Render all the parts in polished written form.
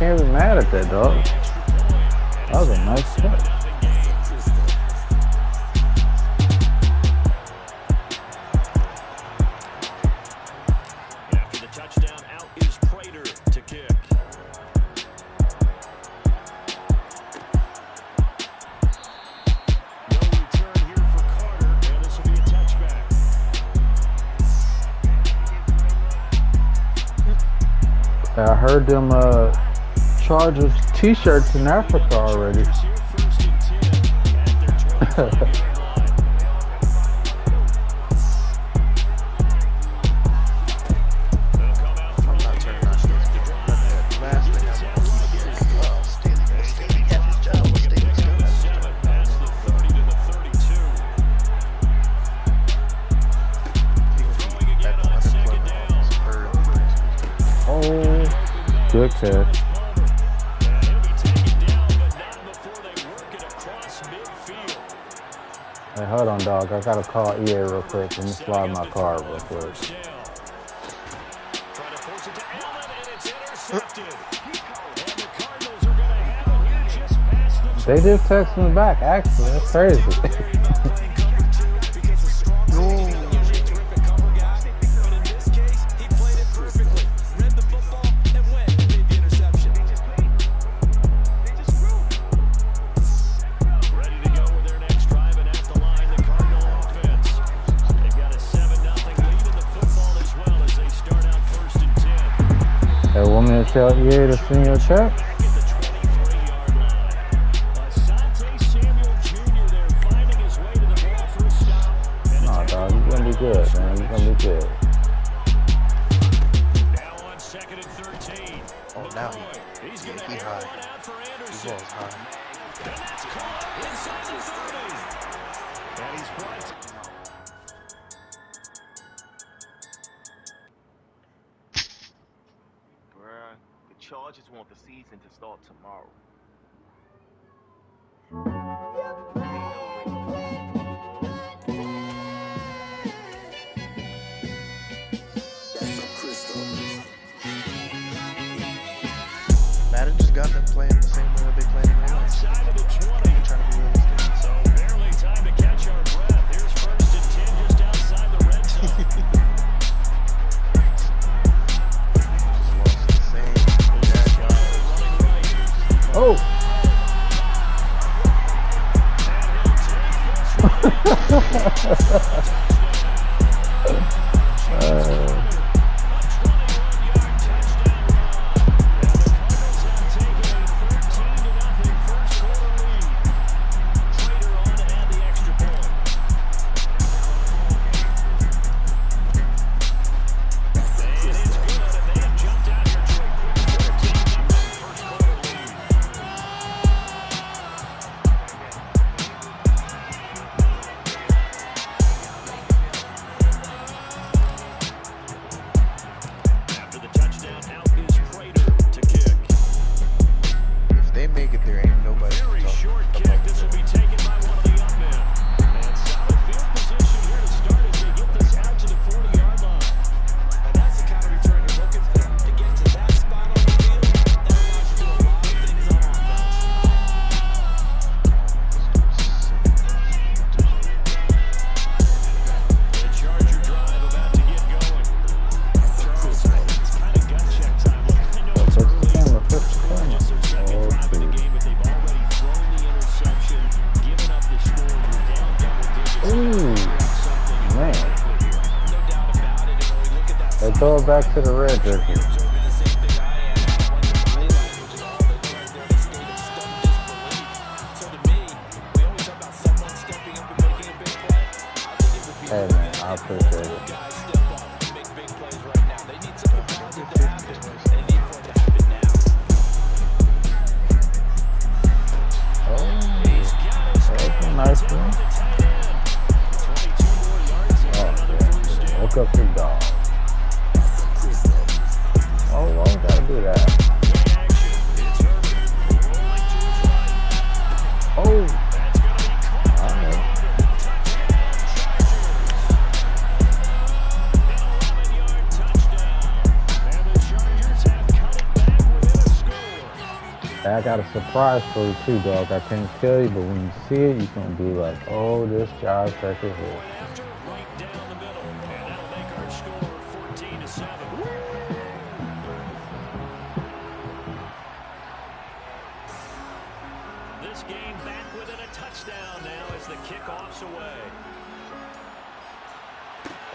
can't be mad at that, dog. That was a nice catch. After the touchdown, out is Prater to kick. No return here for Carter, and this will be a touchback. I heard them Chargers t-shirts in Africa already. Good catch. Hey, hold on, dog. I gotta call EA real quick. Let me slide my card real quick. They just texted me back, actually. That's crazy. Hey, want me to tell EA to send your check? Nah, dog, you're gonna be good, man. You're gonna be good. Now on 2nd and 13. Oh, now he high. He was high. And that's caught inside the 30. And he's brought. The Chargers want the season to start tomorrow. Madden just got them playing the same way that they played in real life. Outside of the 20. Trying to be realistic. So barely time to catch our breath. Here's 1st and 10 just outside the red zone. Oh! Throw it back to the red jersey. Hey man, I appreciate it. Oh, that's a nice one. Oh, yeah. Woke up the dog. Oh, well, we gotta do that. Oh, alright. got a surprise for you too, dog. I can't tell you, but when you see it, you're gonna be like, oh, this Josh Becker here. Right down the middle, and that'll make our score 14-7. This game back within a touchdown now as the kickoff's away.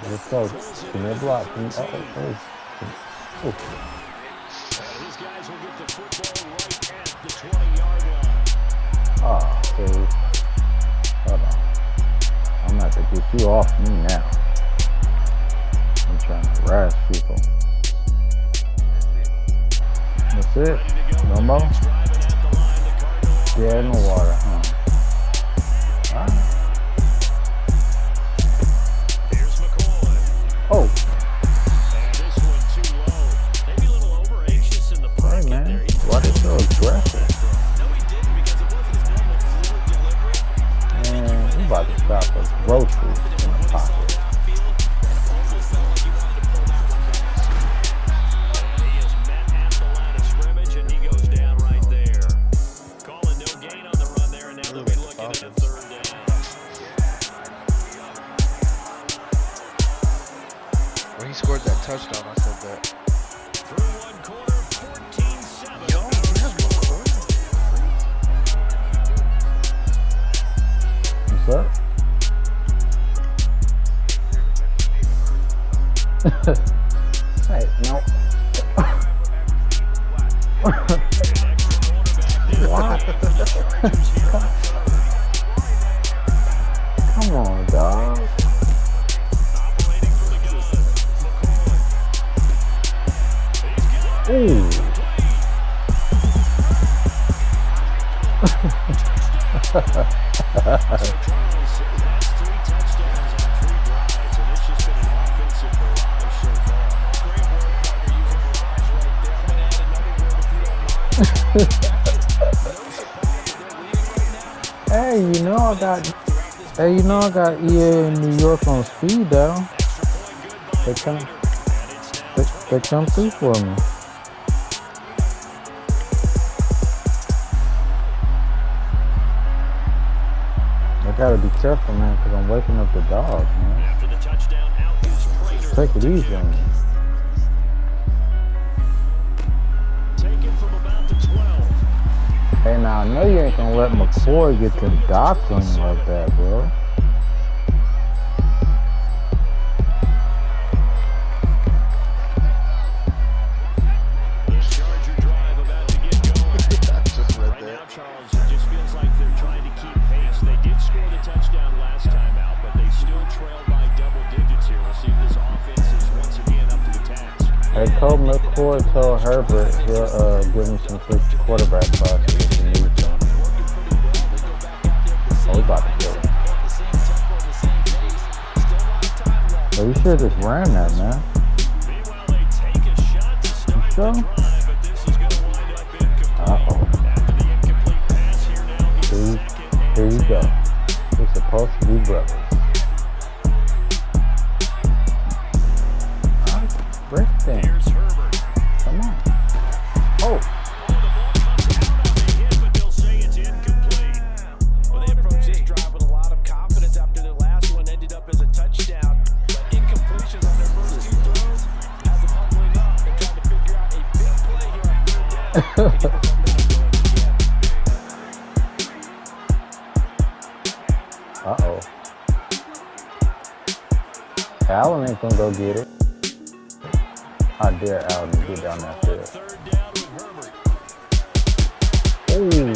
Let's go. Give me a block. Oh. These guys will get the football right at the 20-yard line. Oh, dude. Hold on. I'm gonna have to get you off me now. I'm trying to harass people. That's it? No more? Yeah, no water, huh? Alright. Here's McCoy. Oh! And this one too low. Maybe a little over anxious in the pocket Hey, man. there. Why they so aggressive? No, he didn't because it wasn't his normal fluid delivery. Man, we about to stop for groceries in the pocket. He is met at the line of scrimmage, and he goes down right there. Calling no gain on the run there, and now they'll be looking at a third down. When he scored that touchdown, I said that. Through one quarter, 14-7. What's up? Hey, no. What? Come on, dog. Operating for the gun. McCoy. Ooh. That's 3 touchdowns on 3 drives, and it's just been an offensive barrage so far. Great work, Parker, using barrage right there. I'm going to add another word if you don't mind. No surprise that they're leading right now. Hey, you know I got EA in New York on speed though. Extra point good by They come, Gator, and it's now they come through for me. I gotta be careful, man, because I'm waking up the dog, man. after the touchdown out is Prater. Take it easy on me. Taken from about the 12. Hey, now I know you ain't gonna let McCoy get the dots on you like that, bro. This Charger drive about to get going. I just read Right that. now, Charles, it just feels like they're trying to keep pace. They did score the touchdown last time out, but they still trail by double digits here. We'll see if this offense is once again up to the task. Hey, Colt McCoy told Herbert he'll give him some free quarterback classes if he needs them. Oh, we about to kill him. So we should just ran that, man. Meanwhile, they take a shot to start the sure? drive, but this is going to wind up incomplete. Uh-oh. After the incomplete pass here now, he's Here second and you 10. go. We're supposed to be brothers. Alright, break thing. Here's Herbert. Come on. Oh, Oh, the ball comes out on the hit, but they'll say it's incomplete. Well, they approached this drive with a lot of confidence after their last one ended up as a touchdown. But incompletions on their first 2 throws has them humbling up and trying to figure out a big play here on third down to get the momentum going again. uh-oh. Allen ain't gonna go get it. I dare Allen to get down that field. Third down with Herbert. Ooh.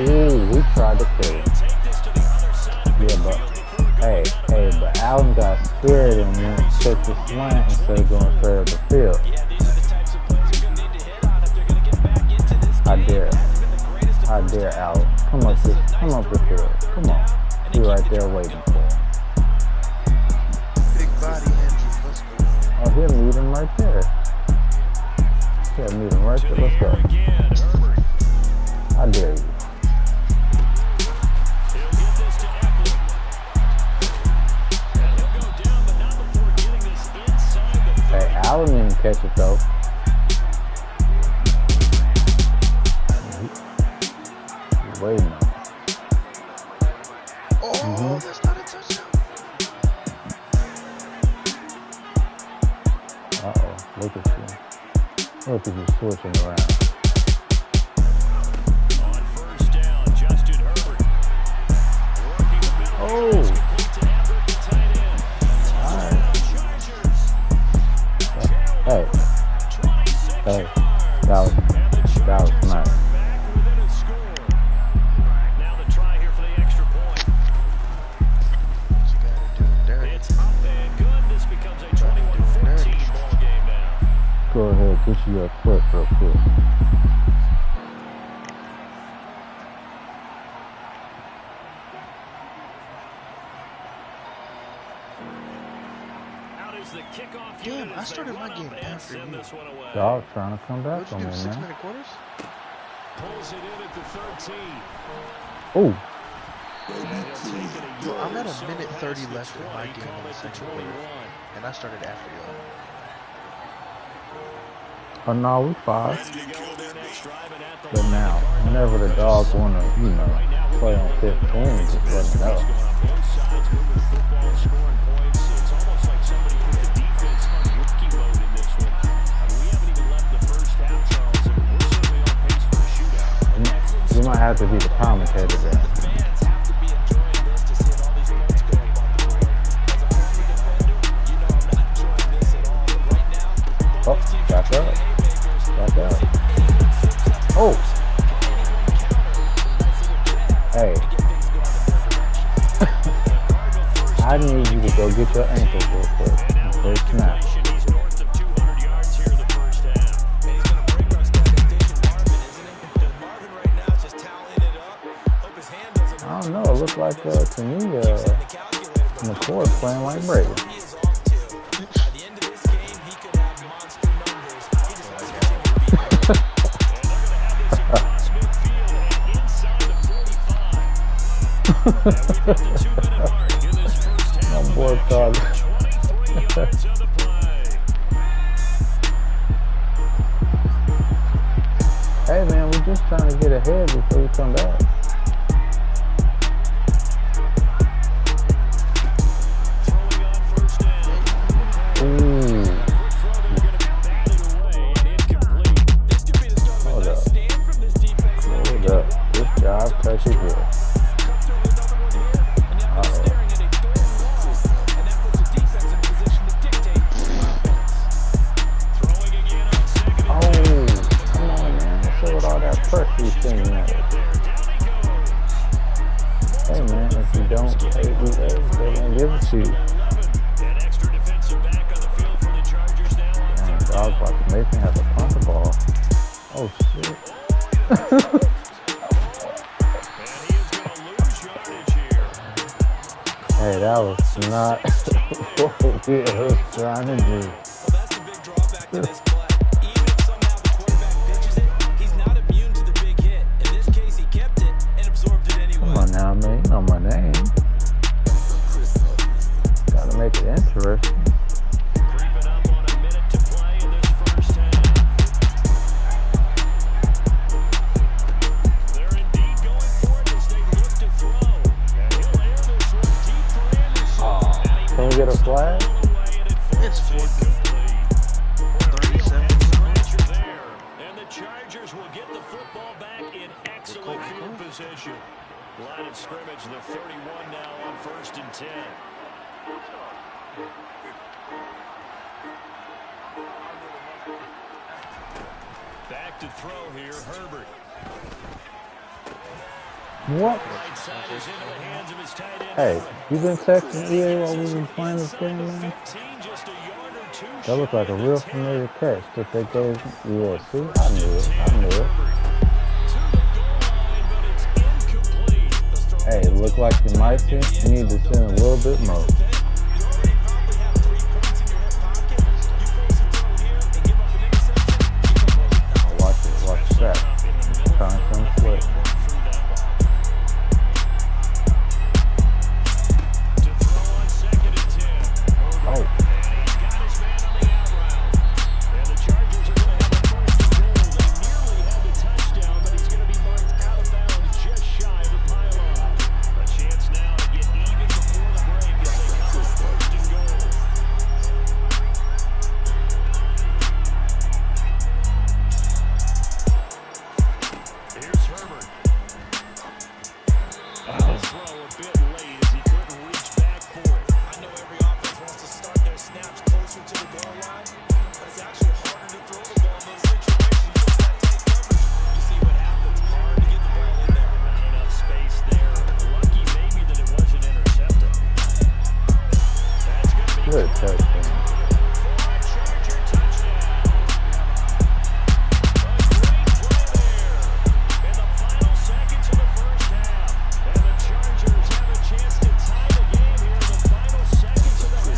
Ooh, we tried to kill him. Take this to the other side of Yeah, but but Allen got scared and went took the slant instead of going straight up the field. Yeah, these are the types of plays they're going to need to hit on if they're going to get back into this I game. dare. Hasn't been the greatest of I dare Allen. Come up the field. Come on. He right there waiting for him. Big body Andrew. Let's go. Oh, he'll meet him right there. He'll meet him right to there. the Let's air go. again. Herbert. I dare you. He'll give this to Eckler. And he'll go down, but not before getting this inside the 30. Hey, Allen didn't catch it though. waiting on it. Oh, that's not a touchdown. Uh-oh, look at you. Look at you switching around. On first down, Justin Herbert. Working the middle. Oh! Complete to Everett, the tight end. Alright. Hey. Hey. That was nice. Back within a score. Now the try here for the extra point. What you gotta do dirty. It's up and good. This becomes a 21-14 ball game now. Go ahead, get you your foot real quick. Out is the kickoff Damn, unit I as they started my run game up and after send you. this one away. Dog trying to come back What'd on you me, do, man. 6-minute quarters? Pulls it in at the 13. Oh, Yo, I'm at a minute 30 left in my game in the second quarter. And I started after y'all. oh no, we five. Ready to go with their next drive and at the But line. now, whenever the dogs want to, play on 15, just let me know. On both sides, moving the football, scoring points. It's almost like somebody put the defense on rookie mode in this one. We haven't even left the first half, Charles, and we're certainly on pace for a shootout. You might have to be the commentator there. Fans have to be enjoying this to see all these points go up on the board. As a former defender, you know I'm not enjoying this at all. But right now, Oh, back up. Back up. Oh. Hey. I need you to go get your ankle real quick. Before it snaps. He's north of 200 yards here in the first half. And he's going to bring us that station Marvin, isn't it? Because Marvin right now is just tallying it up. Hope his hand doesn't I don't know. It looks like, to me, McCoy's playing like Brady. he is off to. By the end of this game, he could have monster numbers. He just has to continue to be great. And they're going to have this across midfield and inside the 45. And we've hit the 2-minute mark in this first half. My boy thought. 23 yards on the play. Hey man, we're just trying to get ahead before you come back. Throwing on first down. Ooh. Quick throw that are going to be batted away and incomplete. This could be the start of a Hold nice up. stand from this defense. Hold up. Good job, touch it here. Come through with another one here, and now they're staring at a 3rd and 1. And that puts the defense in a position to dictate the offense. Throwing again on second and Oh, come on, man. Let's see what all that pressure you sending at us. there. Down he goes. Hey, man, if you don't pay, they won't give it to you. 11. An extra defensive back on the field for the Chargers now on Man, dog's about to make me have to punt the ball. Oh, shit. And he is going to lose yardage here. Hey, that was not what we were trying to do. Well, that's the big drawback to this play. Even if somehow the quarterback pitches it, he's not immune to the big hit. In this case, he kept it and absorbed it anyway. Come on now, man. You know my name. Gotta make it interesting. Creeping up on a minute to play in this first half. They're indeed going for it as they look to throw. And he'll air this one deep for Anderson. And he Can we get a flag? all the way, and it falls It's 4th and incomplete. 37. Scratcher there. And the Chargers will get the football back in excellent field position. Line of scrimmage, the 31 now on 1st and 10. Back to throw here, Herbert. What? Right side is into the hands of his tight end. Hey, you been texting EA while we've been playing this game, man? 15, just a yard or two. That looked like a real familiar catch that they gave me. Yeah, see? I knew it. To the goal line, but it's incomplete. Hey, it looked like you might think you need to send a little bit more. You already probably have 3 points in your hip pocket. You force a throw here and give up an interception. You can blow it. Now watch it. Watch that. Trying to come quick. To throw on 2nd and 10. Oh, And he's got his man on the out route. And the Chargers are going to have a 4th and goal. They nearly had the touchdown, but he's going to be marked out of bounds just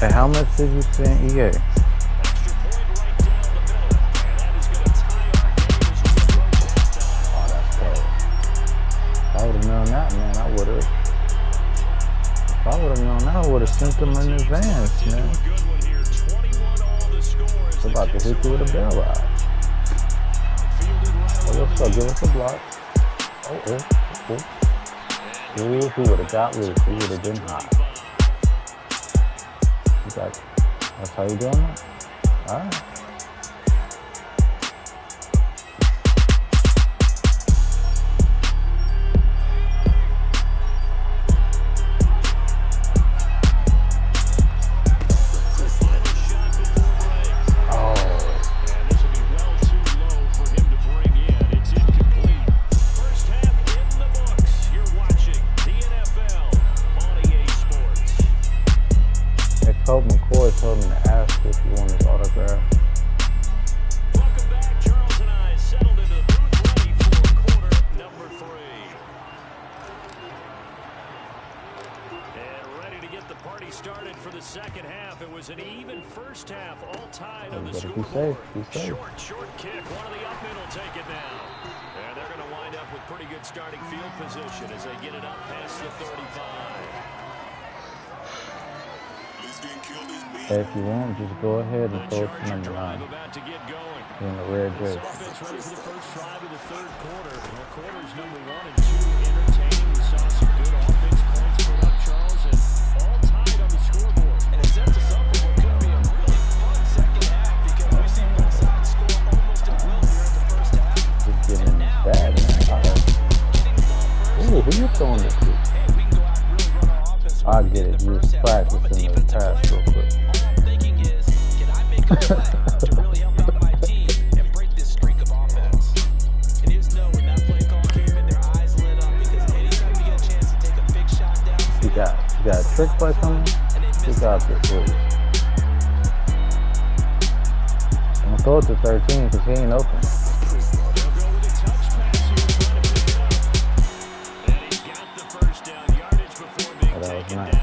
Hey, how much did you spend EA? Extra point right down the middle. And that is going to tie our game as we approach halftime. Oh, that's cold. If I would have known that, man, I would have. If I would have known that, I would have sent them in advance, man. A good one here. 21 all the score as They're the about to Kicks hit you with a are bell out. fielded right Oh, along let's the go. Give us a block. Oh. Ooh, he would have got loose. He would have been hot. You got, that's how you doing that? All right. Colt McCoy told me to ask if you want his autograph. Welcome back. Charles and I settled into the booth ready for quarter number 3. And ready to get the party started for the second half. It was an even first half, all tied on the scoreboard. Be safe. Short kick. One of the up men will take it now. And they're going to wind up with pretty good starting field position as they get it up past the 35. Hey, if you want, just go ahead and throw it to number 9. About to get going. In the red jersey. Offense ready for the first drive of the third quarter. Well, quarters number 1 and 2 entertaining. We saw some good offense points put up, Charles, and all tied on the scoreboard. And it sets us up for what could be a really fun second half because we've seen both sides score almost at will here in the first half. Just getting bad, man. Ooh, who you throwing this to? I get it. You was practicing the pass real quick. All I'm thinking is, can I make a play to really help out my team and break this streak of offense? And just know when that play call came in, their eyes lit up because anytime you get a chance to take a big shot downfield, You got a trick play coming? You got this with you. I'm gonna throw it to 13 because he ain't open. That was nice.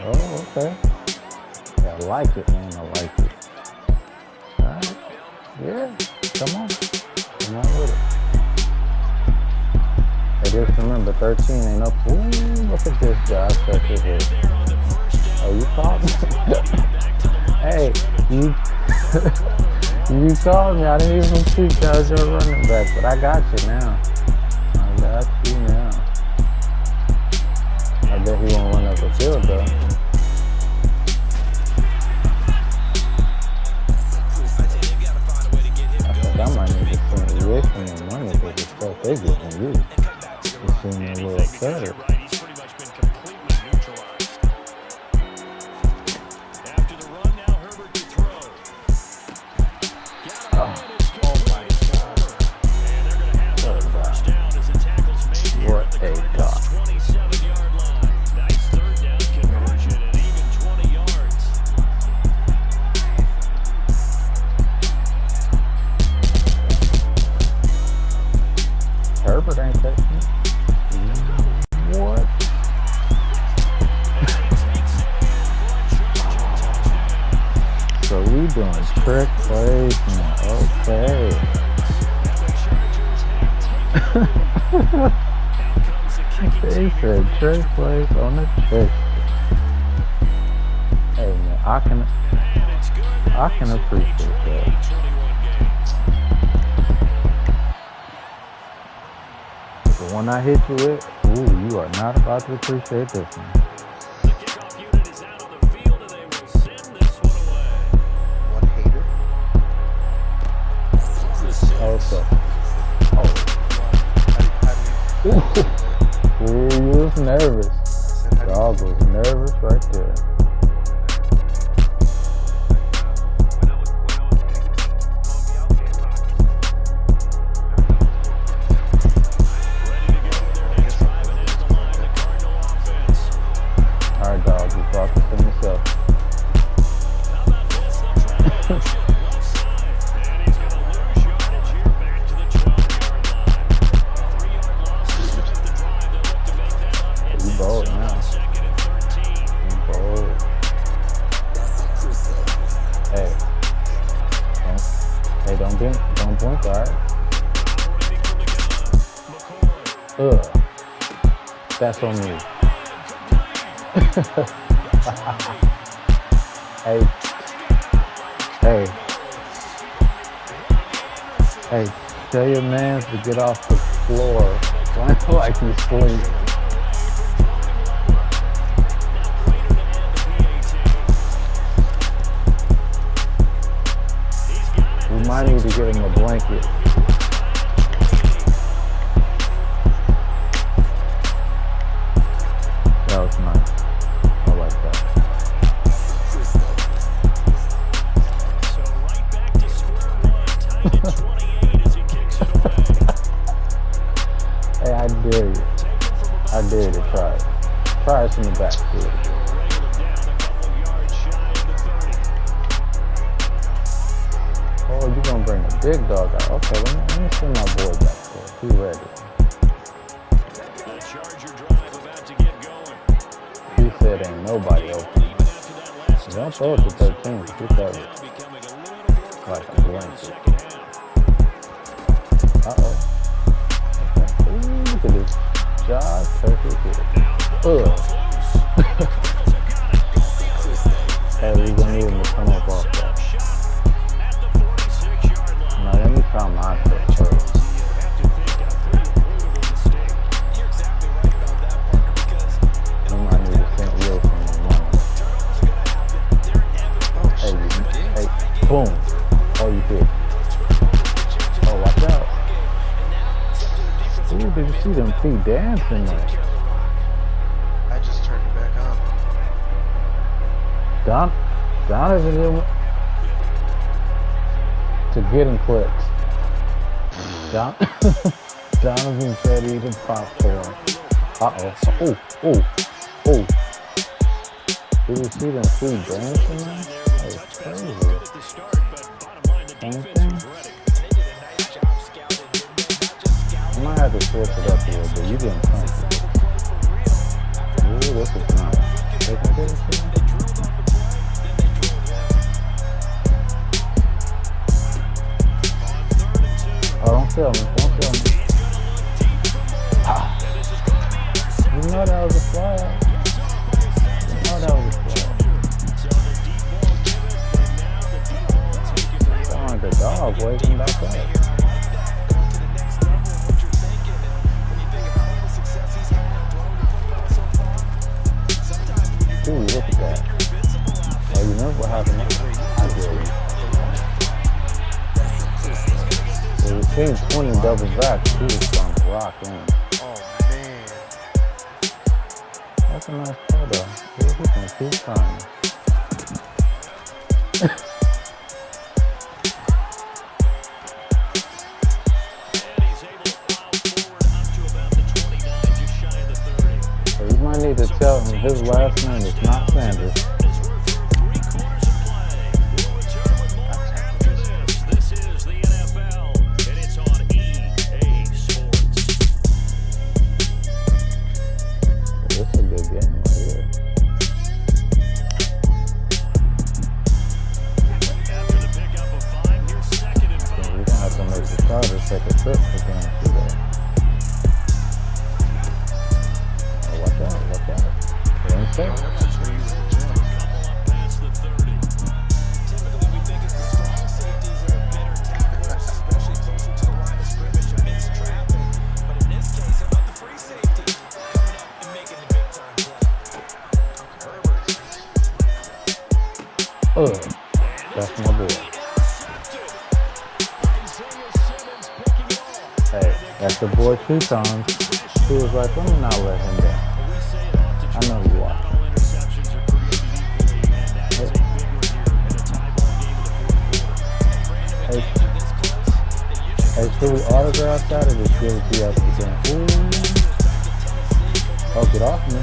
Oh, okay. Yeah, I like it, man. I like it. Alright. Yeah. Come on. Come on with it. Hey, just remember, 13 ain't up. Ooh, look at this guy. Check his head. Oh, you called me? Hey, you called me. I didn't even see that was your running back, but I got you now. I got you now. I bet he won't run up the field though. I think I might need to send away from their money because the stuff they get from you. It seems a little upset. He's pretty much been completely neutralized. After the run, now Herbert to throw. Oh my God. And they're going to have a first down as the tackle's made here at the Cardinals' 27-yard line. Nice third down conversion and even 20 yards. Herbert ain't taking it. What? So we doing trick plays now. Okay. They said trick plays on the trick. Hey man, I can appreciate that. The one I hit you with, ooh, you are not about to appreciate this one. The kickoff unit is out on the field and they will send this one away. One hater. Also. Oh. Ooh, you was nervous. Dog was nervous right there. Alright, dog, you brought this to yourself. And he's going to lose yardage here back to the 12-yard line. 3-yard loss to start the drive. They'll look to make that up. You bold now. Second and point guard. Ugh. That's on me. Hey, tell your man to get off the floor like he's sleeping. We might need to get him a blanket. That was nice. I like that. So right back to square one, tied at 28 as he kicks it away. Hey, I dare you. I dare you to try it. Try it from the back, too. Down a couple of yards shy of the 30. Oh, you're going to bring a big dog out. Okay, let me send my boy back there. He ready. The Charger drive about to get going. He said ain't nobody open. Even after that last Don't throw it to 13. Keep that becoming a little more like a critical in the blanket. second half. Uh-oh. Okay. Ooh, look at this. Josh Turkey here. Ugh. Hey, we're going to need him to come up off that. Now, let me try my foot first. You might need to send Will from the runner. Hey, boom. Oh, you did. Oh, watch out. Ooh, did you see them feet dancing there? I just turned it back on. Donovan to getting clips. Donovan said eating popcorn. Uh-oh. Oh. Did you see them feet dancing there? That was crazy. Same thing? I might have to switch it up a little bit. You getting comfortable. Ooh, this is nice. They can get it to me? Oh, don't tell me. Ah. You know that was a flag. Sound like a dog waking back up. Ooh, look at that. Oh, you remember what happened? I did. So the team 20 doubles back. He was trying to rock in. Oh, man. That's a nice play, though. He can keep trying. So you might need to tell him his last name is not Sanders. This is the NFL, and it's on EA Sports. This is a good game right here. After the pickup of 5, here's 2nd and 5. So we're going to have to make the starters take a trip for going through that. Oh, watch out. They ain't safe. Couple up past the 30. Typically, we think it's the strong safeties that are better tacklers, especially closer to the line of scrimmage amidst traffic. But in this case, how about the free safety coming up and making the big time play? That's my boy. Hey, that's the boy 2 times. He was like, let me not let him down. I know you watch. Hey, should we autograph that or just give it to you after the game? Ooh. Oh, get off me.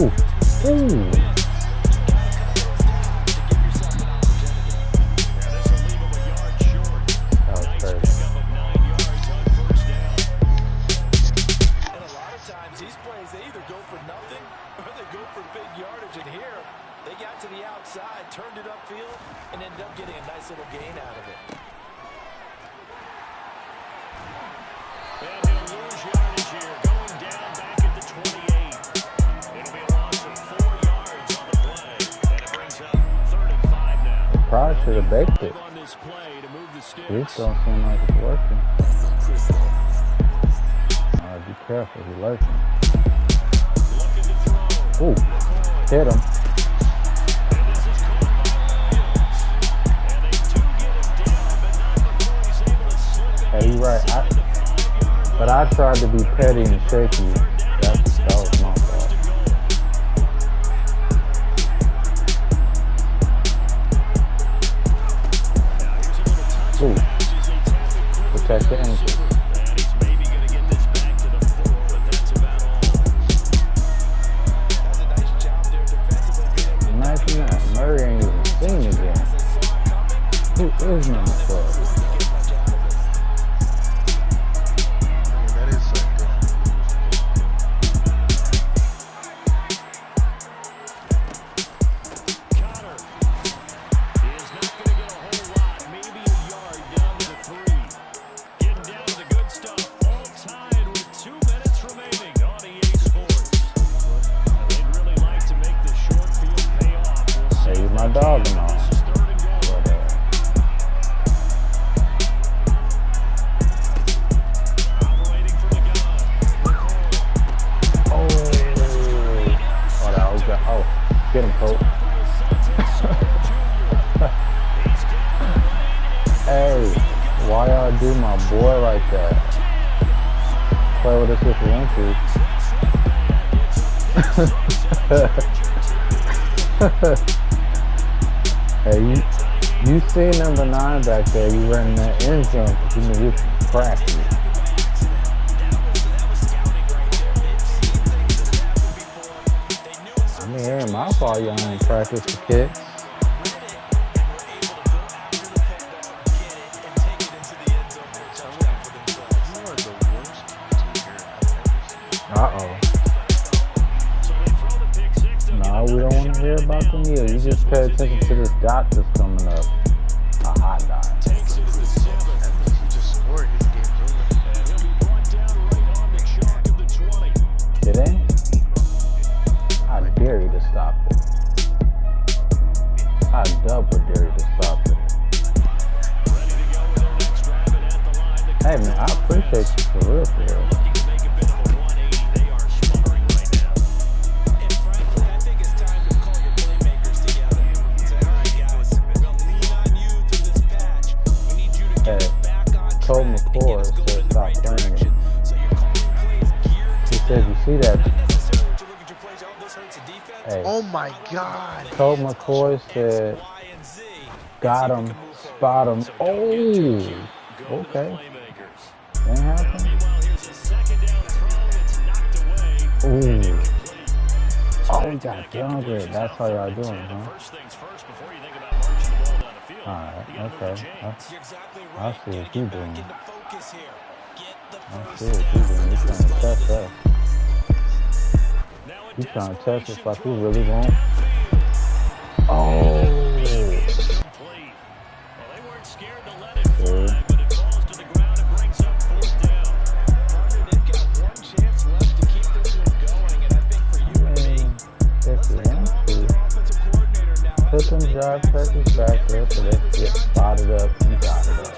Ooh. That was crazy. These plays, they either go for nothing or they go for big yardage. And here, they got to the outside, turned it upfield, and ended up getting a nice little gain out of it. should have baked it. On this play to move the sticks. This don't seem like it's working. Be careful, he's lurking. Looking to throw. Ooh, hit him. And this is caught by Lions. And they do get him down, but not before he's able to slip it. Hey, you're right. But I tried to be petty and shaky. That was my fault. Ooh. Protect the ankle. And he's maybe going to get this back to the 4, but that's about all. Does a nice job there defensively being able to Nice enough. Murray ain't even seen it yet. Who is number 12? That is something different. Connor is not going to get a whole lot, maybe a yard down to the 3. Getting down to the good stuff, all tied with 2 minutes remaining on EA Sports. They'd really like to make the short field pay off. We'll see. Hey, my dog and all. This is 3rd and goal. But, Operating from the gun. oh, get him, Coach. Hey, why y'all do my boy like that? Play with us if you want to. Hey, you see number 9 back there, you ran that end zone, but you knew you could crack it. I mean, it ain't my fault y'all ain't practice the kicks. You are the worst team here I've ever seen. Uh-oh. No, we don't want to hear about the meal. You just pay attention to this dot that's coming up. A hot dot. That means you just scored, his game's over. It ain't? I dare you to stop it. I double dare you to stop it. Hey man, I appreciate you for real, for real. Hey, Cole McCord said stop playing it. He said, you see that? Hey, Oh my god! Cole McCoy said, got him, spot him. Oh, okay. Ain't happening. Ooh. Oh, we got downgraded. That's how y'all doing, huh? Alright, okay. I see what you doing. I see what you doing. You trying to test us. You trying to test us like we really won't. Oh. See? Put them drive turkeys back there so they get spotted up and dotted up.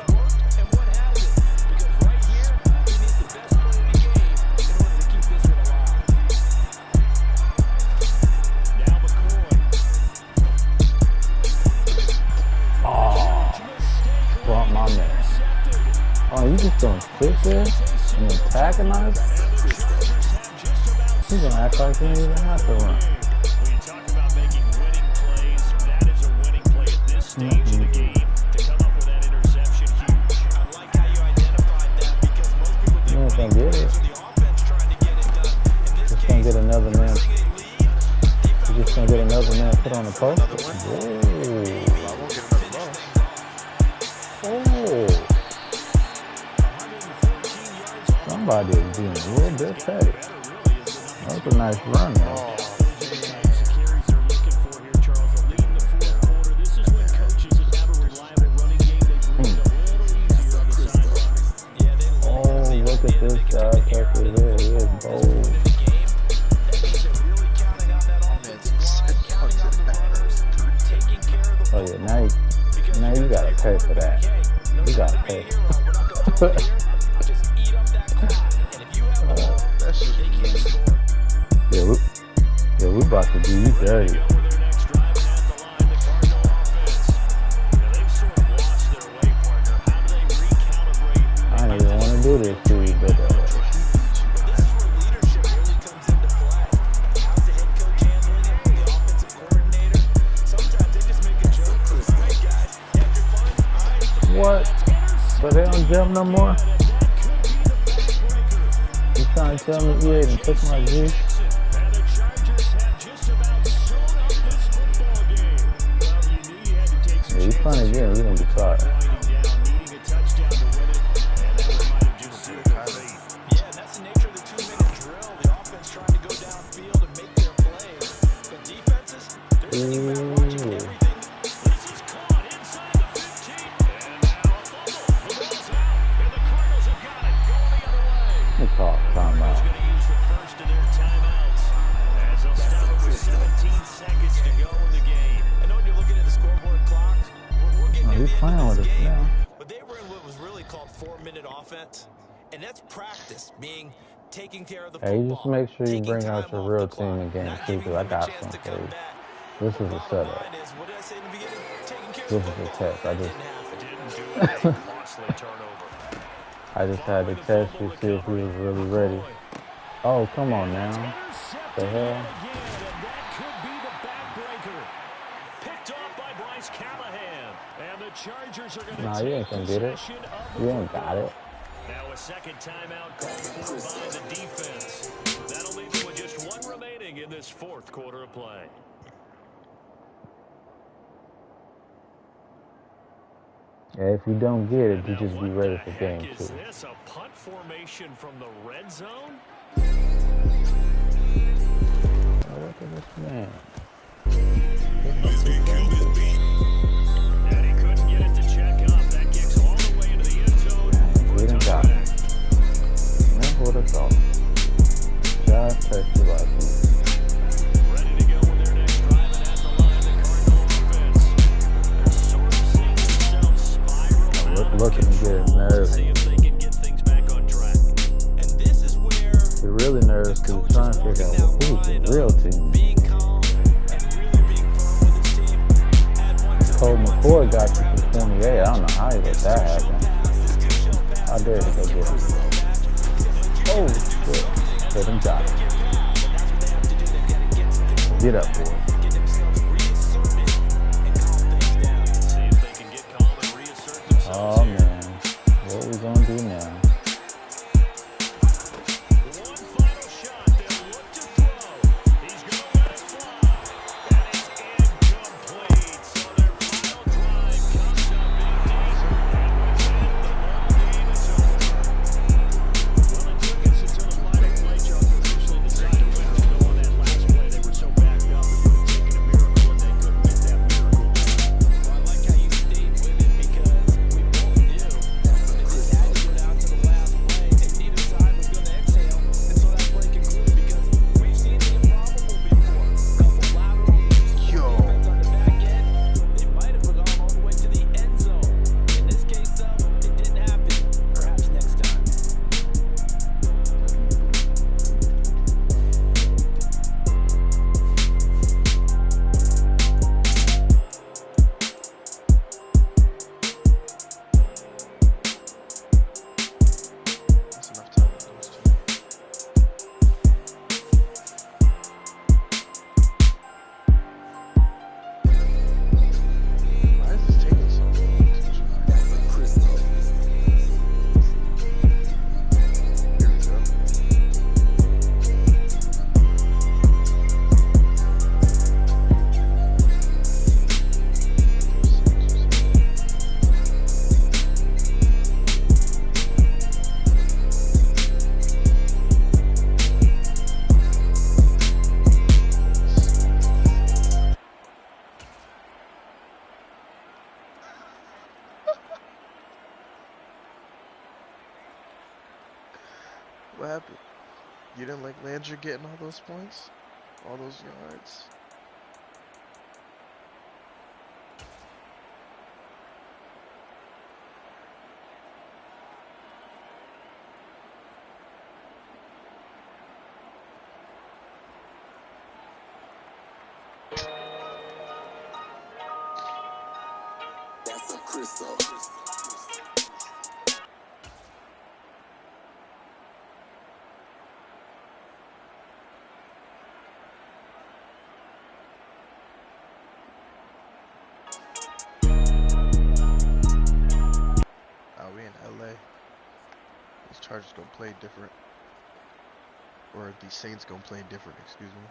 Oh, brought my man. Oh, you just gonna sit there and antagonize? He's gonna act like he didn't even have to run. Stage of the game to come up with that interception huge. I like how you identified that because most people You ain't gonna get it. the offense trying to get it done. Just gonna get another man. You're just gonna get another man put on the post. I won't get another loss. Oh. Somebody is being a little bit petty. That was a nice run, man. Look at this guy, Tucker. There he is, bold. Man, 6 punts in that. Oh yeah, now Just eat up that clock. And if you have the ball, That's just they can't score. Yeah, we about to do you dirty. I don't even want to do this to you, but This is where leadership really comes into play. How's the head coach handling it? The offensive coordinator? Sometimes they just make a joke. All right, guys, you had your fun? All right. what? So they don't jump no more? You trying to tell me you ain't took my juice? Yeah, you trying again, we're gonna be sorry. Yeah, that's the nature of the 2-minute drill. The offense trying to go downfield and make their plays. But defenses, they're sitting back watching everything. This is caught inside the 15. And now a fumble. The ball's out. And the Cardinals have got it. Going the other way. Let me call timeout. Going to use the first of their timeouts as they'll stop it with 17 seconds to go in the game. I know when you're looking at the scoreboard clock, we're getting Oh, near he's the end playing of with this us game. now. But they were in what was really called 4-minute offense. And that's practice, meaning taking care of the Hey, you football. just make sure you taking bring out time your off real the team clock, in game not too, giving because I them a got chance some to for come you. back. This is a Bottom setup. line is, what did I say in the beginning? Taking care This of the is a football. test. That didn't happen. Didn't do it. A costly turnover. I just had to test you, see if he was really ready. Oh, come on now. The hell? Again, and that could be the backbreaker. Picked off by Bryce Callahan. And the Chargers are going to Nah, you ain't gonna get it. You ain't got it. Now a second timeout called for by the defense. That'll leave them with just one remaining in this fourth quarter of play. Yeah, if you don't get it, you Now just be what ready the for heck game is 2. this? A punt formation from the red zone? Oh, look at this man. And he couldn't get it to check up. That kicks all the way into the end zone. We done got him. Never would have thought. Just touch you like me. Ready to go with their next drive, and at the line, the Cardinal offense. They're sort of seeing themselves spiral out of Look at him get control to nervous. see if they can get things back on track. And this is where You're really nervous because you're trying to figure out who's the real team. being calm and really being firm with his team. Add 1, 2, Colt 3, 1, McCoy 2, got you for 28. I don't know how he let that happen. How dare he go get him? Oh, shit. Let him die. Get up, boy. See if they can get calm and reassert themselves Oh, here. man. What we gonna do now? One final shot. They'll look to throw. He's going to let it fly. And it's incomplete. So their final drive comes up empty. And with that, the ball game is over. Well, it took us until the final play, Joe, to officially decide who had to go on that last play. They were so backed up, it would have taken a miracle, and they couldn't get that miracle done. Well, I like how you stayed with it because we both knew that they had to go down to the last play and neither side was going to exhale until that play concluded because we've seen the improbable before. Couple laterals, defense on the back end. They might have gone all the way to the end zone. In this case, though, it didn't happen. Perhaps next time. That's enough time for those two. Why is this taking so long to charge? Here we go. What happened? You didn't like Landry getting all those points? All those yards? We in LA. These Chargers gonna play different. Or the Saints gonna play different, excuse me.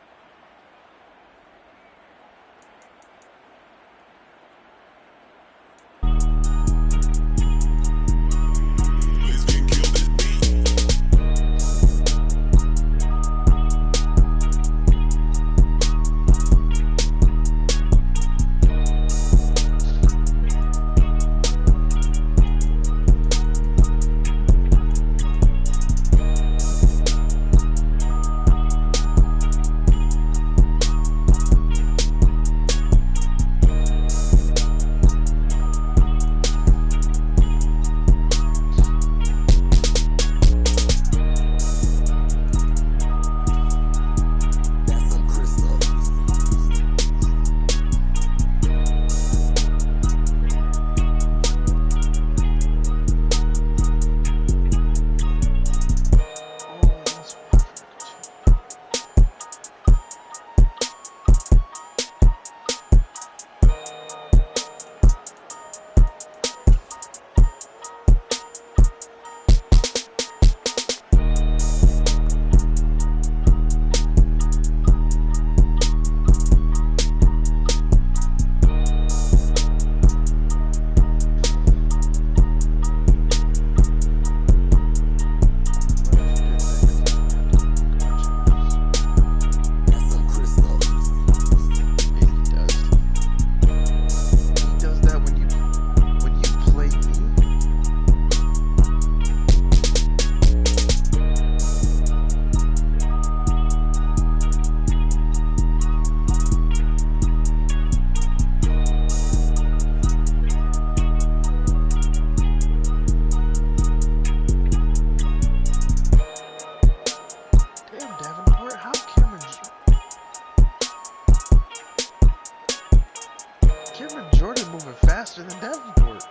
faster than Davenport.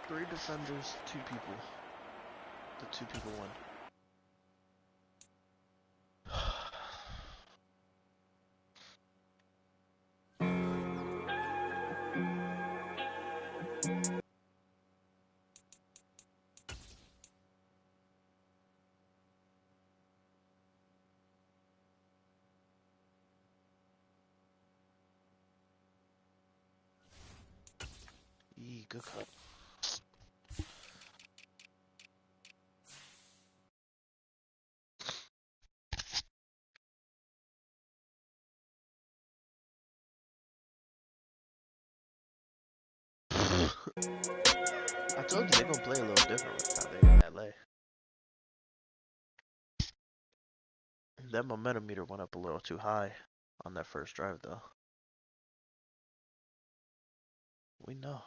Three defenders, two people. The two people won. Good cut. I told you they're gonna play a little different now they're in LA. That momentum meter went up a little too high on that first drive though. We know.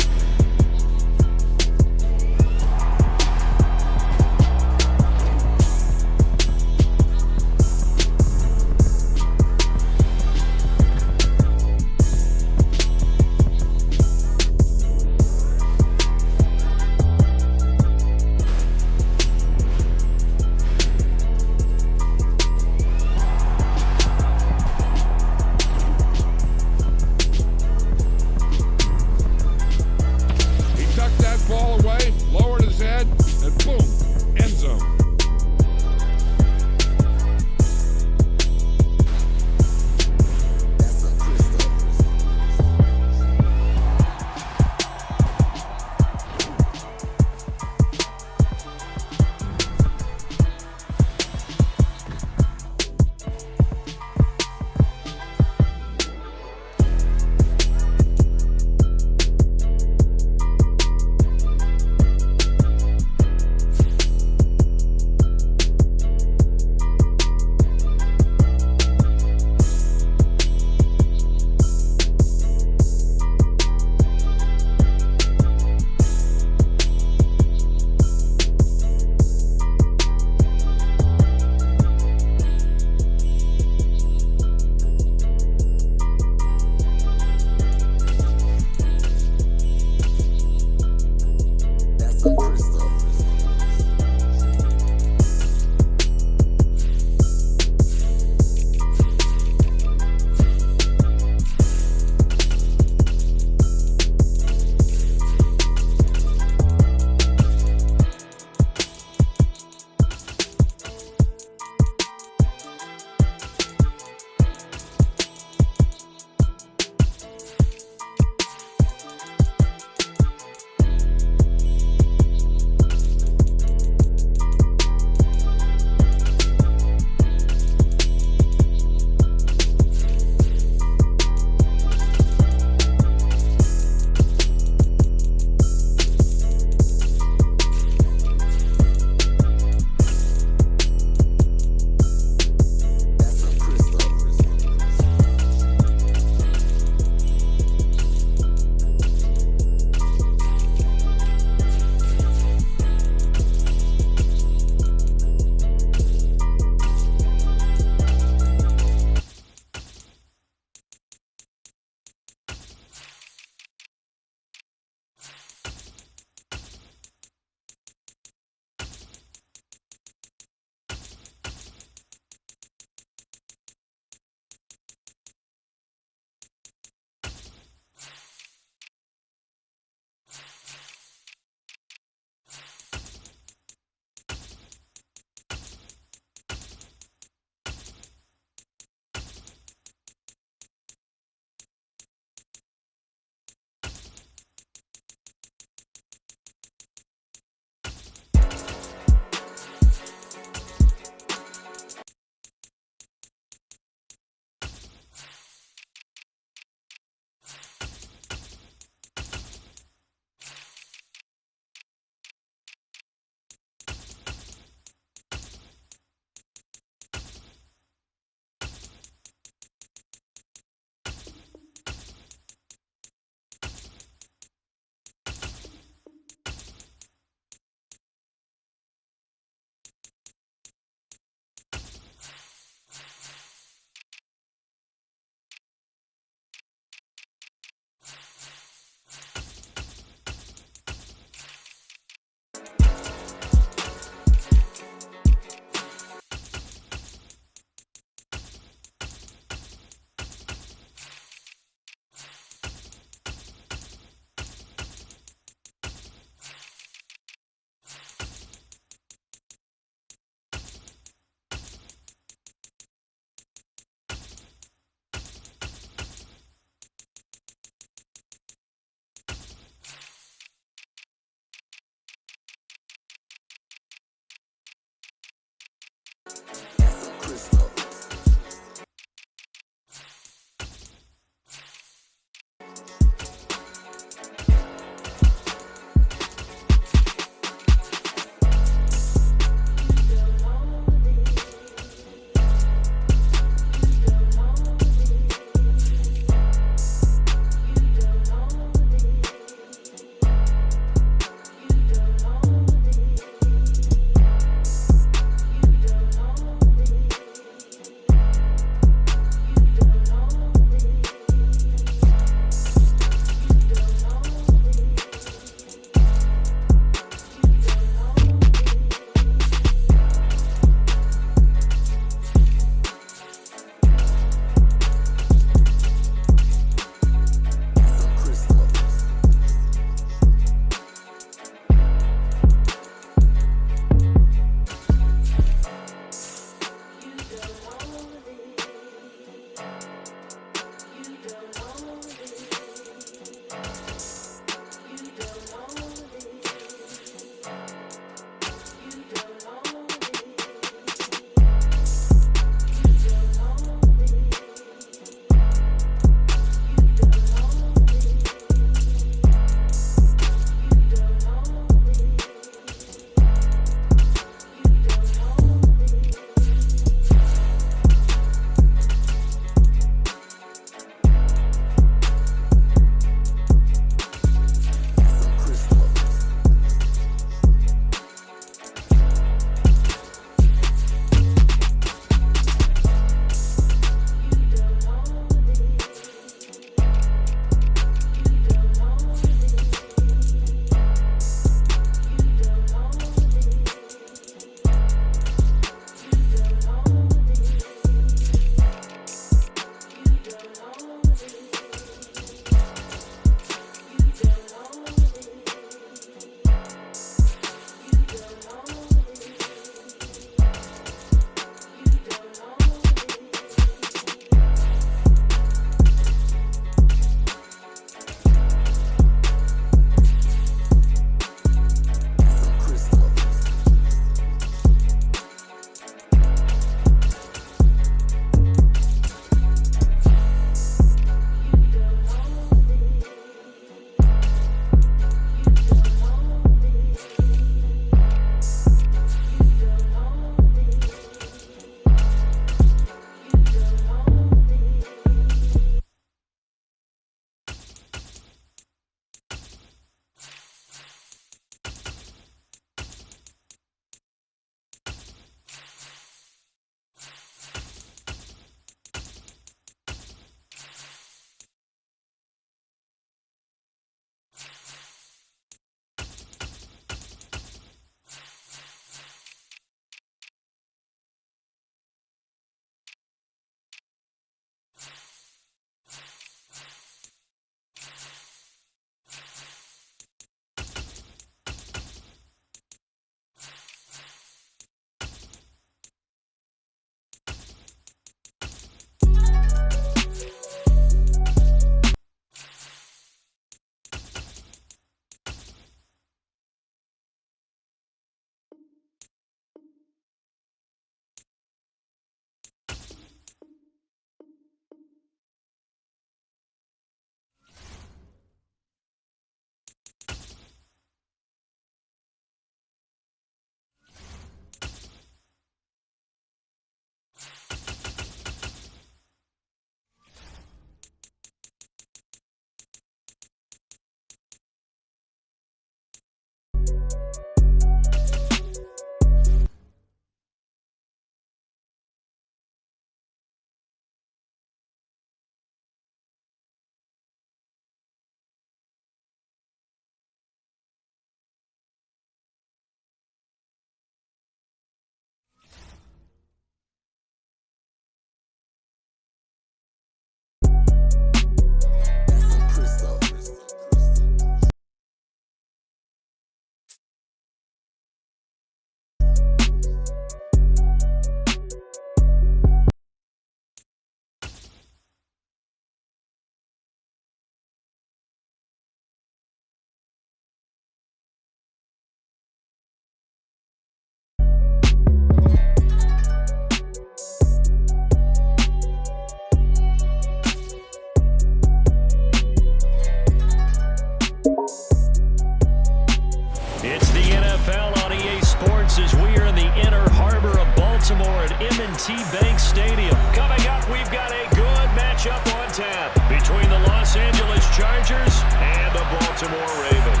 NFL on EA Sports as we are in the inner harbor of Baltimore at M&T Bank Stadium. Coming up, we've got a good matchup on tap between the Los Angeles Chargers and the Baltimore Ravens.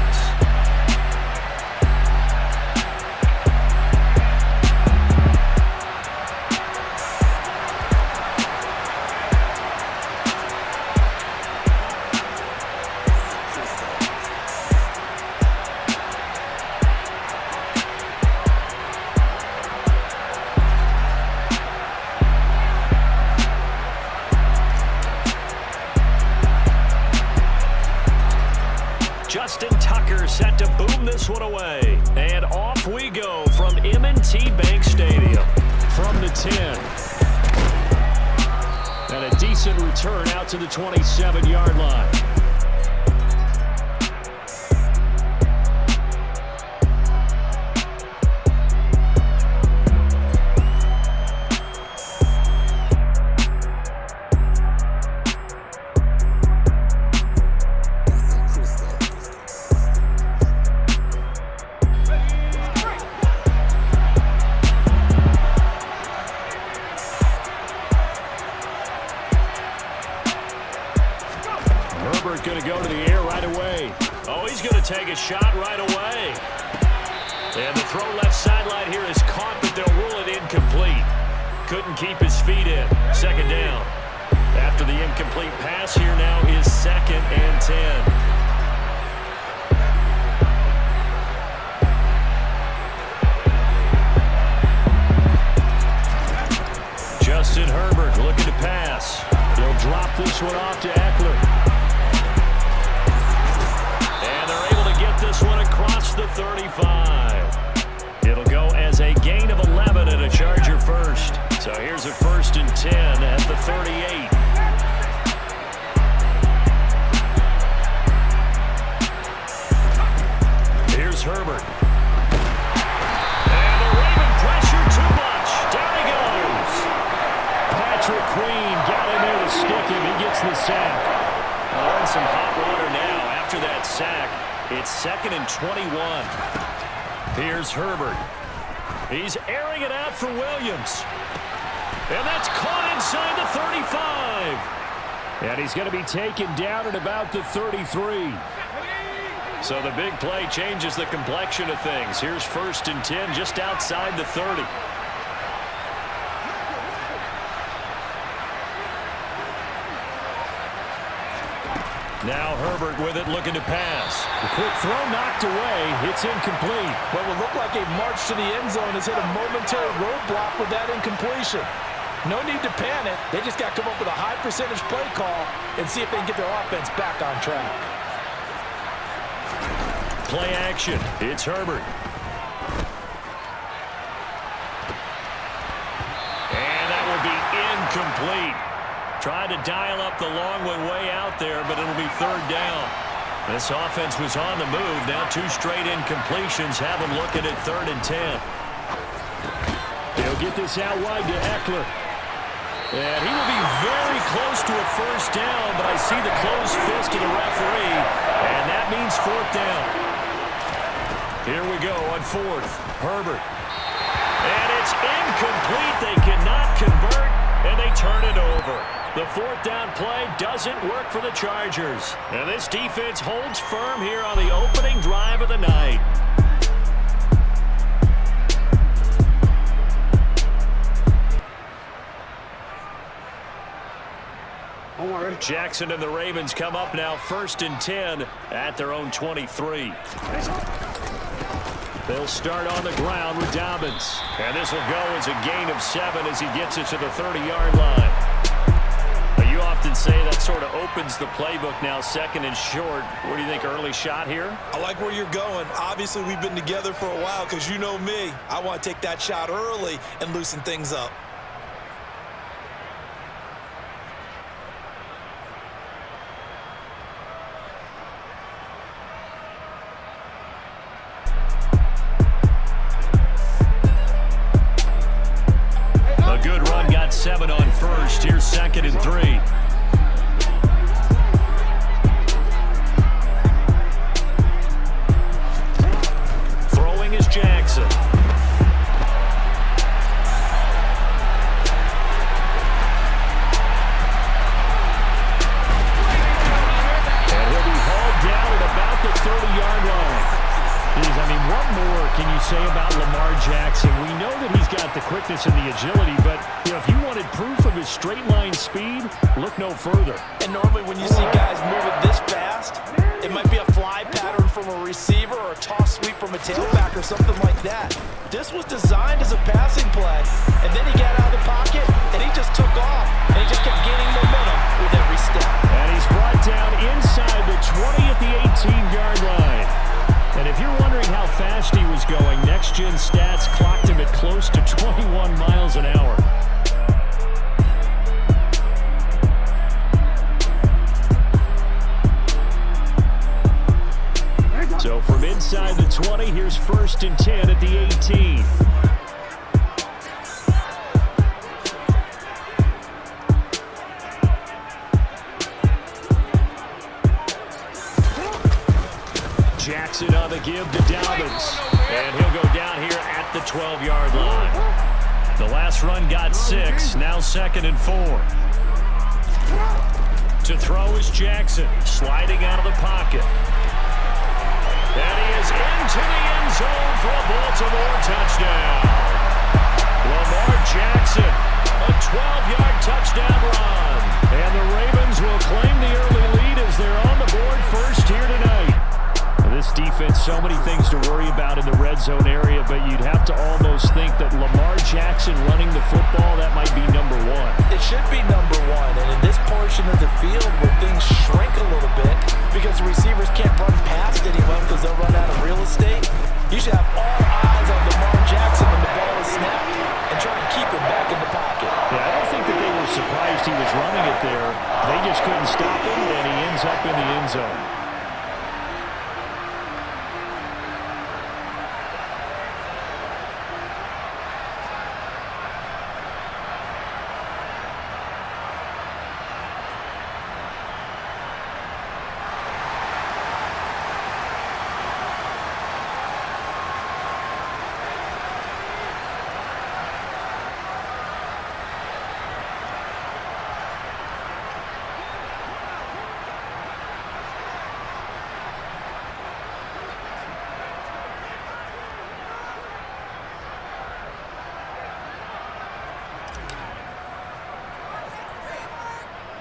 Set to boom this one away. And off we go from M&T Bank Stadium. From the 10. And a decent return out to the 27-yard line. Going to go to the air right away. Oh, he's going to take a shot right away. And the throw left sideline here is caught, but they'll rule it incomplete. Couldn't keep his feet in. Second down. After the incomplete pass, here now is 2nd and 10. Justin Herbert looking to pass. He'll drop this one off to Eckler. This one across the 35. It'll go as a gain of 11 and a Charger first. So here's a 1st and 10 at the 38. Here's Herbert. And the Raven pressure too much. Down he goes. Patrick Queen got in there to stick him. He gets the sack. In some hot water now after that sack. It's 2nd and 21. Here's Herbert. He's airing it out for Williams. And that's caught inside the 35. And he's going to be taken down at about the 33. So the big play changes the complexion of things. Here's 1st and 10 just outside the 30. Now Herbert with it, looking to pass. The quick throw knocked away. It's incomplete. What will look like a march to the end zone has hit a momentary roadblock with that incompletion. No need to panic. They just got to come up with a high percentage play call and see if they can get their offense back on track. Play action. It's Herbert. And that will be incomplete. Tried to dial up the long one way out there, but it'll be 3rd down. This offense was on the move. Now 2 straight incompletions have them looking at 3rd and 10. They'll get this out wide to Eckler. And he will be very close to a 1st down, but I see the closed fist of the referee, and that means 4th down. Here we go on 4th. Herbert. And it's incomplete. They cannot convert, and they turn it over. The 4th down play doesn't work for the Chargers. And this defense holds firm here on the opening drive of the night. Jackson and the Ravens come up now 1st and 10 at their own 23. They'll start on the ground with Dobbins. And this will go as a gain of 7 as he gets it to the 30-yard line. You often say that sort of opens the playbook now, 2nd and short. What do you think, early shot here? I like where you're going. Obviously, we've been together for a while because you know me. I want to take that shot early and loosen things up. A good run, got 7 on 1st. Here's 2nd and 3. Throwing is Jackson. can you say about Lamar Jackson? We know that he's got the quickness and the agility, but if you wanted proof of his straight-line speed, look no further. And normally when you see guys moving this fast, it might be a fly pattern from a receiver or a toss sweep from a tailback or something like that. This was designed as a passing play, and then he got out of the pocket, and he just took off, and he just kept gaining momentum with every step. And he's brought down inside the 20 at the 18-yard line. And if you're wondering how fast he was going, Next Gen Stats clocked him at close to 21 miles an hour. So from inside the 20, here's 1st and 10 at the 18. Jackson on the give to Dobbins. And he'll go down here at the 12-yard line. The last run got 6, now 2nd and 4. To throw is Jackson, sliding out of the pocket. And he is into the end zone for a Baltimore touchdown. Lamar Jackson, a 12-yard touchdown run. And the Ravens will claim the early lead as they're on the board first here tonight. This defense, so many things to worry about in the red zone area, but you'd have to almost think that Lamar Jackson running the football, that might be number 1. It should be number 1, and in this portion of the field where things shrink a little bit because the receivers can't run past anyone because they'll run out of real estate, you should have all eyes on Lamar Jackson when the ball is snapped and try and keep him back in the pocket. Yeah, I don't think that they were surprised he was running it there. They just couldn't stop him, and he ends up in the end zone.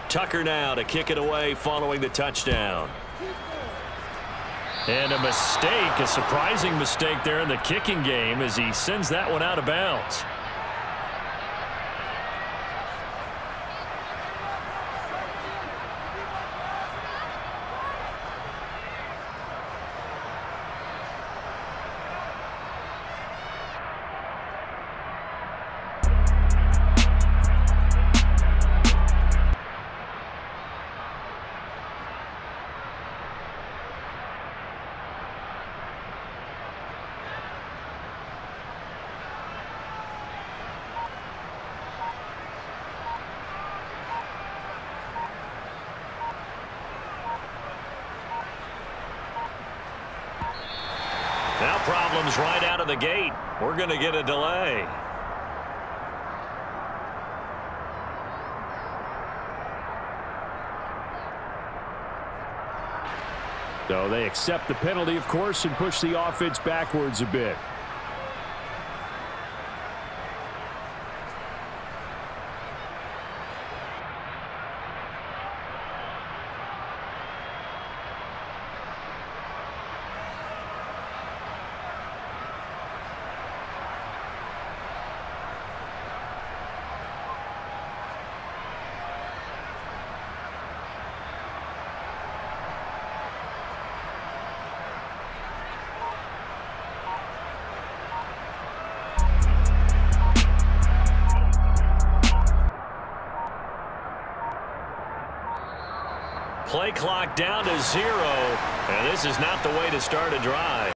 Tucker now to kick it away following the touchdown. And a mistake, a surprising mistake there in the kicking game as he sends that one out of bounds. Now problems right out of the gate. We're going to get a delay. So they accept the penalty, of course, and push the offense backwards a bit. Play clock down to 0, and this is not the way to start a drive.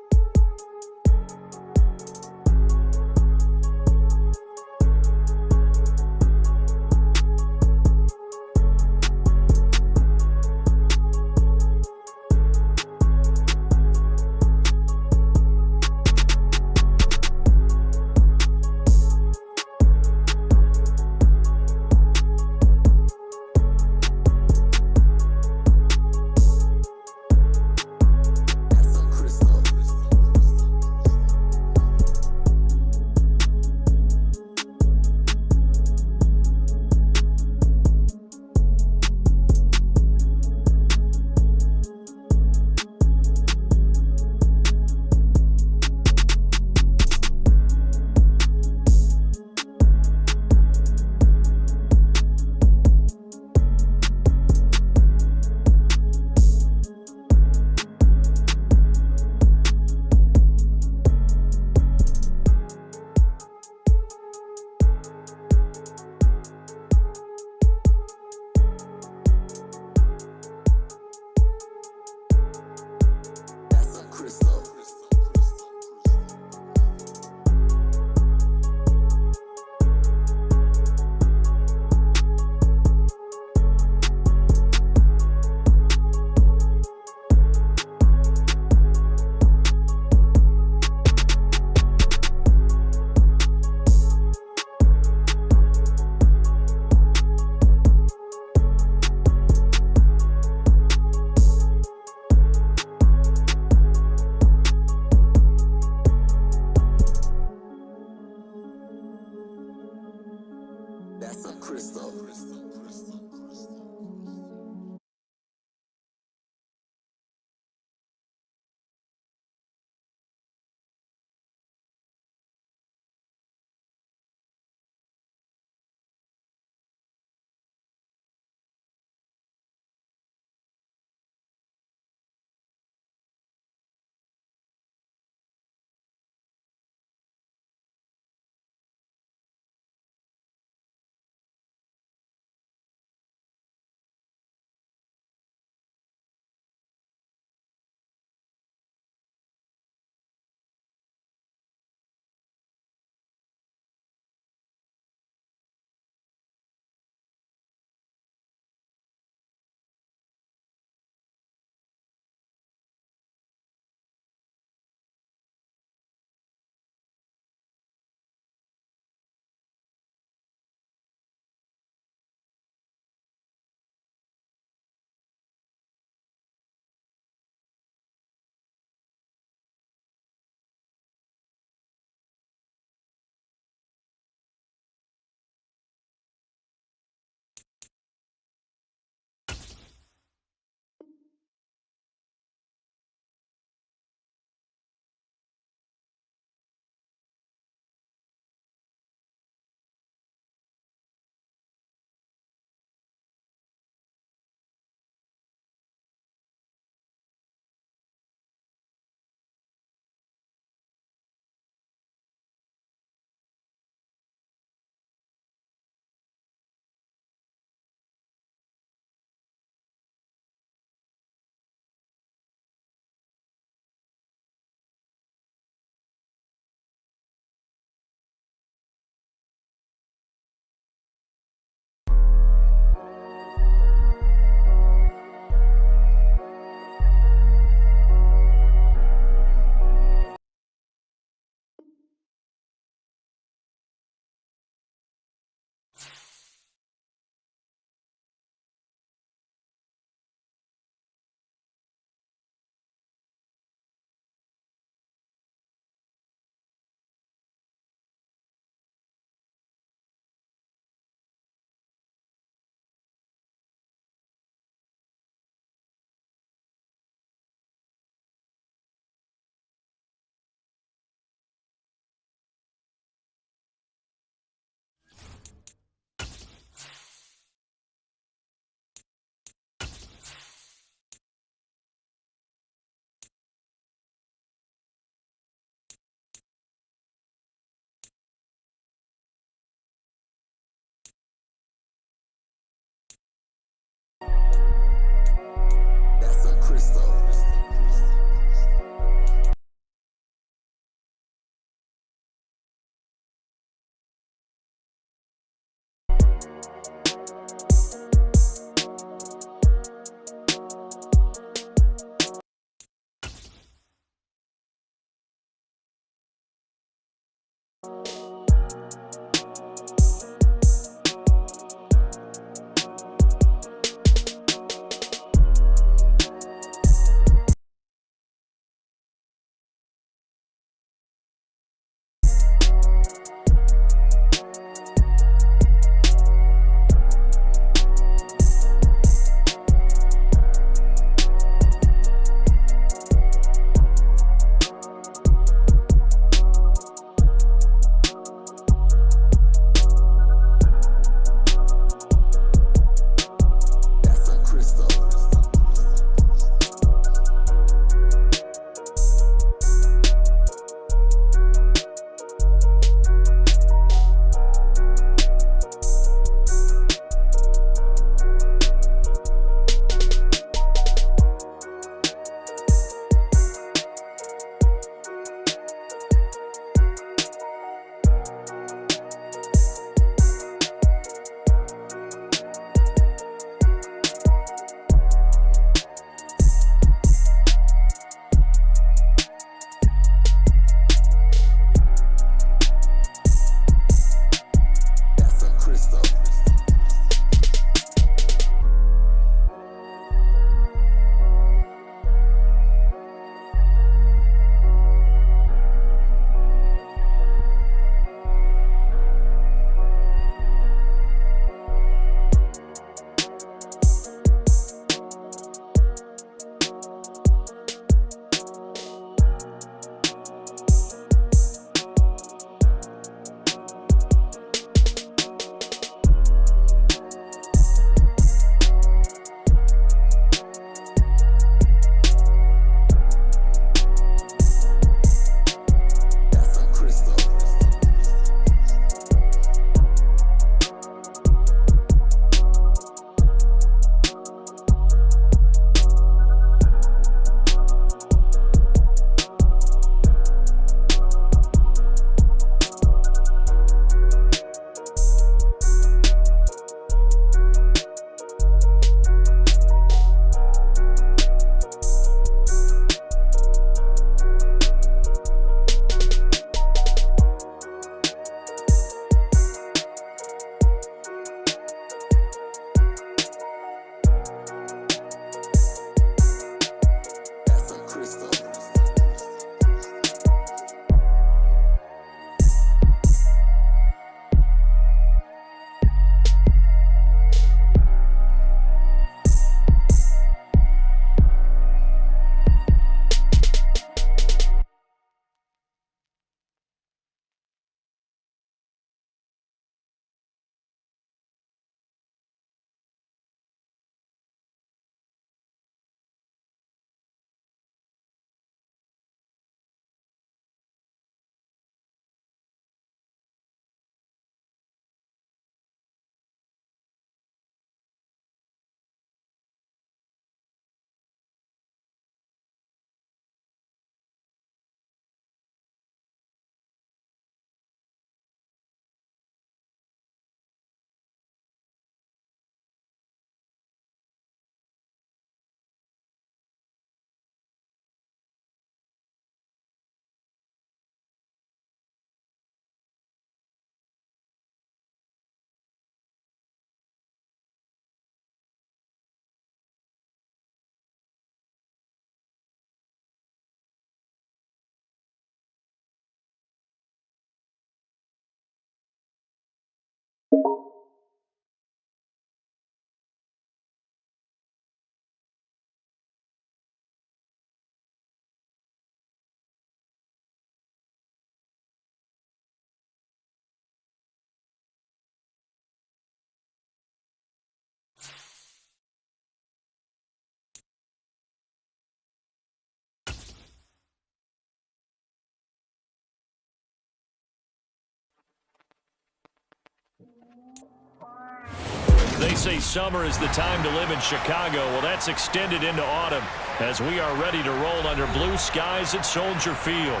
They say summer is the time to live in Chicago. Well, that's extended into autumn as we are ready to roll under blue skies at Soldier Field.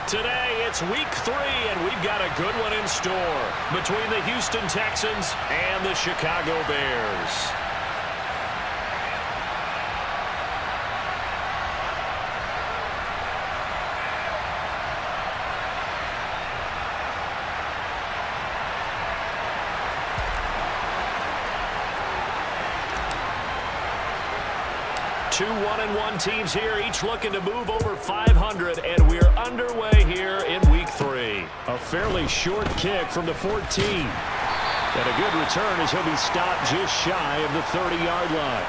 Today, it's week 3, and we've got a good one in store between the Houston Texans and the Chicago Bears. Two 1-1 teams here, each looking to move over 500, and we're underway here in week 3. A fairly short kick from the 14. And a good return as he'll be stopped just shy of the 30-yard line.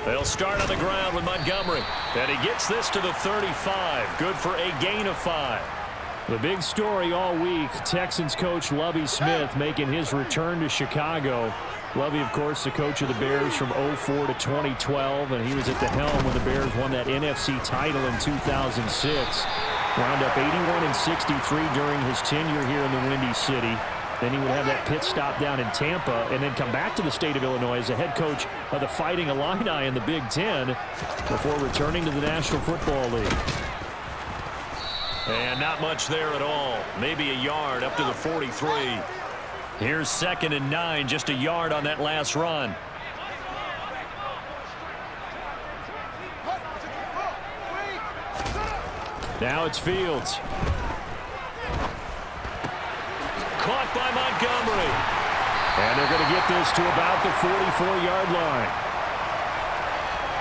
They'll start on the ground with Montgomery. And he gets this to the 35. Good for a gain of 5. The big story all week, Texans coach Lovie Smith making his return to Chicago. Lovie, of course, the coach of the Bears from 2004 to 2012, and he was at the helm when the Bears won that NFC title in 2006. Wound up 81-63 during his tenure here in the Windy City. Then he would have that pit stop down in Tampa and then come back to the state of Illinois as the head coach of the Fighting Illini in the Big Ten before returning to the National Football League. And not much there at all. Maybe a yard up to the 43. Here's 2nd and 9, just a yard on that last run. Now it's Fields. Caught by Montgomery. And they're going to get this to about the 44-yard line.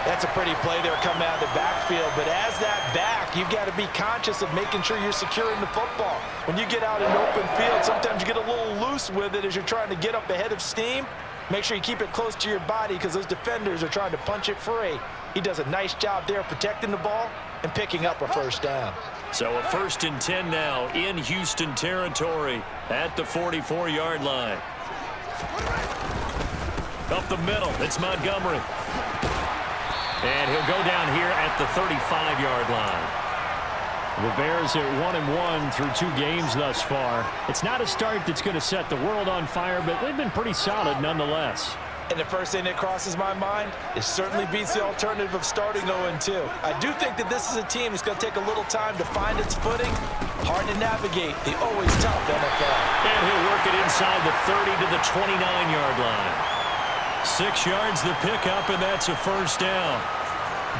That's a pretty play there coming out of the backfield, but as that back, you've got to be conscious of making sure you're securing the football. When you get out in open field, sometimes you get a little loose with it as you're trying to get up ahead of steam. Make sure you keep it close to your body because those defenders are trying to punch it free. He does a nice job there protecting the ball and picking up a first down. So a 1st and 10 now in Houston territory at the 44-yard line. Up the middle, it's Montgomery. And he'll go down here at the 35-yard line. The Bears are 1-1 through 2 games thus far. It's not a start that's going to set the world on fire, but they've been pretty solid nonetheless. And the first thing that crosses my mind, it certainly beats the alternative of starting 0-2. I do think that this is a team that's going to take a little time to find its footing. Hard to navigate the always tough NFL. And he'll work it inside the 30 to the 29-yard line. 6 yards the pickup, and that's a first down.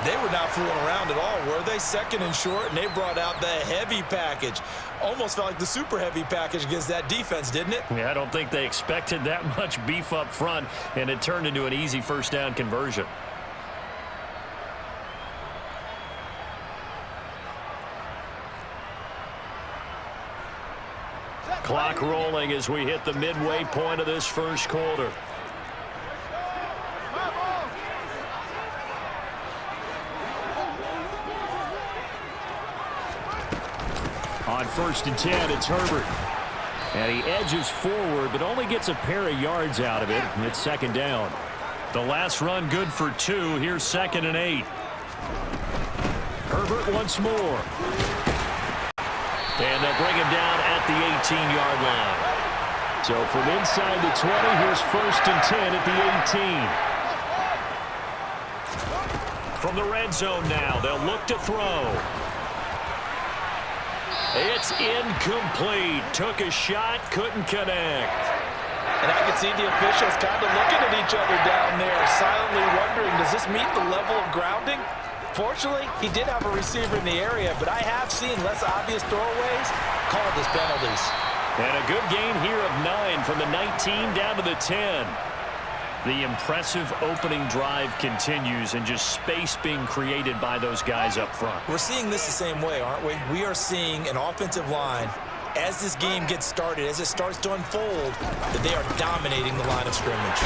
They were not fooling around at all, were they? 2nd and short, and they brought out the heavy package. Almost felt like the super heavy package against that defense, didn't it? Yeah, I don't think they expected that much beef up front, and it turned into an easy first down conversion. Clock rolling as we hit the midway point of this first quarter. On 1st and 10, it's Herbert. And he edges forward, but only gets a pair of yards out of it. It's 2nd down. The last run good for 2. Here's 2nd and 8. Herbert once more. And they'll bring him down at the 18-yard line. So from inside the 20, here's 1st and 10 at the 18. From the red zone now, they'll look to throw. It's incomplete. Took a shot, couldn't connect. And I can see the officials kind of looking at each other down there, silently wondering, does this meet the level of grounding? Fortunately, he did have a receiver in the area, but I have seen less obvious throwaways called as penalties. And a good gain here of 9 from the 19 down to the 10. The impressive opening drive continues, and just space being created by those guys up front. We're seeing this the same way, aren't we? We are seeing an offensive line, as this game gets started, as it starts to unfold, that they are dominating the line of scrimmage.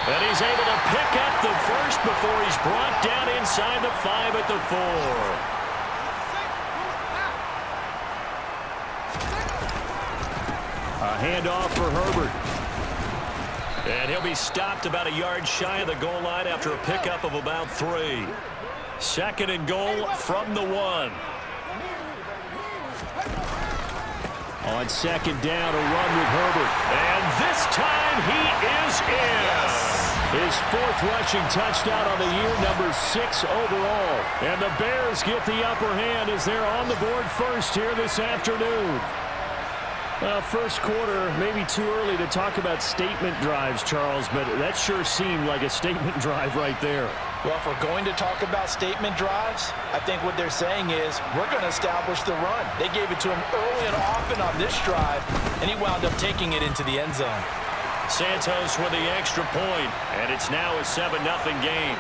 And he's able to pick up the first before he's brought down inside the 5 at the 4. A handoff for Herbert. And he'll be stopped about a yard shy of the goal line after a pickup of about 3. 2nd and goal from the 1. On 2nd down, a run with Herbert. And this time he is in. His 4th rushing touchdown on the year, number 6 overall. And the Bears get the upper hand as they're on the board first here this afternoon. Well, first quarter, maybe too early to talk about statement drives, Charles, but that sure seemed like a statement drive right there. Well, if we're going to talk about statement drives, I think what they're saying is we're going to establish the run. They gave it to him early and often on this drive, and he wound up taking it into the end zone. Santos with the extra point, and it's now a 7-0 game.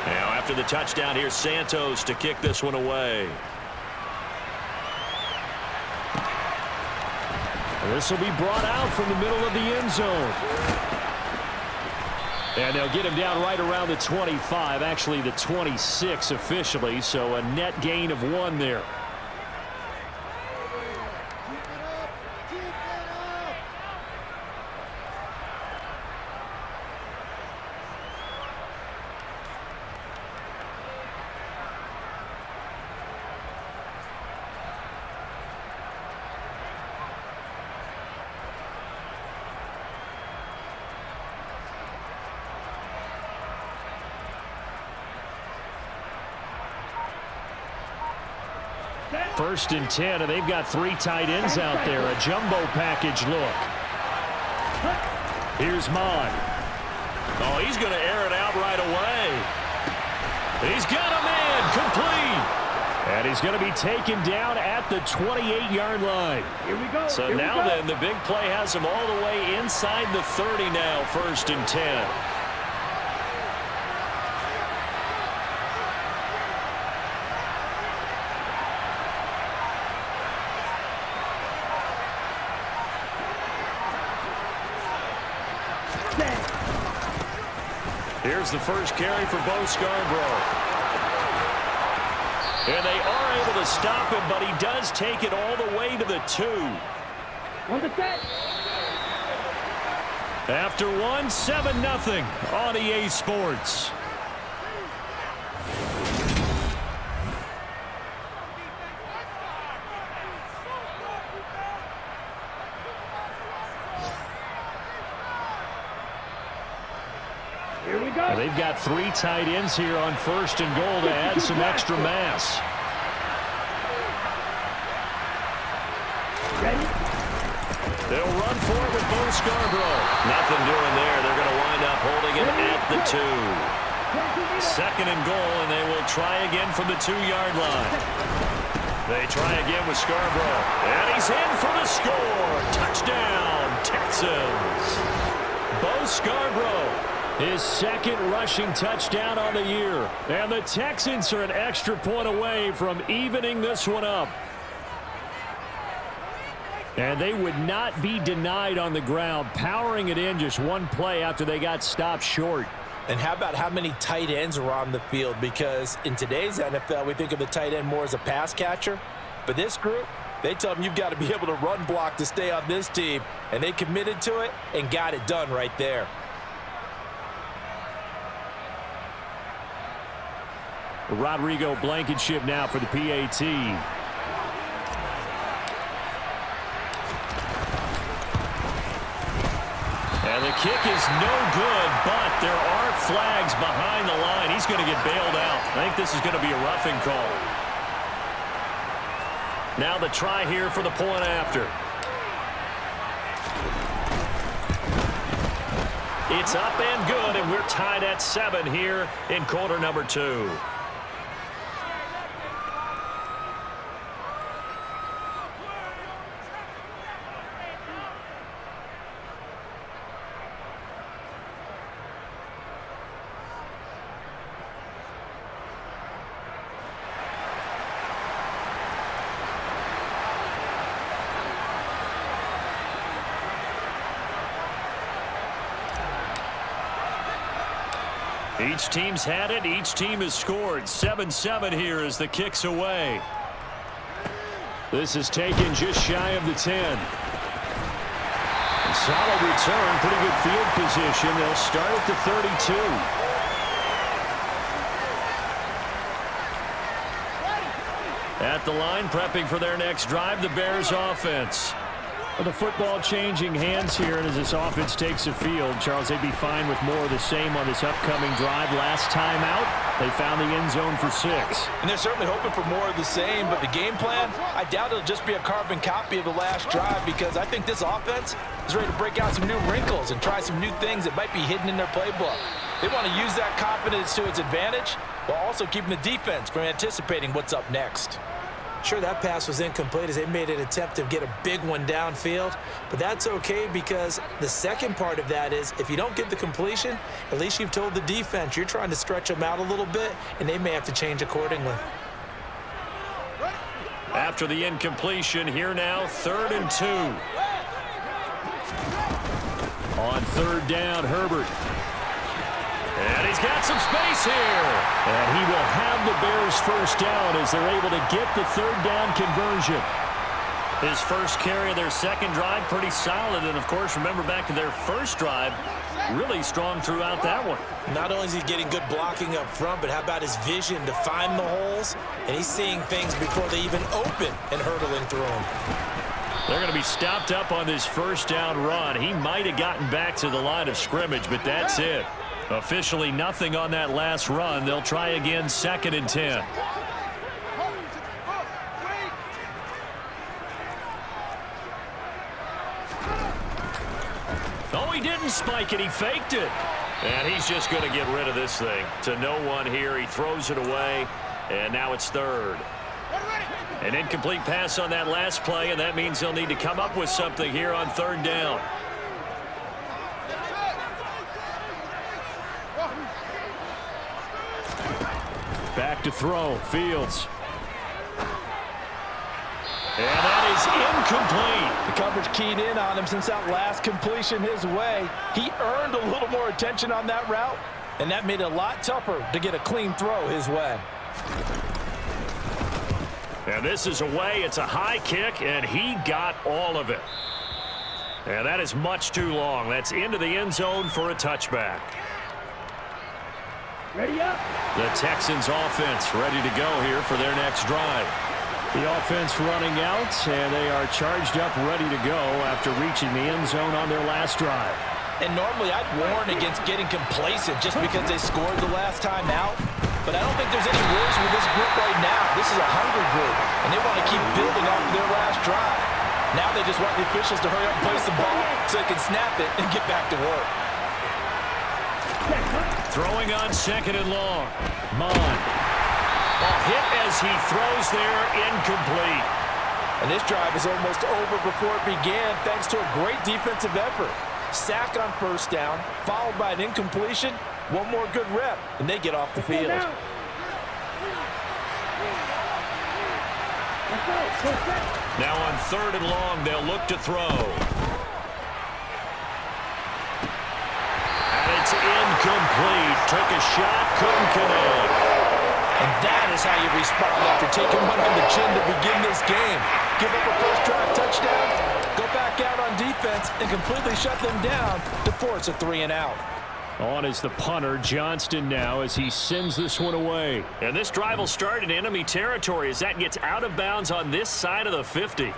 Now after the touchdown, here's Santos to kick this one away. This will be brought out from the middle of the end zone. And they'll get him down right around the 25, actually the 26 officially, so a net gain of 1 there. First and 10, and they've got 3 tight ends out there. A jumbo package look. Here's Mine. Oh, he's going to air it out right away. He's got a man complete. And he's going to be taken down at the 28-yard line. Here we go. So now then, the big play has him all the way inside the 30 now, 1st and 10. Here's the first carry for Bo Scarborough. And they are able to stop him, but he does take it all the way to the 2. On the set. After 1, 7-0 on EA Sports. They've got 3 tight ends here on 1st and goal to add some extra mass. Ready? They'll run for it with Bo Scarborough. Nothing doing there. They're going to wind up holding it at the 2. 2nd and goal, and they will try again from the 2-yard line. They try again with Scarborough. And he's in for the score. Touchdown, Texans. Bo Scarborough. His 2nd rushing touchdown on the year. And the Texans are an extra point away from evening this one up. And they would not be denied on the ground, powering it in just 1 play after they got stopped short. And how about how many tight ends were on the field? Because in today's NFL, we think of the tight end more as a pass catcher. But this group, they tell them you've got to be able to run block to stay on this team. And they committed to it and got it done right there. Rodrigo Blankenship now for the PAT. And the kick is no good, but there are flags behind the line. He's going to get bailed out. I think this is going to be a roughing call. Now the try here for the point after. It's up and good, and we're tied at 7 here in quarter number 2. Each team's had it. Each team has scored. 7-7 here as the kick's away. This is taken just shy of the 10. Solid return. Pretty good field position. They'll start at the 32. At the line, prepping for their next drive, the Bears offense. Well, the football changing hands here, and as this offense takes the field, Charles, they'd be fine with more of the same on this upcoming drive. Last time out, they found the end zone for 6. And they're certainly hoping for more of the same, but the game plan, I doubt it'll just be a carbon copy of the last drive, because I think this offense is ready to break out some new wrinkles and try some new things that might be hidden in their playbook. They want to use that confidence to its advantage while also keeping the defense from anticipating what's up next. Sure, that pass was incomplete as they made an attempt to get a big one downfield, but that's okay because the second part of that is if you don't get the completion, at least you've told the defense you're trying to stretch them out a little bit, and they may have to change accordingly. After the incompletion, here now, 3rd and 2. On 3rd down, Herbert. And he's got some space here. And he will have the Bears first down as they're able to get the 3rd down conversion. His first carry of their second drive, pretty solid. And, of course, remember back to their first drive, really strong throughout that one. Not only is he getting good blocking up front, but how about his vision to find the holes? And he's seeing things before they even open and hurdling through them. They're going to be stopped up on this first down run. He might have gotten back to the line of scrimmage, but that's it. Officially nothing on that last run. They'll try again, 2nd and 10. Oh, he didn't spike it. He faked it. And he's just going to get rid of this thing. To no one here. He throws it away. And now it's 3rd. An incomplete pass on that last play, and that means they'll need to come up with something here on 3rd down. Back to throw, Fields. And that is incomplete. The coverage keyed in on him since that last completion his way. He earned a little more attention on that route, and that made it a lot tougher to get a clean throw his way. And this is away. It's a high kick, and he got all of it. And that is much too long. That's into the end zone for a touchback. Ready up. The Texans offense ready to go here for their next drive. The offense running out, and they are charged up, ready to go after reaching the end zone on their last drive. And normally I'd warn against getting complacent just because they scored the last time out. But I don't think there's any worries with this group right now. This is a hungry group, and they want to keep building off of their last drive. Now they just want the officials to hurry up and place the ball so they can snap it and get back to work. Throwing on 2nd and long. Mon. A hit as he throws there, incomplete. And this drive is almost over before it began thanks to a great defensive effort. Sack on 1st down, followed by an incompletion. One more good rep, and they get off the field. Now on 3rd and long, they'll look to throw. And it's incomplete. Took a shot, couldn't connect. And that is how you respond after taking one on the chin to begin this game. Give up a first drive touchdown, go back out on defense, and completely shut them down to force a 3-and-out. On is the punter, Johnston now, as he sends this one away. And this drive will start in enemy territory as that gets out of bounds on this side of the 50.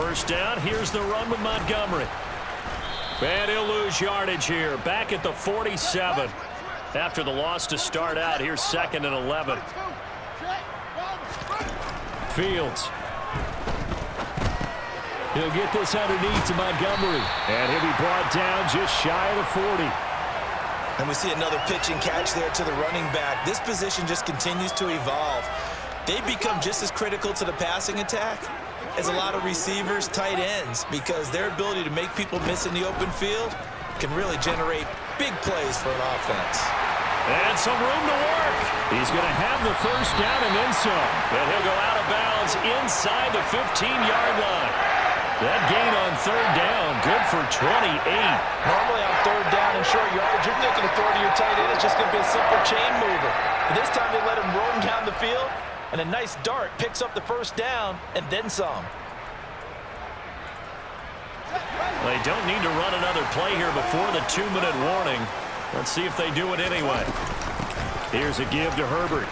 first down. Here's the run with Montgomery. And he'll lose yardage here. Back at the 47. After the loss to start out, here's 2nd and 11. Fields. He'll get this underneath to Montgomery. And he'll be brought down just shy of the 40. And we see another pitch and catch there to the running back. This position just continues to evolve. They become just as critical to the passing attack as a lot of receivers, tight ends, because their ability to make people miss in the open field can really generate big plays for an offense. And some room to work. He's going to have the first down and then some. And he'll go out of bounds inside the 15-yard line. That gain on third down, good for 28. Normally on third down and short yardage, you're thinking of throwing to your tight end. It's just going to be a simple chain mover. But this time they let him roam down the field, and a nice dart picks up the first down and then some. They don't need to run another play here before the 2-minute warning. Let's see if they do it anyway. Here's a give to Herbert.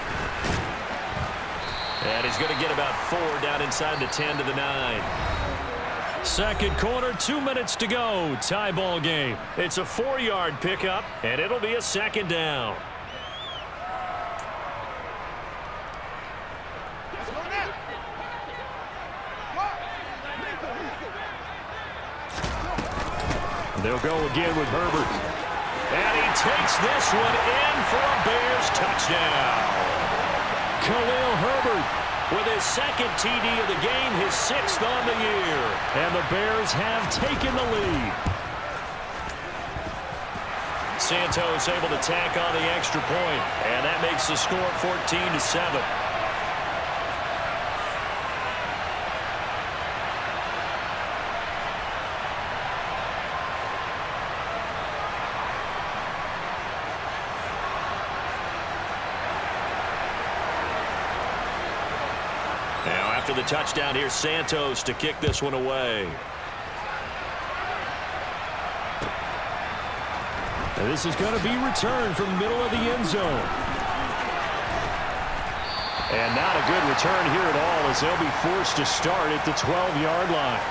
And he's going to get about 4 down inside the 10 to the 9. Second quarter, 2 minutes to go. Tie ball game. It's a 4-yard pickup, and it'll be a second down. They'll go again with Herbert. And he takes this one in for a Bears touchdown. Khalil Herbert with his 2nd TD of the game, his 6th on the year. And the Bears have taken the lead. Santos able to tack on the extra point, and that makes the score 14-7. After the touchdown, here's Santos to kick this one away. And this is going to be returned from the middle of the end zone. And not a good return here at all, as they'll be forced to start at the 12-yard line.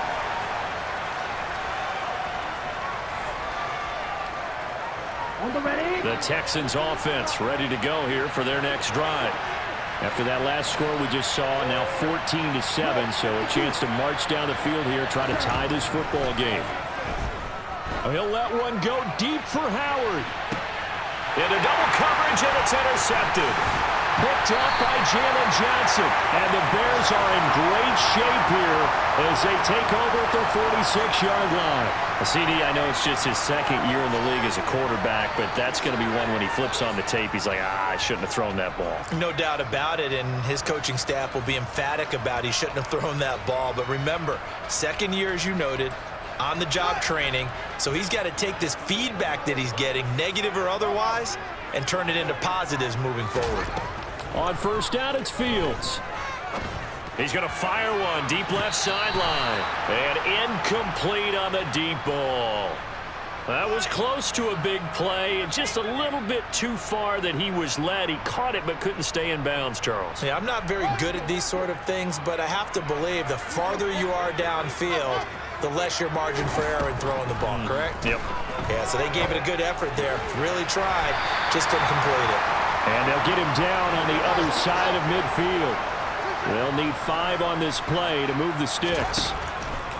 The Texans offense ready to go here for their next drive. After that last score we just saw, now 14-7, so a chance to march down the field here, try to tie this football game. He'll let one go deep for Howard. Into double coverage, and it's intercepted. Picked up by Jalen Johnson. And the Bears are in great shape here as they take over at their 46-yard line. CD, I know it's just his 2nd year in the league as a quarterback, but that's going to be one when he flips on the tape, he's like, I shouldn't have thrown that ball. No doubt about it, and his coaching staff will be emphatic about he shouldn't have thrown that ball. But remember, 2nd year, as you noted, on-the-job training, so he's got to take this feedback that he's getting, negative or otherwise, and turn it into positives moving forward. On first down, it's Fields. He's going to fire one deep left sideline. And incomplete on the deep ball. That was close to a big play, and just a little bit too far that he was led. He caught it but couldn't stay in bounds, Charles. Yeah, I'm not very good at these sort of things, but I have to believe the farther you are downfield, the less your margin for error in throwing the ball, correct? Yep. Yeah, so they gave it a good effort there. Really tried, just couldn't complete it. And they'll get him down on the other side of midfield. They'll need 5 on this play to move the sticks.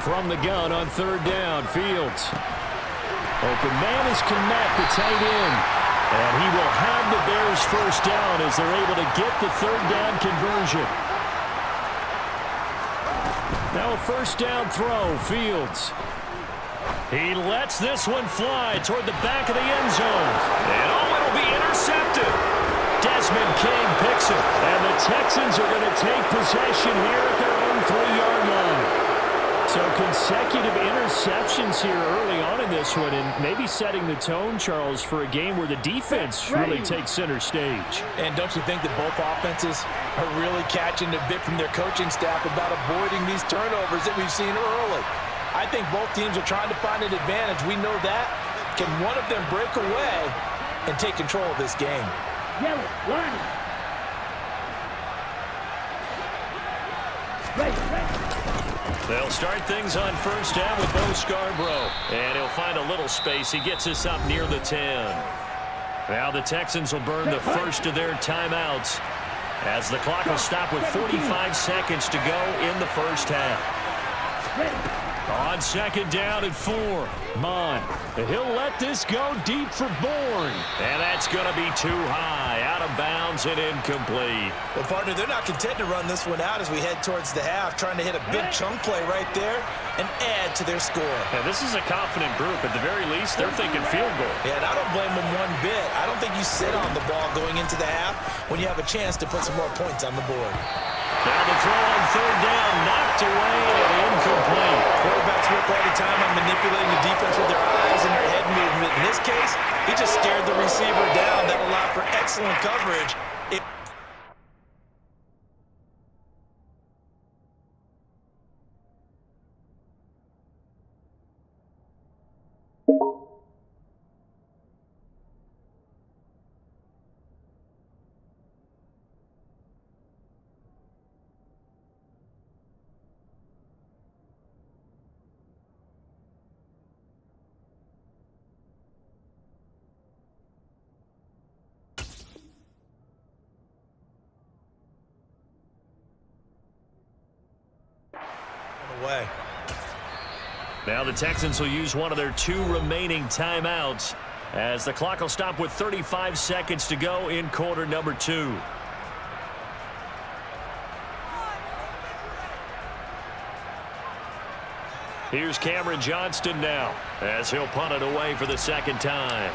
From the gun on third down, Fields. Open man is Kmet, the tight end. And he will have the Bears first down as they're able to get the third down conversion. Now a first down throw, Fields. He lets this one fly toward the back of the end zone. And it'll be intercepted. Desmond King picks it. And the Texans are going to take possession here at their own 3-yard line. So consecutive interceptions here early on in this one, and maybe setting the tone, Charles, for a game where the defense really takes center stage. And don't you think that both offenses are really catching a bit from their coaching staff about avoiding these turnovers that we've seen early? I think both teams are trying to find an advantage. We know that. Can one of them break away and take control of this game? Yellow, line. Ready. They'll start things on first down with Bo Scarborough. And he'll find a little space. He gets us up near the 10. Now the Texans will burn the first of their timeouts as the clock will stop with 45 seconds to go in the first half. On second down at 4. Mon. He'll let this go deep for Bourne. And that's going to be too high. Out of bounds and incomplete. Well, partner, they're not content to run this one out as we head towards the half, trying to hit a big chunk play right there and add to their score. Yeah, this is a confident group. At the very least, they're thinking field goal. Yeah, and I don't blame them one bit. I don't think you sit on the ball going into the half when you have a chance to put some more points on the board. Now the throw on third down, knocked away and incomplete. Quarterbacks work all the time on manipulating the defense with their eyes and their head movement. In this case, he just stared the receiver down. That allowed for excellent coverage. Away. Now the Texans will use one of their 2 remaining timeouts as the clock will stop with 35 seconds to go in quarter number 2. Here's Cameron Johnston now as he'll punt it away for the second time.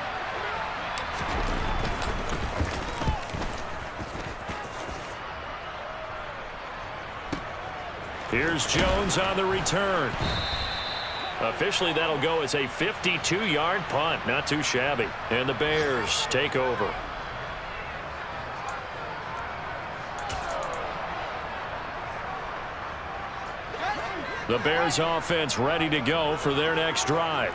Here's Jones on the return. Officially, that'll go as a 52-yard punt. Not too shabby. And the Bears take over. The Bears offense ready to go for their next drive.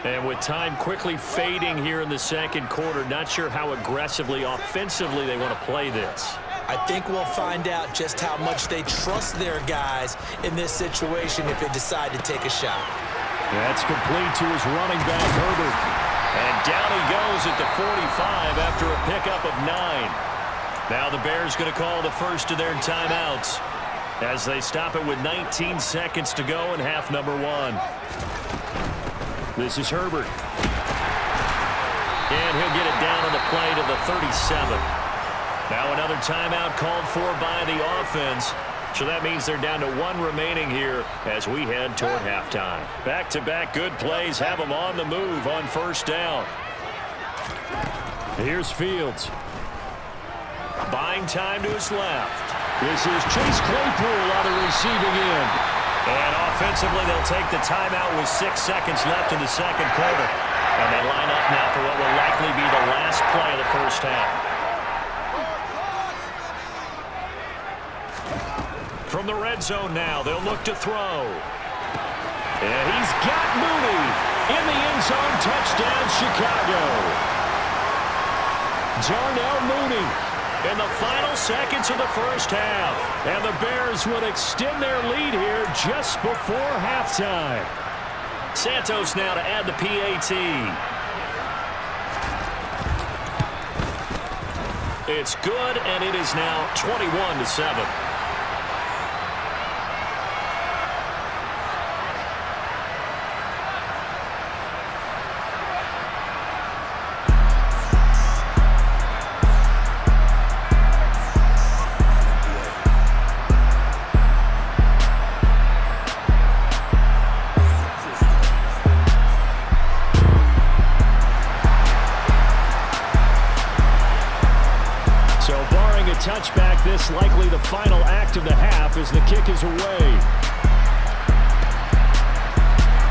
And with time quickly fading here in the second quarter, not sure how aggressively, offensively they want to play this. I think we'll find out just how much they trust their guys in this situation if they decide to take a shot. That's complete to his running back, Herbert. And down he goes at the 45 after a pickup of 9. Now the Bears going to call the first of their timeouts as they stop it with 19 seconds to go in half number 1. This is Herbert. And he'll get it down on the play to the 37. Now another timeout called for by the offense. So that means they're down to 1 remaining here as we head toward halftime. Back-to-back good plays have them on the move on first down. Here's Fields. Buying time to his left. This is Chase Claypool on the receiving end. And offensively, they'll take the timeout with 6 seconds left in the second quarter. And they line up now for what will likely be the last play of the first half. From the red zone now, they'll look to throw. And he's got Mooney in the end zone. Touchdown, Chicago. Darnell Mooney in the final seconds of the first half. And the Bears would extend their lead here just before halftime. Santos now to add the PAT. It's good, and it is now 21-7. Touchback, this likely the final act of the half as the kick is away.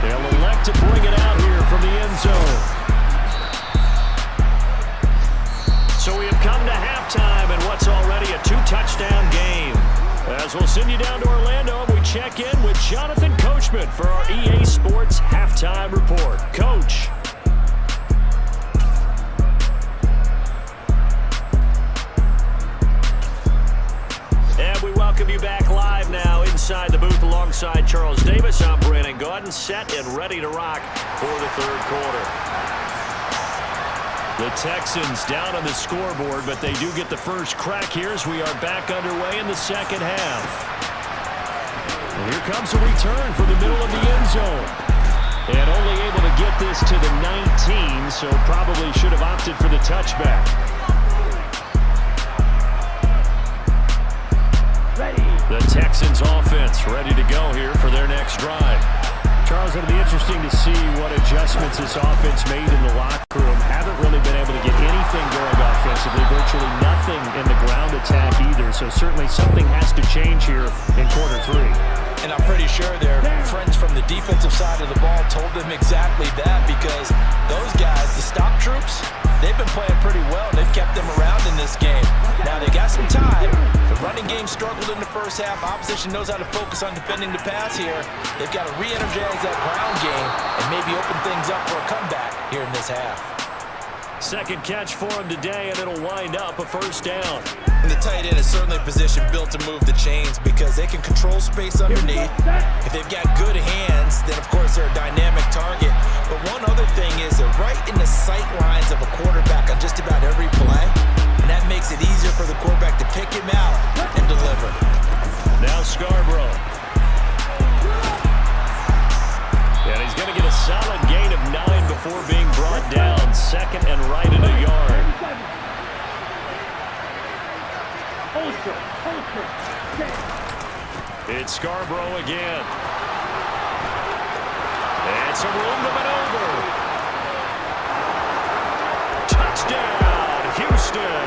They'll elect to bring it out here from the end zone. So we have come to halftime in what's already a 2-touchdown game. As we'll send you down to Orlando, we check in with Jonathan Coachman for our EA Sports Halftime Report. Coach. And we welcome you back live now inside the booth alongside alongside Charles Davis, I'm Brandon Gaudin, set and ready to rock for the third quarter. The Texans down on the scoreboard, but they do get the first crack here as we are back underway in the second half. And here comes a return from the middle of the end zone. And only able to get this to the 19, so probably should have opted for the touchback. The Texans offense ready to go here for their next drive. Charles, it'll be interesting to see what adjustments this offense made in the locker room. Haven't really been able to get anything going offensively, virtually nothing in the ground attack either, so certainly something has to change here in quarter three. And I'm pretty sure their friends from the defensive side of the ball told them exactly that, because those guys, the stop troops, they've been playing pretty well. They've kept them around in this game. Now they got some time. The running game struggled in the first half. Opposition knows how to focus on defending the pass here. They've got to re-energize that ground game and maybe open things up for a comeback here in this half. Second catch for him today, and it'll wind up a first down. And the tight end is certainly a position built to move the chains because they can control space underneath. If they've got good hands, then of course they're a dynamic target. But one other thing is they're right in the sight lines of a quarterback on just about every play. And that makes it easier for the quarterback to pick him out and deliver. Now Scarborough. And he's going to get a solid gain of 9 before being brought down. Second and right in a yard. It's Scarborough again. It's a room to maneuver. Touchdown, Houston.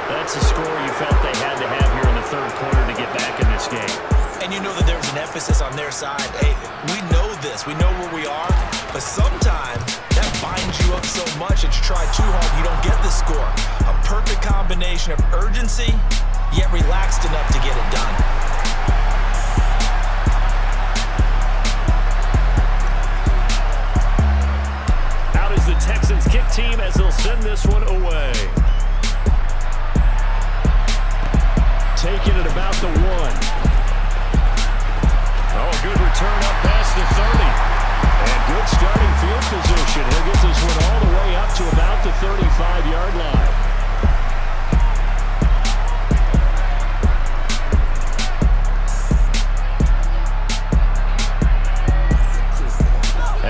That's a score you felt they had to have here in the third quarter to get back in this game. And you know that there's an emphasis on their side. Hey, we know this. We know where we are. But sometimes that binds you up so much that you try too hard, you don't get the score. A perfect combination of urgency, yet relaxed enough to get it done. Out is the Texans kick team as they'll send this one away. Taking it about the 1. Oh, good return up past the 30. And good starting field position. He'll get this one all the way up to about the 35-yard line.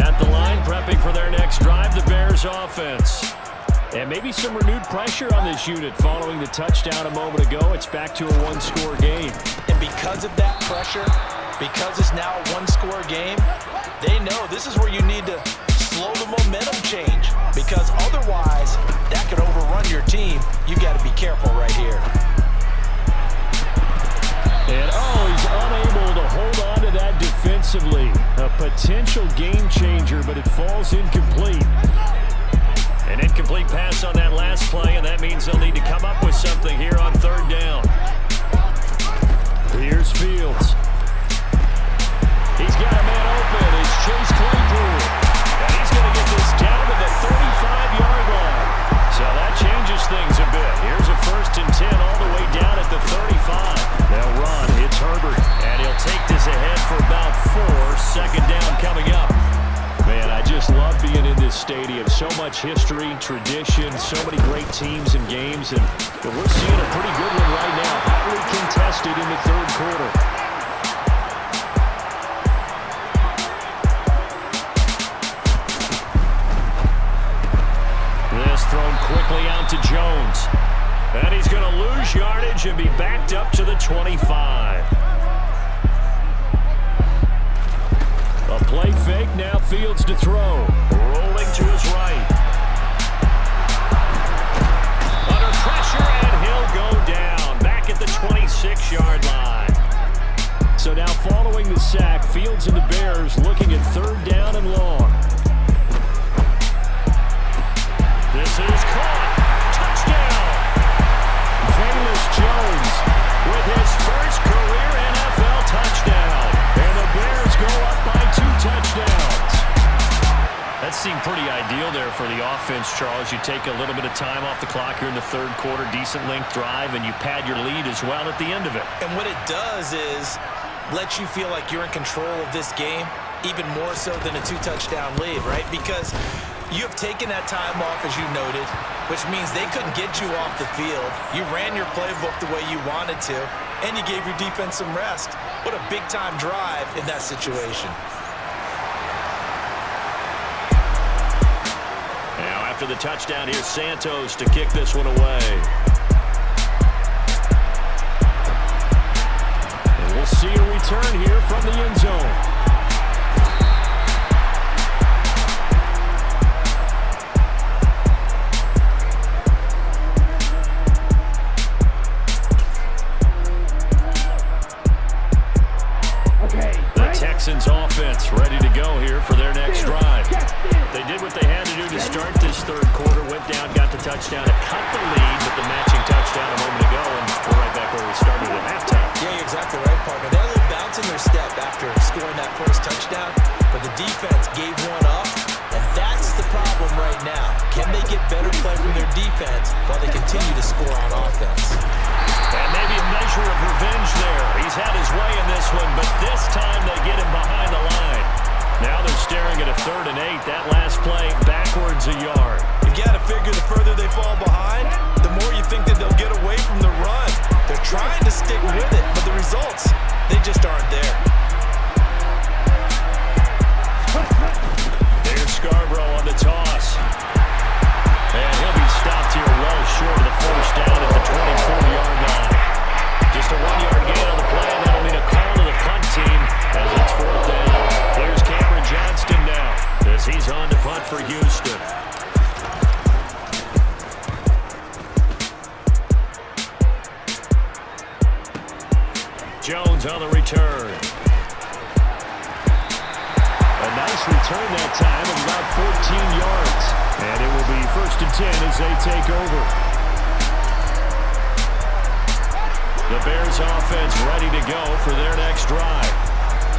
At the line, prepping for their next drive, the Bears offense. And maybe some renewed pressure on this unit following the touchdown a moment ago. It's back to a one-score game. And because of that pressure, because it's now a one-score game, they know this is where you need to slow the momentum change, because otherwise that could overrun your team. You got to be careful right here. And he's unable to hold on to that defensively. A potential game changer, but it falls incomplete. An incomplete pass on that last play, and that means they'll need to come up with something here on third down. Here's Fields. He's got a man open. It's Chase Claypool. And he's going to get this down to the 35-yard line. So that changes things a bit. Here's a 1st and 10 all the way down at the 35. They'll run. It's Herbert. And he'll take this ahead for about 4. Second down coming up. Man, I just love being in this stadium. So much history, tradition, so many great teams and games. And we're seeing a pretty good one right now. Hotly contested in the third quarter. This thrown quickly out to Jones. And he's going to lose yardage and be backed up to the 25. A play fake, now Fields to throw. Rolling to his right. Under pressure, and he'll go down. Back at the 26-yard line. So now following the sack, Fields and the Bears looking at third down and long. This is caught. Touchdown. Velus Jones with his first career NFL touchdown. And the Bears go up by 2 touchdowns. That seemed pretty ideal there for the offense, Charles. You take a little bit of time off the clock here in the third quarter, decent length drive, and you pad your lead as well at the end of it. And what it does is lets you feel like you're in control of this game, even more so than a 2-touchdown lead, right? Because you have taken that time off, as you noted, which means they couldn't get you off the field. You ran your playbook the way you wanted to, and you gave your defense some rest. What a big-time drive in that situation. Now, after the touchdown, here's Santos to kick this one away. And we'll see a return here from the end zone. Texans offense ready to go here for their next drive. They did what they had to do to start this third quarter, went down, got the touchdown to cut the lead with the matching touchdown a moment ago, and we're right back where we started at halftime. Yeah, you're exactly right, partner. They're a little bounce in their step after scoring that first touchdown, but the defense gave one up, and that's the problem right now. Can they get better play from their defense while they continue to score on offense? And maybe a measure of revenge there. He's had his way in this one, but this time they get him behind the line. Now they're staring at a 3rd and 8. That last play backwards a yard. You got to figure the further they fall behind, the more you think that they'll get away from the run. They're trying to stick with it, but the results, they just aren't there. Here's Scarborough on the toss. And he'll be stopped here well short of the first down at the 24-yard line. Just a 1-yard gain on the play, and that'll mean a call to the punt team as it's 4th down. Here's Cameron Johnston now as he's on to punt for Houston. Jones on the return. A nice return that time of about 14 yards. And it will be 1st and 10 as they take over. The Bears offense ready to go for their next drive.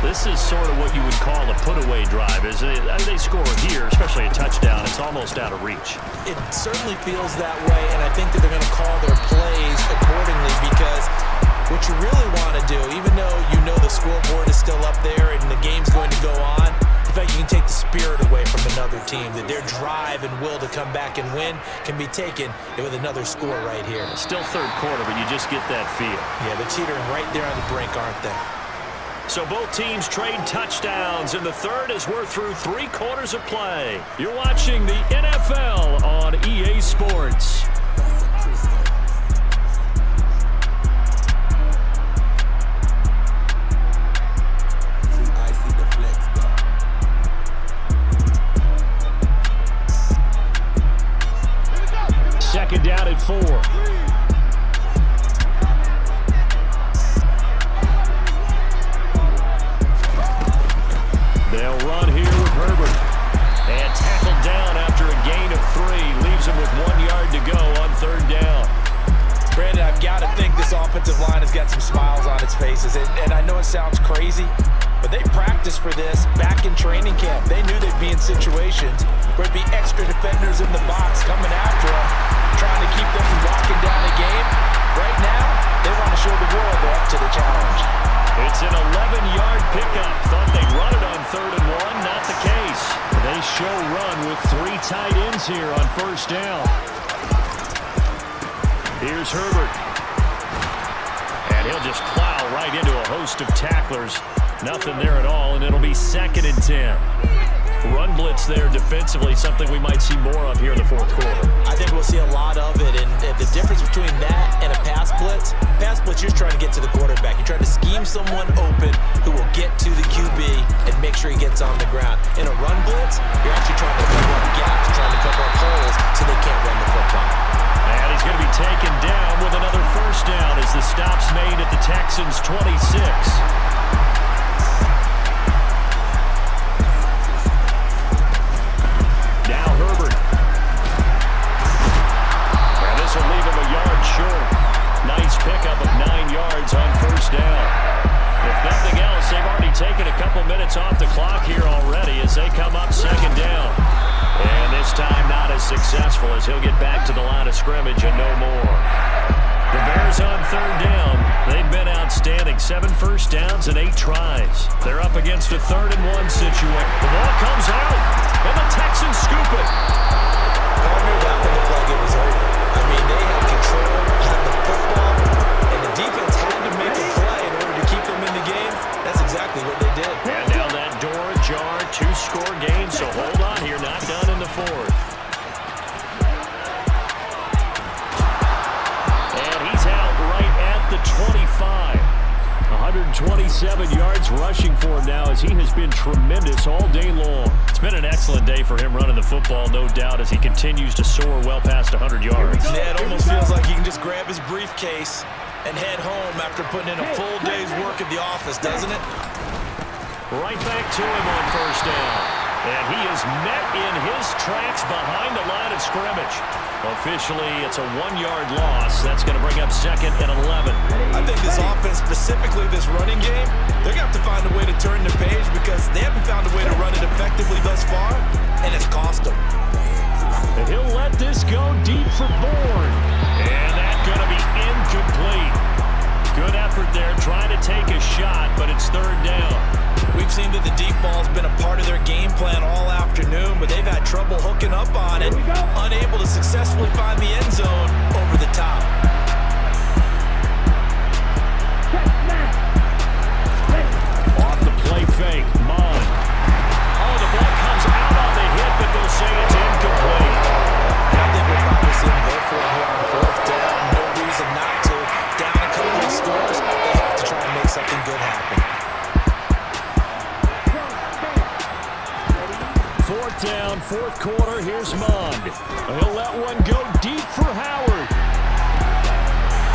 This is sort of what you would call a put-away drive, isn't it? They score here, especially a touchdown. It's almost out of reach. It certainly feels that way, and I think that they're going to call their plays accordingly because what you really want to do, even though you know the scoreboard is still up there and the game's going to go on, the fact you can take the spirit away from another team, that their drive and will to come back and win can be taken with another score right here. Still third quarter, but you just get that feel. Yeah, they're teetering right there on the brink, aren't they? So both teams trade touchdowns in the third as we're through 3 quarters of play. You're watching the NFL on EA Sports. Second down at 4. They'll run here with Herbert. And tackled down after a gain of 3. Leaves him with 1 yard to go on 3rd down. Brandon, I've got to think this offensive line has got some smiles on its faces. And I know it sounds crazy, but they practiced for this back in training camp. They knew they'd be in situations where it'd be extra defenders in the box coming after them, trying to keep them from locking down a game. Right now, they want to show the world they're up to the challenge. It's an 11-yard pickup. Thought they'd run it on 3rd and 1. Not the case. They show run with 3 tight ends here on 1st down. Here's Herbert. And he'll just plow right into a host of tacklers. Nothing there at all, and it'll be 2nd and 10. Run blitz there defensively, something we might see more of here in the 4th quarter. I think we'll see a lot of it, and the difference between that and a pass blitz, you're trying to get to the quarterback. You're trying to scheme someone open who will get to the QB and make sure he gets on the ground. In a run blitz, you're actually trying to cover up gaps, trying to cover up holes so they can't run the football. And he's going to be taken down with another 1st down as the stop's made at the Texans' 26. Now Herbert. And this will leave him a yard short. Nice pickup of 9 yards on 1st down. If nothing else, they've already taken a couple minutes off the clock here already as they come up 2nd down. And this time not as successful as he'll get back to the line of scrimmage and no more. The Bears on 3rd down. They've been outstanding. running. 7 first downs and 8 tries. They're up against a 3rd-and-1 situation. The ball comes out, and the Texans scoop it. Partner, that one looked like it was over. I mean, they had control, had the football, and the defense had to make a play in order to keep them in the game. That's exactly what they did. And now that door ajar, 2-score game, so hold on here, not done in the 4th. And he's out right at the 25. 127 yards rushing for him now as he has been tremendous all day long. It's been an excellent day for him running the football, no doubt, as he continues to soar well past 100 yards. Yeah, it almost feels like he can just grab his briefcase and head home after putting in a full day's work at the office, doesn't it? Right back to him on 1st down. And he is met in his tracks behind the line of scrimmage. Officially, it's a 1-yard loss. That's going to bring up 2nd and 11. I think this offense, specifically this running game, they're going to have to find a way to turn the page because they haven't found a way to run it effectively thus far, and it's cost them. And he'll let this go deep for Bourne. And that's going to be incomplete. Good effort there, trying to take a shot, but it's 3rd down. We've seen that the deep ball's been a part of their game plan all afternoon, but they've had trouble hooking up on it, unable to successfully find the end zone over the top. Off the play fake, Mon. Oh, the ball comes out on the hit, but they'll say it's incomplete. I think we'll probably see them go for it here on 4th down. No reason not to. Down a couple of scores, they have to try and make something good happen. 4th down, 4th quarter, here's Mond. He'll let one go deep for Howard.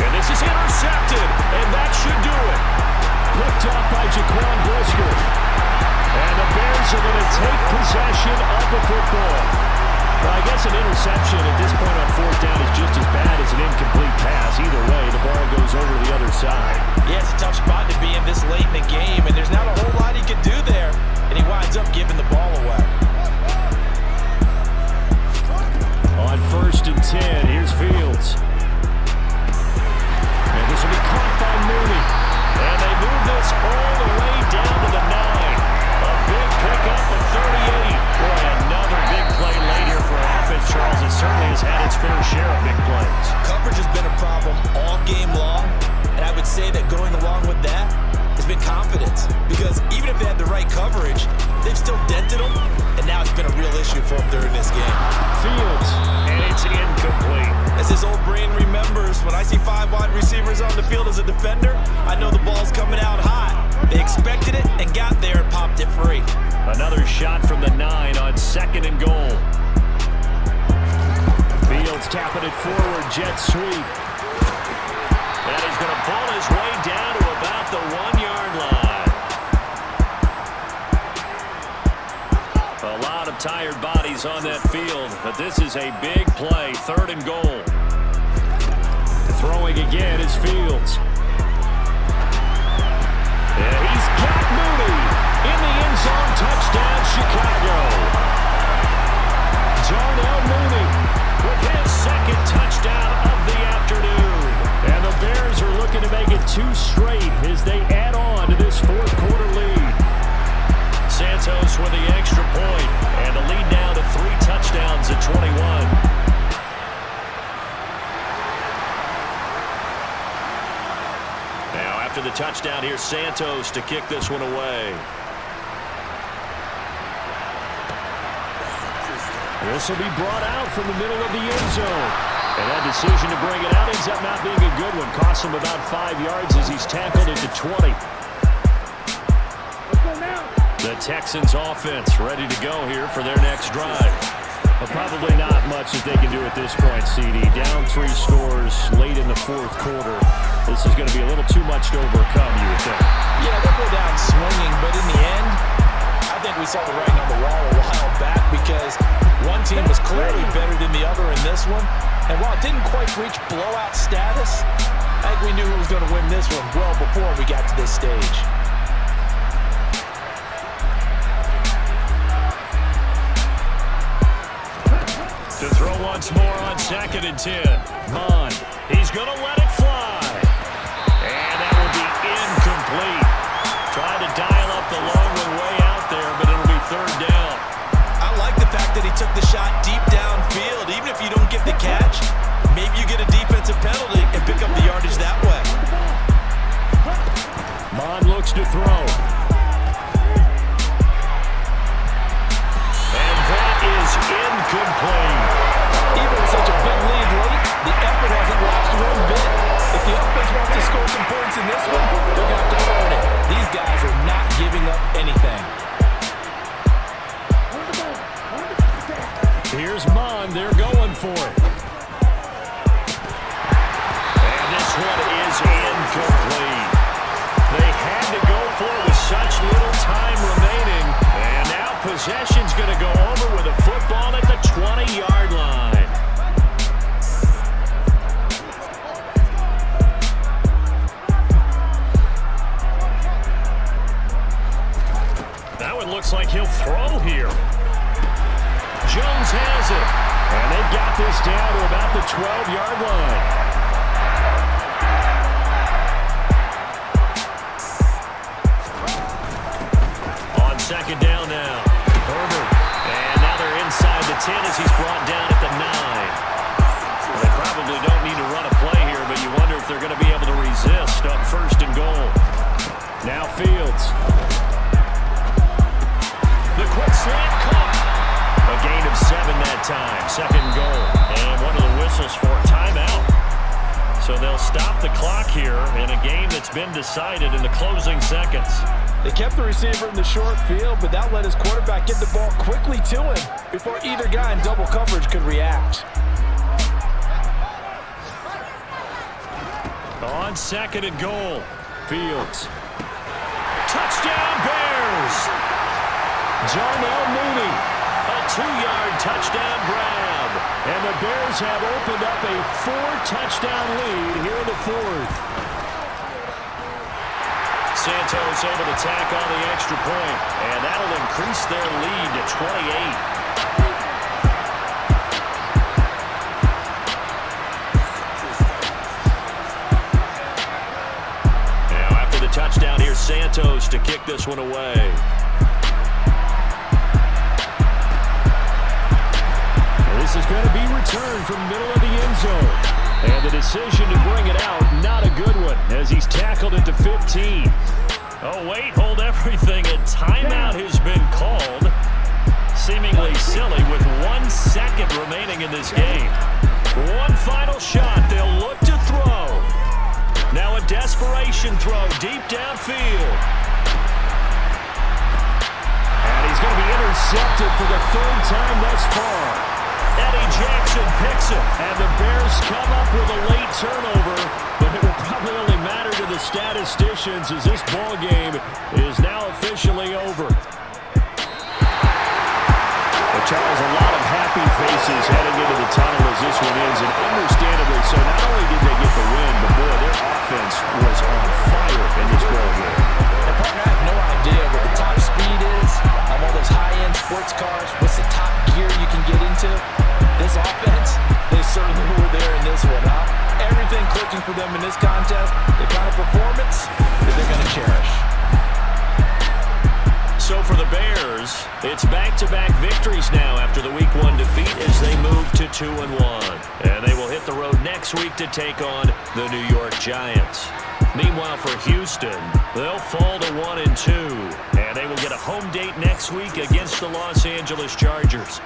And this is intercepted, and that should do it. Picked off by Jaquan Brisker. And the Bears are going to take possession of the football. Well, I guess an interception at this point on 4th down is just as bad as an incomplete pass. Either way, the ball goes over the other side. Yeah, it's a tough spot to be in this late in the game, and there's not a whole lot he can do there. And he winds up giving the ball away. On 1st and 10, here's Fields. And this will be caught by Mooney. And they move this all the way down to the 9. A big pickup of 38. Boy, another big play late here for offense, Charles. It certainly has had its fair share of big plays. Coverage has been a problem all game long, and I would say that going along with that has been confidence. Because even if they had the right coverage, they've still dented them, and now it's been a real issue for them during this game. Fields, and it's incomplete. As his old brain remembers, when I see 5 wide receivers on the field as a defender, I know the ball's coming out hot. They expected it and got there and popped it free. Another shot from the 9 on 2nd and goal. Fields tapping it forward, jet sweep. And he's going to ball his way down to about the 1-yard line. A lot of tired bodies on that field, but this is a big play, 3rd and goal. Throwing again is Fields. And he's got Mooney in the end zone, touchdown Chicago. Darnell Mooney with his 2nd touchdown of the afternoon. And the Bears are looking to make it 2 straight as they add on to this 4th quarter lead. Santos with the extra point, and the lead now to 3 touchdowns at 21. Now after the touchdown, here's Santos to kick this one away. This will be brought out from the middle of the end zone. And that decision to bring it out ends up not being a good one. Costs him about 5 yards as he's tackled at the 20. The Texans offense ready to go here for their next drive. But probably not much that they can do at this point, CD. Down 3 scores late in the 4th quarter. This is going to be a little too much to overcome, you would think. Yeah, they'll go down swinging, but in the end, I think we saw the writing on the wall a while back because one team was clearly better than the other in this one. And while it didn't quite reach blowout status, I think we knew who was going to win this one well before we got to this stage. To throw once more on 2nd and 10. Mond, he's going to let it fly. And that will be incomplete. to throw. And that is incomplete. Even with such a big lead late, the effort hasn't lapsed one bit. If the offense wants to score some points in this one, they're going to have to earn it. These guys are not giving up anything. Here's Mon. They're going for it. And this one is incomplete. They had to go for it with such little time remaining. And now possession's going to go over with a football at the 20-yard line. That one looks like he'll throw here. Jones has it. And they've got this down to about the 12-yard line. On second down now. Herbert. And now they're inside the 10 as he's brought down at the 9. Well, they probably don't need to run a play here, but you wonder if they're going to be able to resist on first and goal. Now Fields. The quick slant caught. A gain of 7 that time. Second goal. And one of the whistles for timeout. So they'll stop the clock here in a game that's been decided in the closing seconds. They kept the receiver in the short field, but that let his quarterback get the ball quickly to him before either guy in double coverage could react. On second and goal. Fields. Touchdown Bears! Jarnell Mooney, a 2-yard touchdown grab. And the Bears have opened up a 4-touchdown lead here in the fourth. Santos able to tack on the extra point, and that'll increase their lead to 28. Now after the touchdown, here's Santos to kick this one away. This is going to be returned from middle of the end zone. And the decision to bring it out, not a good one, as he's tackled it to 15. Oh, wait, hold everything. A timeout has been called. Seemingly silly with 1 second remaining in this game. One final shot. They'll look to throw. Now a desperation throw deep downfield. And he's going to be intercepted for the 3rd time thus far. Eddie Jackson picks it, and the Bears come up with a late turnover, but it will probably only matter to the statisticians as this ball game is now officially over. Well, Charles, a lot of happy faces heading into the tunnel as this one ends, and understandably so. Not only did they get the win, but boy, their offense was on fire in this ball game. And partner, I have no idea what the top speed is on all those high-end sports cars. What's the top gear you can get into? This offense, they certainly were there in this one, huh? Everything clicking for them in this contest, the kind of performance that they're going to cherish. So for the Bears, it's back-to-back victories now after the Week 1 defeat as they move to 2-1. And they will hit the road next week to take on the New York Giants. Meanwhile, for Houston, they'll fall to 1-2. And they will get a home date next week against the Los Angeles Chargers.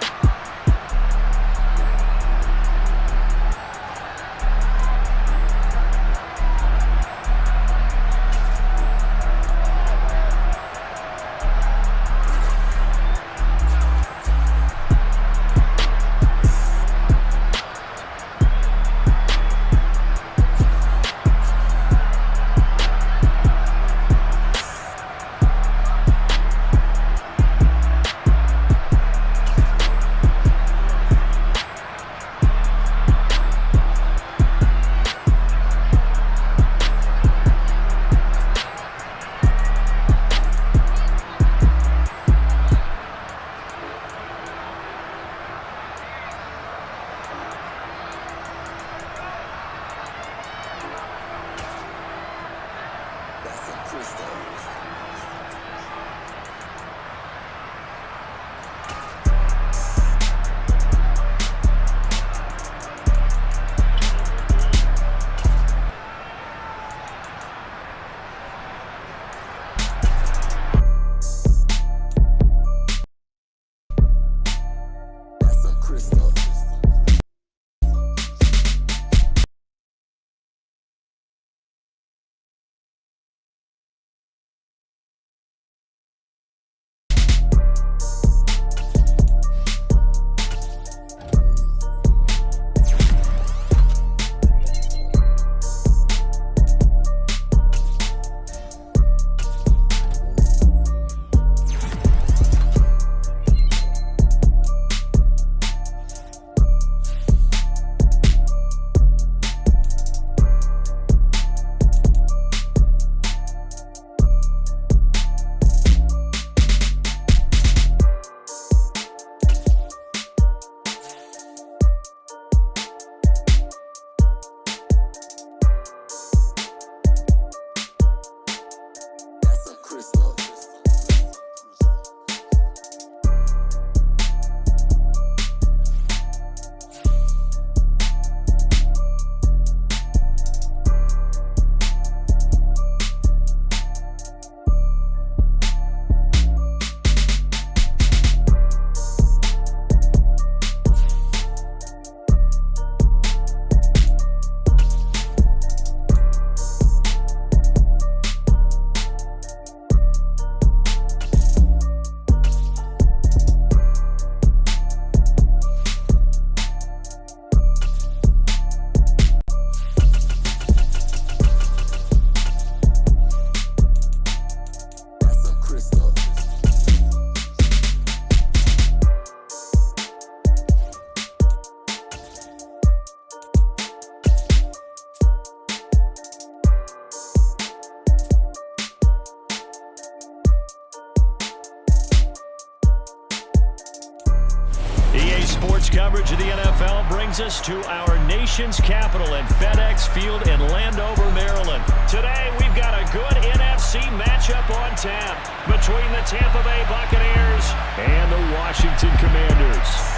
Sports coverage of the NFL brings us to our nation's capital at FedEx Field in Landover, Maryland. Today, we've got a good NFC matchup on tap between the Tampa Bay Buccaneers and the Washington Commanders.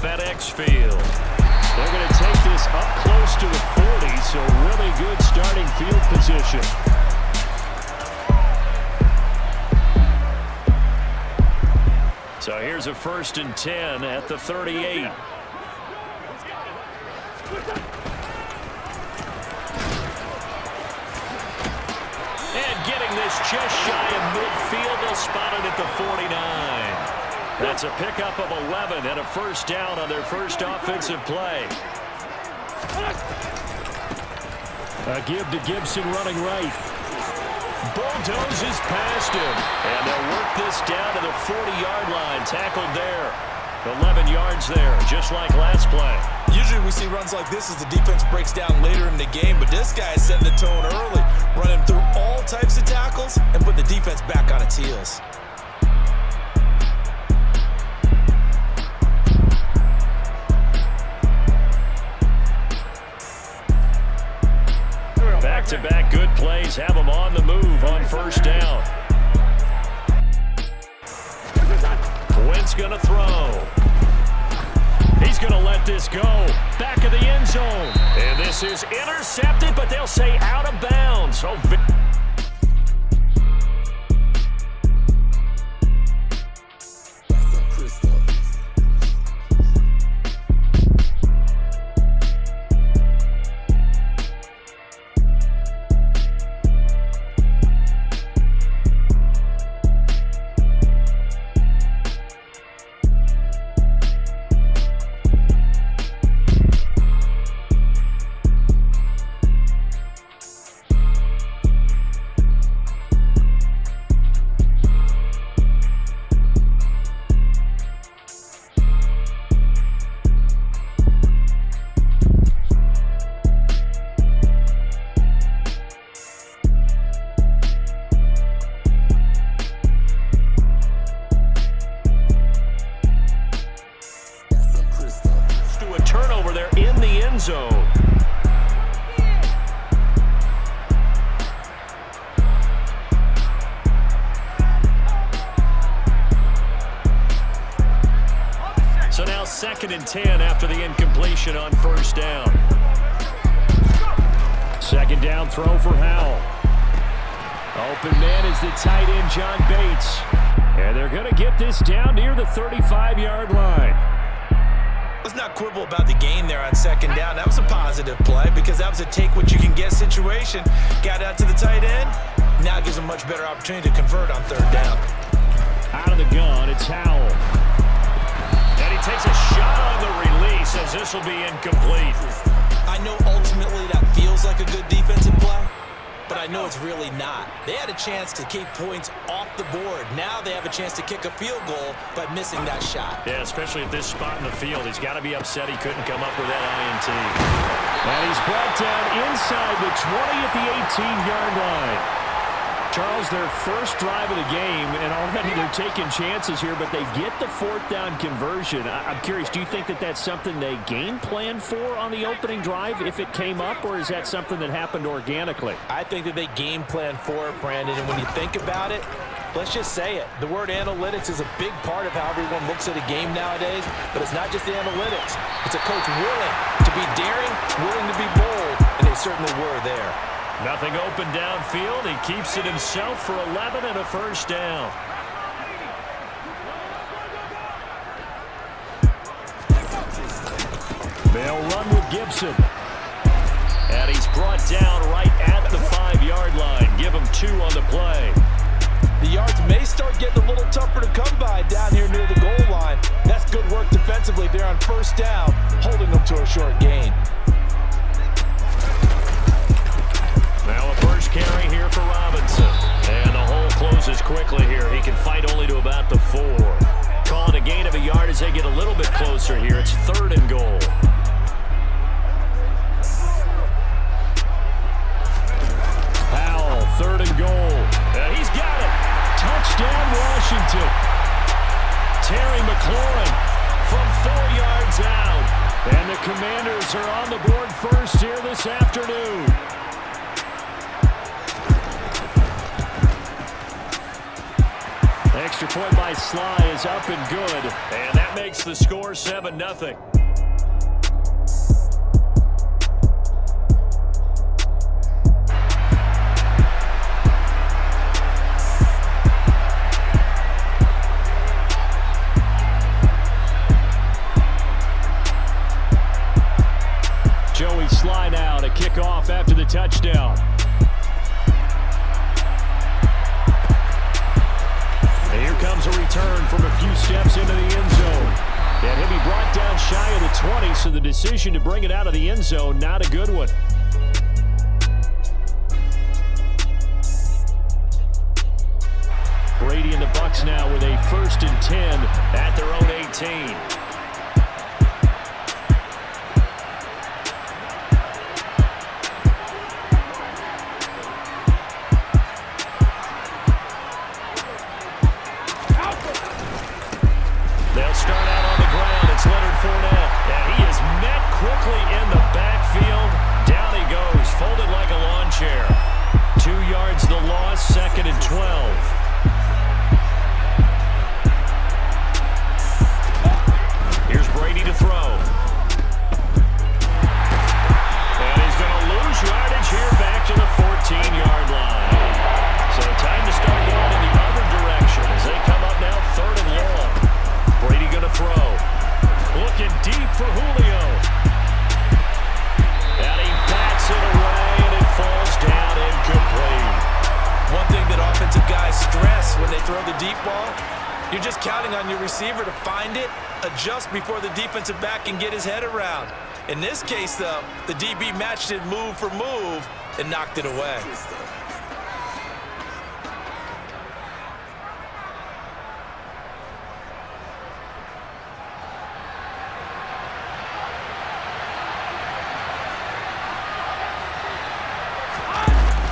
FedEx Field. They're going to take this up close to the 40, so really good starting field position. So here's a 1st and 10 at the 38. And getting this just shy of midfield, they'll spot it at the 49. That's a pickup of 11 and a 1st down on their first offensive play. A give to Gibson running right. Bulldozes past him. And they'll work this down to the 40-yard line. Tackled there. 11 yards there, just like last play. Usually we see runs like this as the defense breaks down later in the game, but this guy is setting the tone early, running through all types of tackles and putting the defense back on its heels. Back-to-back good plays have them on the move on 1st down. Wentz going to throw. He's going to let this go. Back of the end zone. And this is intercepted, but they'll say out of bounds. Oh, zone. So now 2nd and 10 after the incompletion on 1st down. 2nd down throw for Howell. Open man is the tight end, John Bates. And they're going to get this down near the 35-yard line. Let's not quibble about the gain there on 2nd down. That was a positive play because that was a take-what-you-can-get situation. Got out to the tight end. Now it gives them a much better opportunity to convert on 3rd down. Out of the gun, it's Howell. And he takes a shot on the release as this will be incomplete. I know ultimately that feels like a good defensive play, but I know it's really not. They had a chance to keep points off the board. Now they have a chance to kick a field goal by missing that shot. Yeah, especially at this spot in the field. He's got to be upset he couldn't come up with that INT. And he's brought down inside the 20 at the 18-yard line. Charles, their first drive of the game, and already they're taking chances here, but they get the 4th down conversion. I'm curious, do you think that that's something they game planned for on the opening drive if it came up, or is that something that happened organically? I think that they game planned for it, Brandon, and when you think about it, let's just say it. The word analytics is a big part of how everyone looks at a game nowadays, but it's not just the analytics. It's a coach willing to be daring, willing to be bold, and they certainly were there. Nothing open downfield. He keeps it himself for 11 and a 1st down. They'll run with Gibson. And he's brought down right at the 5-yard line. Give him 2 on the play. The yards may start getting a little tougher to come by down here near the goal line. That's good work defensively there on 1st down, holding them to a short gain. Now a first carry here for Robinson. And the hole closes quickly here. He can fight only to about the 4. Calling a pressure here. It's 3rd and goal. Powell, 3rd and goal. He's got it. Touchdown, Washington. Terry McLaurin from 4 yards out. And the Commanders are on the board first here this afternoon. Extra point by Sly is up and good. And that makes the score 7-0. Joey Sly now to kick off after the touchdown. And here comes a return from a few steps into the end zone. And he'll be brought down shy of the 20, so the decision to bring it out of the end zone, not a good one. Brady and the Bucs now with a 1st and 10 at their own 18. They'll start out on the ground. It's Leonard Fournette. And he is met quickly in the backfield. Down he goes, folded like a lawn chair. 2 yards the loss, 2nd and 12. Here's Brady to throw. And he's going to lose yardage here back to the 14-yard line. So time to start going in the other direction as they come up now 3rd and long. Brady going to throw. Looking deep for Julio. And he bats it away, and it falls down incomplete. One thing that offensive guys stress when they throw the deep ball, you're just counting on your receiver to find it, adjust before the defensive back can get his head around. In this case, though, the DB matched it move for move and knocked it away.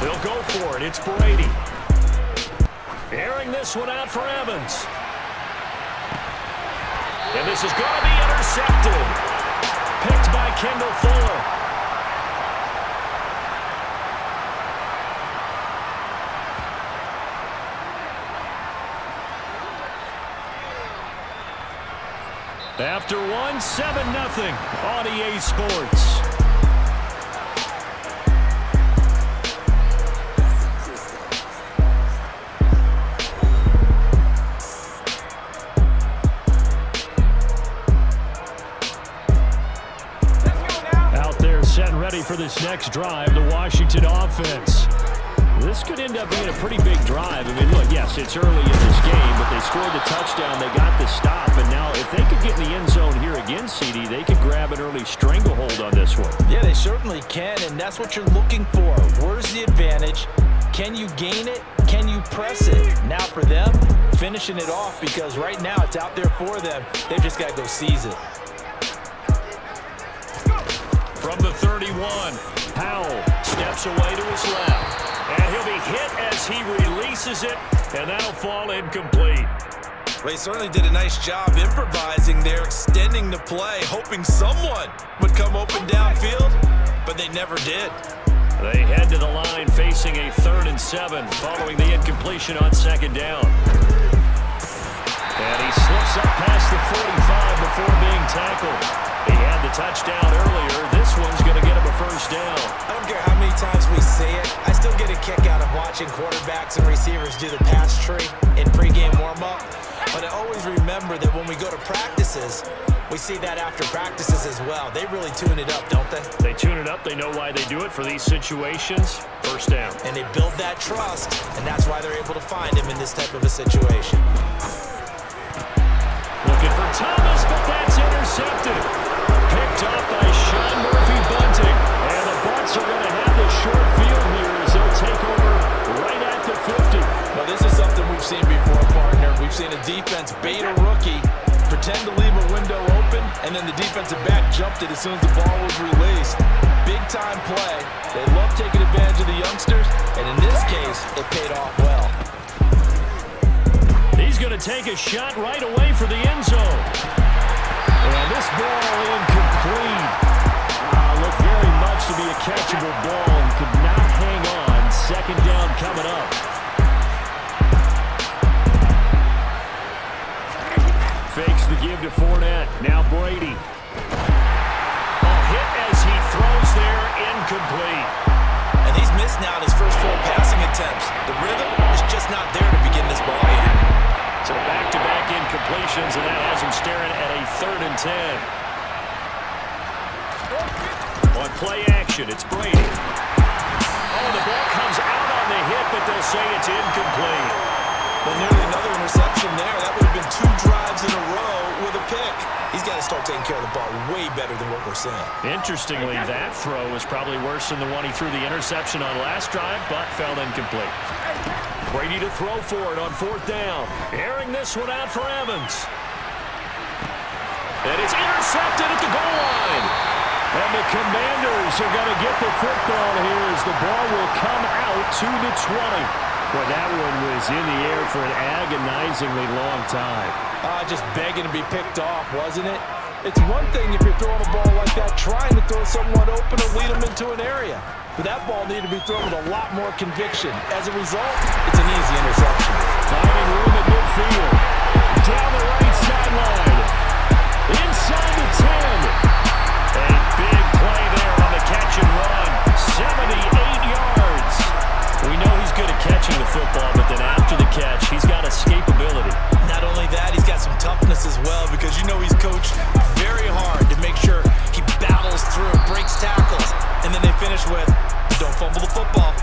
They'll go for it. It's Brady. Airing this one out for Evans. And this is going to be intercepted. Picked by Kendall Fuller. After 7-0 on EA Sports. Ready for this next drive, the Washington offense. This could end up being a pretty big drive. I mean, look, yes, it's early in this game, but they scored the touchdown, they got the stop, and now if they could get in the end zone here again, CD, they could grab an early stranglehold on this one. Yeah, they certainly can, and that's what you're looking for. Where's the advantage? Can you gain it? Can you press it? Now for them, finishing it off, because right now it's out there for them. They've just got to go seize it. From the 31, Powell steps away to his left. And he'll be hit as he releases it, and that'll fall incomplete. Well, he certainly did a nice job improvising there, extending the play, hoping someone would come open downfield, but they never did. They head to the line facing a 3rd and 7 following the incompletion on 2nd down. And he slips up past the 45 before being tackled. He had the touchdown earlier. This one's going to get him a 1st down. I don't care how many times we say it. I still get a kick out of watching quarterbacks and receivers do the pass tree in pregame warm-up. But I always remember that when we go to practices, we see that after practices as well. They really tune it up, don't they? They tune it up. They know why they do it for these situations. 1st down. And they build that trust, and that's why they're able to find him in this type of a situation. Looking for Thomas, but that's intercepted. Picked up by Sean Murphy-Bunting. And the Bucs are going to have the short field here as they'll take over right at the 50. Well, this is something we've seen before, partner. We've seen a defense bait a rookie, tend to leave a window open, and then the defensive back jumped it as soon as the ball was released. Big-time play. They love taking advantage of the youngsters, and in this case, it paid off well. He's going to take a shot right away for the end zone. And this ball incomplete. Looked very much to be a catchable ball and could not hang on. Second down coming up. Fakes the give to Fournette. Now Brady. Hit as he throws there, incomplete. And he's missed now in his first 4 passing attempts. The rhythm is just not there to begin this ball game. So back-to-back incompletions, and that has him staring at a 3rd and 10. On play action, it's Brady. Oh, the ball comes out on the hit, but they'll say it's incomplete. Well, nearly another interception there. That would have been 2 drives in a row with a pick. He's got to start taking care of the ball way better than what we're seeing. Interestingly, that throw was probably worse than the one he threw the interception on last drive, but fell incomplete. Brady to throw for it on 4th down. Airing this one out for Evans. And it's intercepted at the goal line. And the Commanders are going to get the football here as the ball will come out to the 20. Well, that one was in the air for an agonizingly long time. Just begging to be picked off, wasn't it? It's one thing if you're throwing a ball like that, trying to throw someone open and lead them into an area. But that ball needed to be thrown with a lot more conviction. As a result, it's an easy interception. Finding room at midfield. Down the right sideline. Inside the 10. A big play there on the catch and run. 78 yards. We know he's good at catching the football, but then after the catch, he's got escapability. Not only that, he's got some toughness as well, because you know he's coached very hard to make sure he battles through, breaks tackles, and then they finish with, don't fumble the football.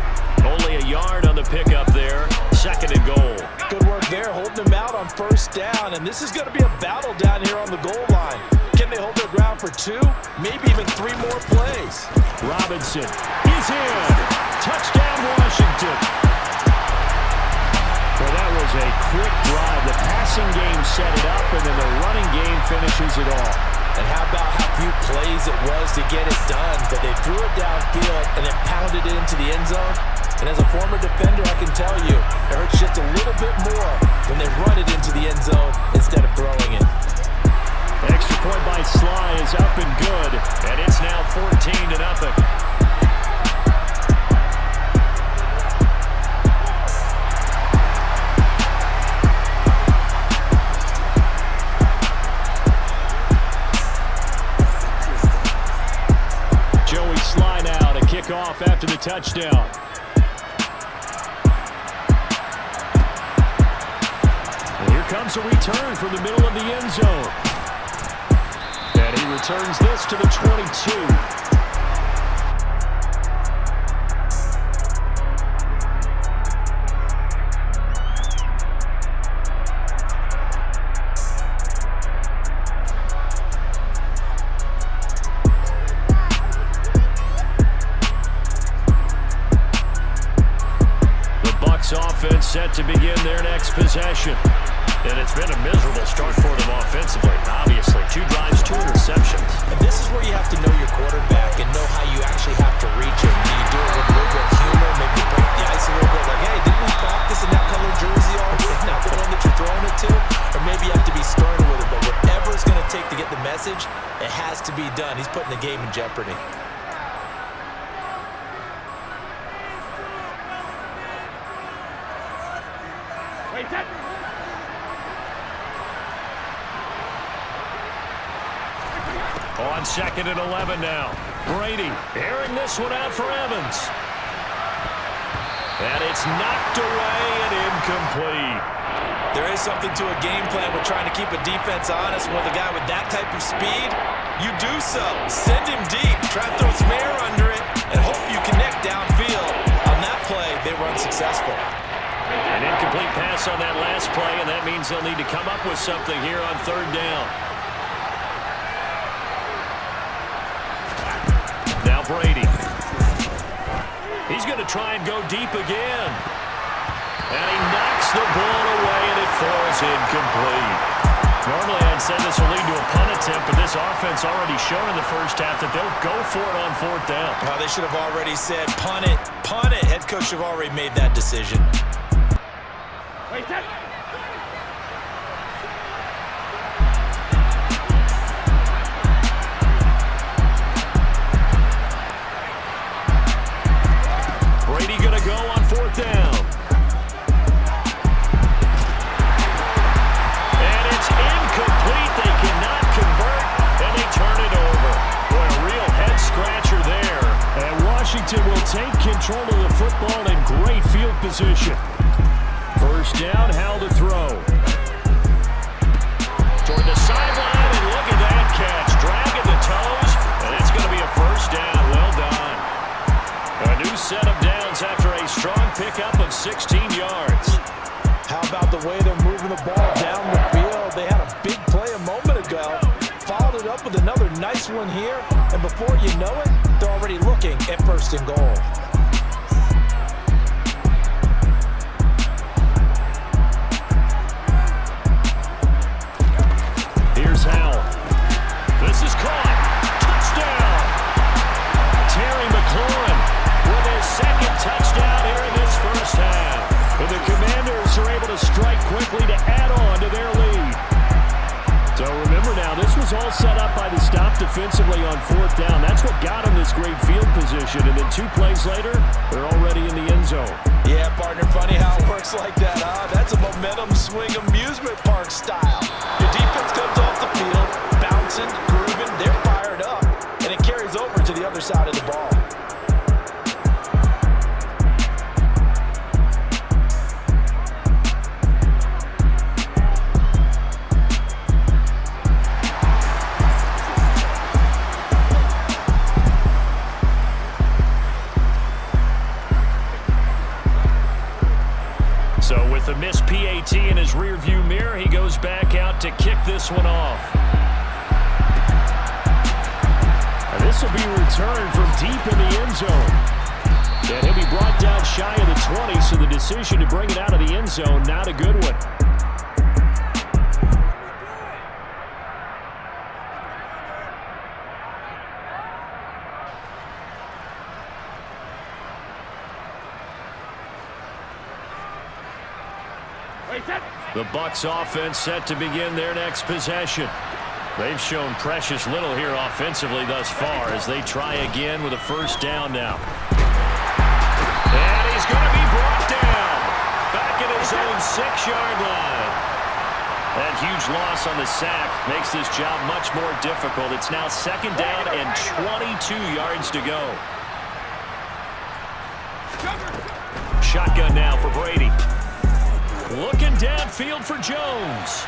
Only a yard on the pickup there. 2nd and goal. Good work there, holding him out on 1st down, and this is going to be a battle down here on the goal line. Can they hold their ground for 2, maybe even 3 more plays? Robinson is in. Touchdown, Washington. Well, that was a quick drive. The passing game set it up, and then the running game finishes it off. And how about how few plays it was to get it done, but they threw it downfield and then pounded it into the end zone. And as a former defender, I can tell you, it hurts just a little bit more when they run it into the end zone instead of throwing it. Extra point by Sly is up and good, and it's now 14-0. Joey Sly now to kick off after the touchdown. And here comes a return from the middle of the end zone. And he returns this to the 22. Offense set to begin their next possession. And it's been a miserable start for them offensively. Obviously, 2 drives, 2 interceptions. And this is where you have to know your quarterback and know how you actually have to reach him. Do you do it with a little bit of humor, maybe break the ice a little bit, like, hey, didn't we practice in that color jersey all week, not the one that you're throwing it to? Or maybe you have to be stern with it, but whatever it's going to take to get the message, it has to be done. He's putting the game in jeopardy. On 2nd and 11 now. Brady airing this one out for Evans. And it's knocked away and incomplete. There is something to a game plan with trying to keep a defense honest. With a guy with that type of speed, you do so. Send him deep, try to throw some air under it, and hope you connect downfield. On that play, they were unsuccessful. An incomplete pass on that last play, and that means they'll need to come up with something here on 3rd down. Now Brady. He's going to try and go deep again. And he knocks the ball away, and it falls incomplete. Normally, I'd say this will lead to a punt attempt, but this offense already shown in the first half that they'll go for it on 4th down. Well, they should have already said, punt it, punt it. Head coach should have already made that decision. Wait, that. Brady going to go on 4th down. And it's incomplete. They cannot convert, and they turn it over. Boy, a real head-scratcher there. And Washington will take control of the football in great field position. 1st down, Howell to throw. Toward the sideline, and look at that catch. Dragging the toes, and it's going to be a 1st down. Well done. A new set of downs after a strong pickup of 16 yards. How about the way they're moving the ball down the field? They had a big play a moment ago. Followed it up with another nice one here. And before you know it, they're already looking at 1st and goal. Here's Howell. This is caught. Touchdown. Terry McLaurin with his 2nd touchdown here in this 1st half. And the Commanders are able to strike quickly to add on to their lead. So remember now, this was all set up by the stop defensively on 4th down. That's what got them this great field position. And then 2 plays later, they're already in the end zone. Yeah, partner, funny how it works like that, huh? That's a momentum swing amusement park style. Your defense comes off the field, bouncing, grooving, they're fired up, and it carries over to the other side of the ball. So with a missed PAT in his rearview mirror, he goes back out to kick this one off. And this will be returned from deep in the end zone. And he'll be brought down shy of the 20, so the decision to bring it out of the end zone, not a good one. The Bucs offense set to begin their next possession. They've shown precious little here offensively thus far as they try again with a 1st down now. And he's going to be brought down back at his own 6-yard line. That huge loss on the sack makes this job much more difficult. It's now 2nd down and 22 yards to go. Shotgun now for Brady. Looking downfield for Jones.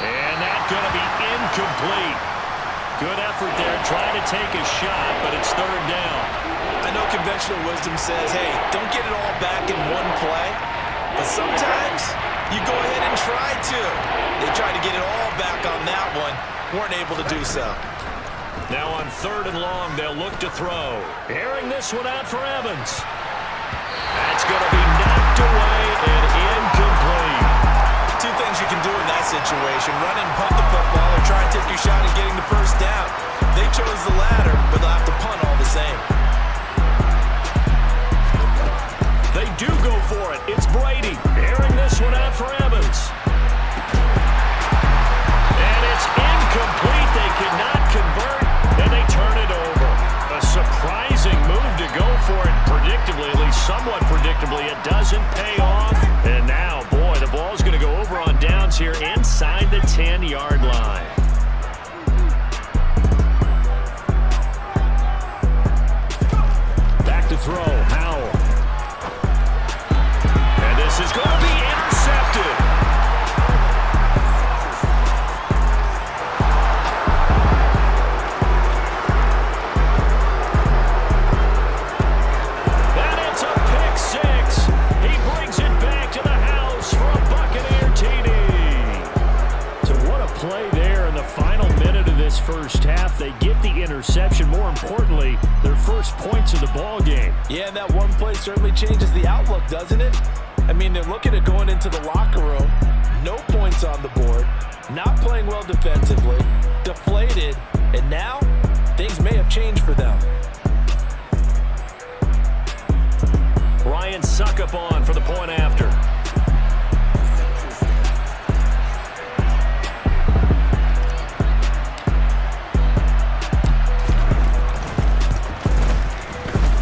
And that's going to be incomplete. Good effort there, trying to take a shot, but it's 3rd down. I know conventional wisdom says, hey, don't get it all back in one play. But sometimes you go ahead and try to. They tried to get it all back on that one. Weren't able to do so. Now on 3rd and long, they'll look to throw. Airing this one out for Evans. That's going to be knocked away and incomplete. 2 things you can do in that situation. Run and punt the football or try and take your shot at getting the 1st down. They chose the latter, but they'll have to punt all the same. They do go for it. It's Brady. Airing this one out for Evans. And it's incomplete. They cannot convert, and they turn it over. A surprising move to go for it. Predictably, at least somewhat predictably, it doesn't pay off. And now, boy, the ball's going to go over on downs here inside the 10-yard line. Back to throw, Howell. And this is going to be intercepted. First half, they get the interception. More importantly, their first points of the ball game. Yeah, and that one play certainly changes the outlook, doesn't it? I mean, they're looking at going into the locker room, no points on the board, not playing well defensively, deflated, and now things may have changed for them. Ryan Suckup on for the point after.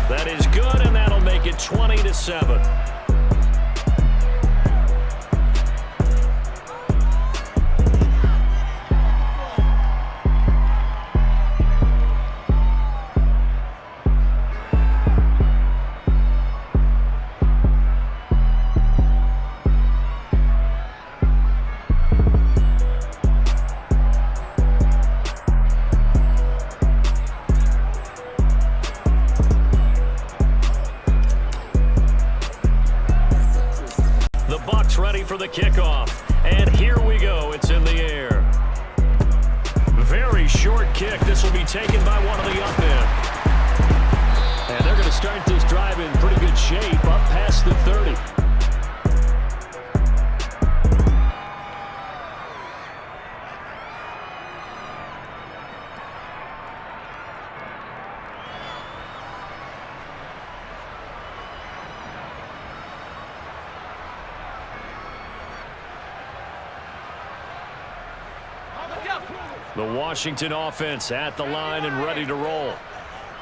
That is good, and that'll make it 20-7. Ready for the kickoff, and here we go. It's in the air. Very short kick. This will be taken by one of the up end, and they're going to start this drive in pretty good shape, up past the 30. The Washington offense at the line and ready to roll.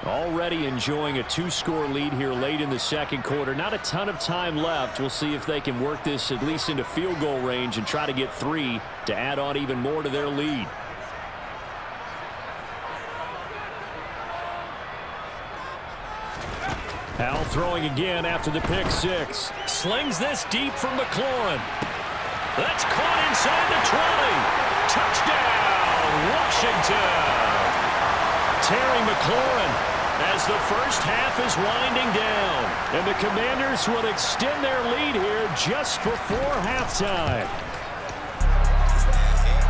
Already enjoying a 2-score lead here late in the second quarter. Not a ton of time left. We'll see if they can work this at least into field goal range and try to get 3 to add on even more to their lead. Hal throwing again after the pick 6. Slings this deep from McLaurin. That's caught inside the 20. Touchdown, Washington. Terry McLaurin as the first half is winding down. And the Commanders will extend their lead here just before halftime.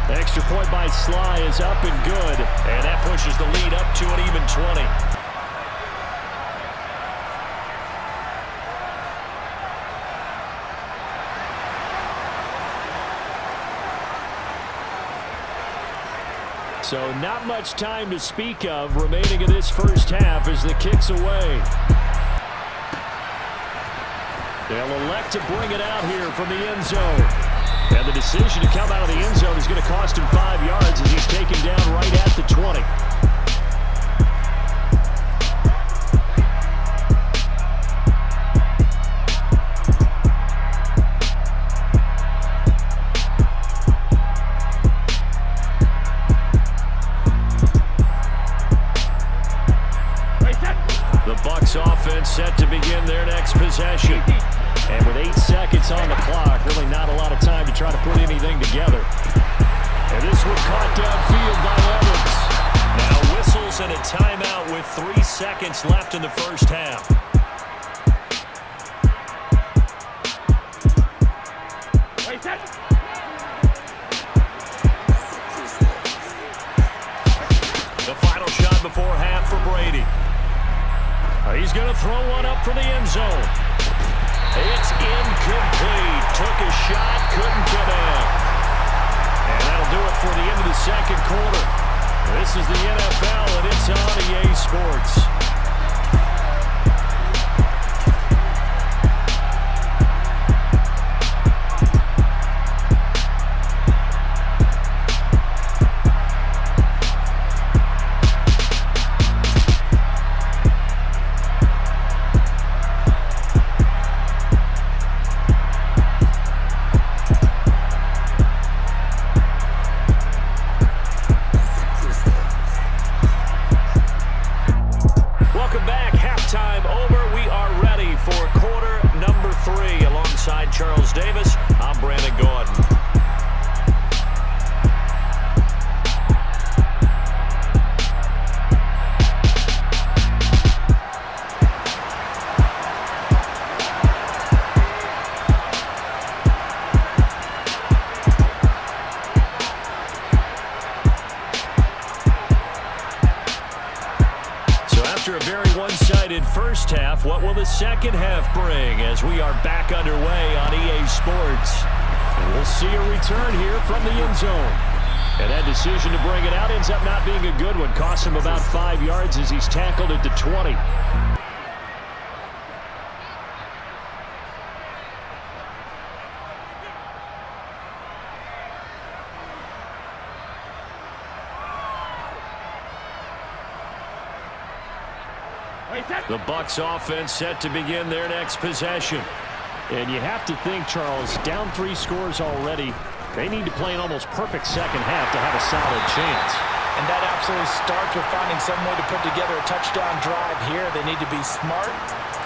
Extra point by Sly is up and good. And that pushes the lead up to an even 20. So not much time to speak of remaining in this first half as the kick's away. They'll elect to bring it out here from the end zone. And the decision to come out of the end zone is going to cost him 5 yards as he's taken down right at the 20. Offense set to begin their next possession. And with 8 seconds on the clock, really not a lot of time to try to put anything together. And this one caught downfield by Evans. Now whistles and a timeout with 3 seconds left in the first half. The final shot before half for Brady. He's going to throw one up for the end zone. It's incomplete. Took a shot, couldn't get in. And that'll do it for the end of the second quarter. This is the NFL, and it's on EA Sports. After a very one-sided first half, what will the second half bring as we are back underway on EA Sports? And we'll see a return here from the end zone. And that decision to bring it out ends up not being a good one. Costs him about 5 yards as he's tackled at the 20. The Bucs offense set to begin their next possession. And you have to think, Charles, down 3 scores already. They need to play an almost perfect second half to have a solid chance. And that absolutely starts with finding some way to put together a touchdown drive here. They need to be smart,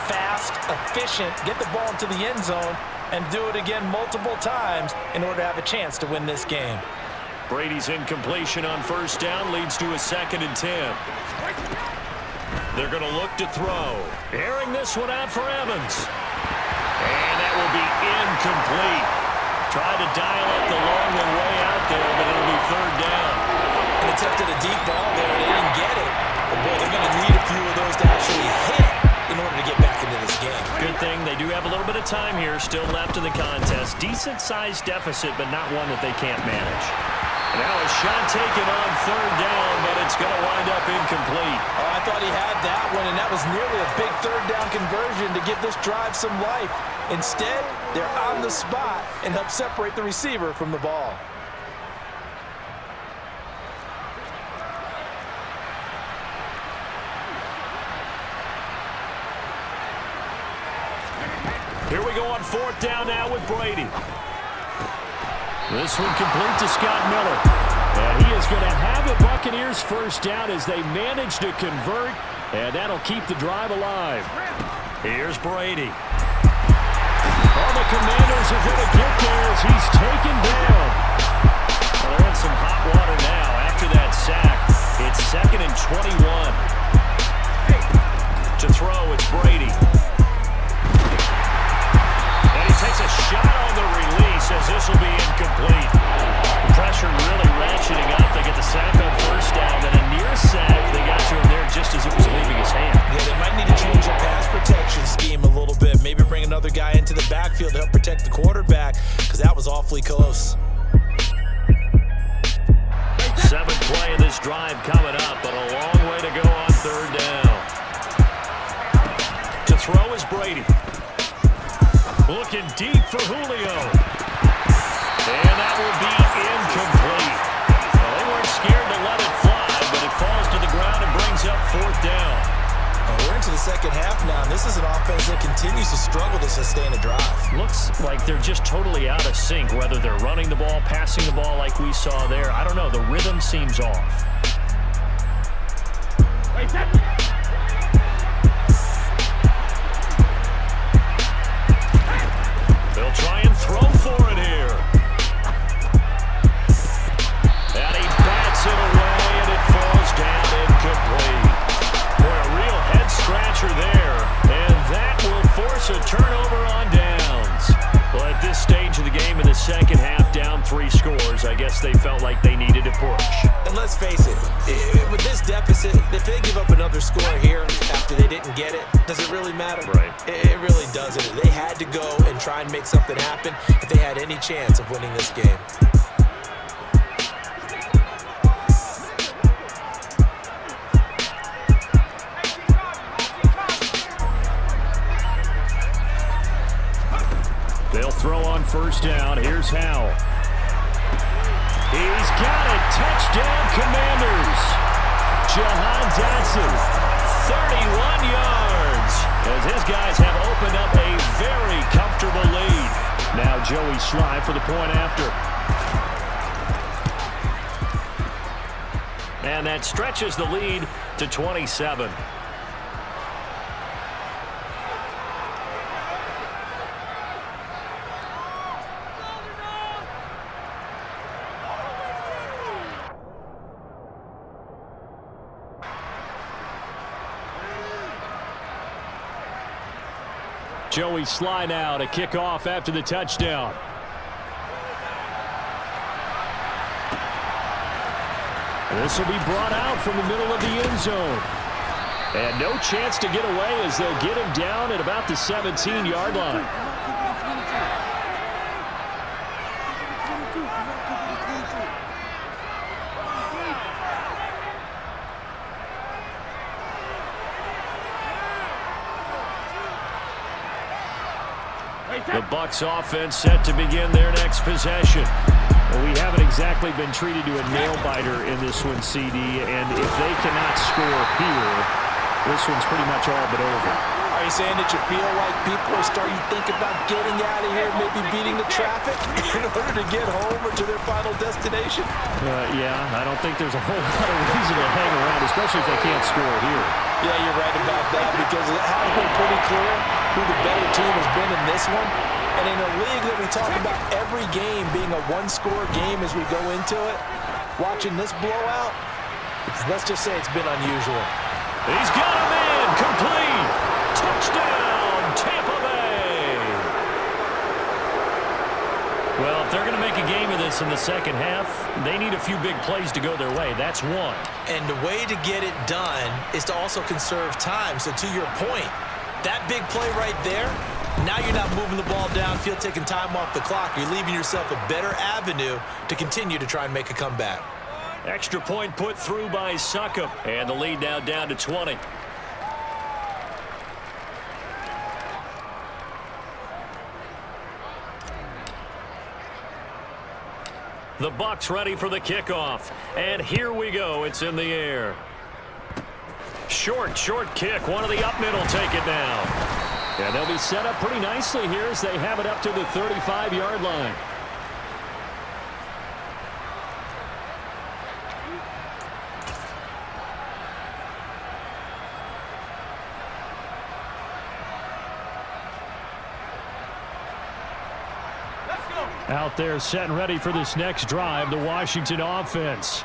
fast, efficient, get the ball into the end zone, and do it again multiple times in order to have a chance to win this game. Brady's incompletion on first down leads to a 2nd and 10. They're going to look to throw. Airing this one out for Evans. And that will be incomplete. Tried to dial up the long one way out there, but it'll be 3rd down. And attempted a deep ball there. They didn't get it. But, boy, they're going to need a few of those to actually hit in order to get back into this game. Good thing they do have a little bit of time here still left in the contest. Decent-sized deficit, but not one that they can't manage. Now a shot taken on 3rd down, but it's going to wind up incomplete. Oh, I thought he had that one, and that was nearly a big 3rd down conversion to give this drive some life. Instead, they're on the spot and help separate the receiver from the ball. Here we go on 4th down now with Brady. This one complete to Scott Miller. And he is going to have the Buccaneers 1st down as they manage to convert, and that'll keep the drive alive. Here's Brady. All the Commanders are going to get there as he's taken down. Well, they're in some hot water now after that sack. It's 2nd and 21. To throw, it's Brady. And he takes a shot on the release as this will be incomplete. Pressure really ratcheting up. They get the sack on 1st down, then a near sack. They got to him there just as it was leaving his hand. Yeah, they might need to change their pass protection scheme a little bit. Maybe bring another guy into the backfield to help protect the quarterback, because that was awfully close. 7th play of this drive coming up, but a long way to go on 3rd down. To throw is Brady. Looking deep for Julio. And that will be incomplete. Well, they weren't scared to let it fly, but it falls to the ground and brings up 4th down. We're into the second half now, and this is an offense that continues to struggle to sustain a drive. Looks like they're just totally out of sync, whether they're running the ball, passing the ball like we saw there. I don't know. The rhythm seems off. They'll try and throw for it here. And he bats it away, and it falls down incomplete. Boy, a real head-scratcher there. And that will force a turnover on downs. Well, at this stage of the game in the second half, down 3 scores, I guess they felt like they needed a push. And let's face it, with this deficit, if they give up another score here after they didn't get it, does it really matter? Right. It really doesn't. They had to go and try and make something happen if they had any chance of winning this game. They'll throw on 1st down. Here's Howell. He's got it. Touchdown, Commanders. Jahan Dotson, 31 yards. As his guys have opened up a very comfortable lead. Now Joey Sly for the point after. And that stretches the lead to 27. Joey Sly now to kick off after the touchdown. This will be brought out from the middle of the end zone. And no chance to get away as they'll get him down at about the 17-yard line. The Bucs offense set to begin their next possession. Well, we haven't exactly been treated to a nail-biter in this one, CD, and if they cannot score here, this one's pretty much all but over. Are you saying that you feel like people are starting to think about getting out of here, maybe beating the traffic in order to get home or to their final destination? Yeah, I don't think there's a whole lot of reason to hang around, especially if they can't score here. Yeah, you're right about that, because it has been pretty clear who the better team has been in this one. And in a league that we talk about every game being a one-score game as we go into it, watching this blowout, let's just say it's been unusual. He's got him in, complete. Touchdown, Tampa Bay. Well, if they're going to make a game of this in the second half, they need a few big plays to go their way. That's one. And the way to get it done is to also conserve time. So to your point, that big play right there, now you're not moving the ball downfield, taking time off the clock. You're leaving yourself a better avenue to continue to try and make a comeback. Extra point put through by Succop. And the lead now down to 20. The Bucs ready for the kickoff. And here we go. It's in the air. Short kick. One of the up middle take it now. And they'll be set up pretty nicely here as they have it up to the 35-yard line. Out there set and ready for this next drive, the Washington offense.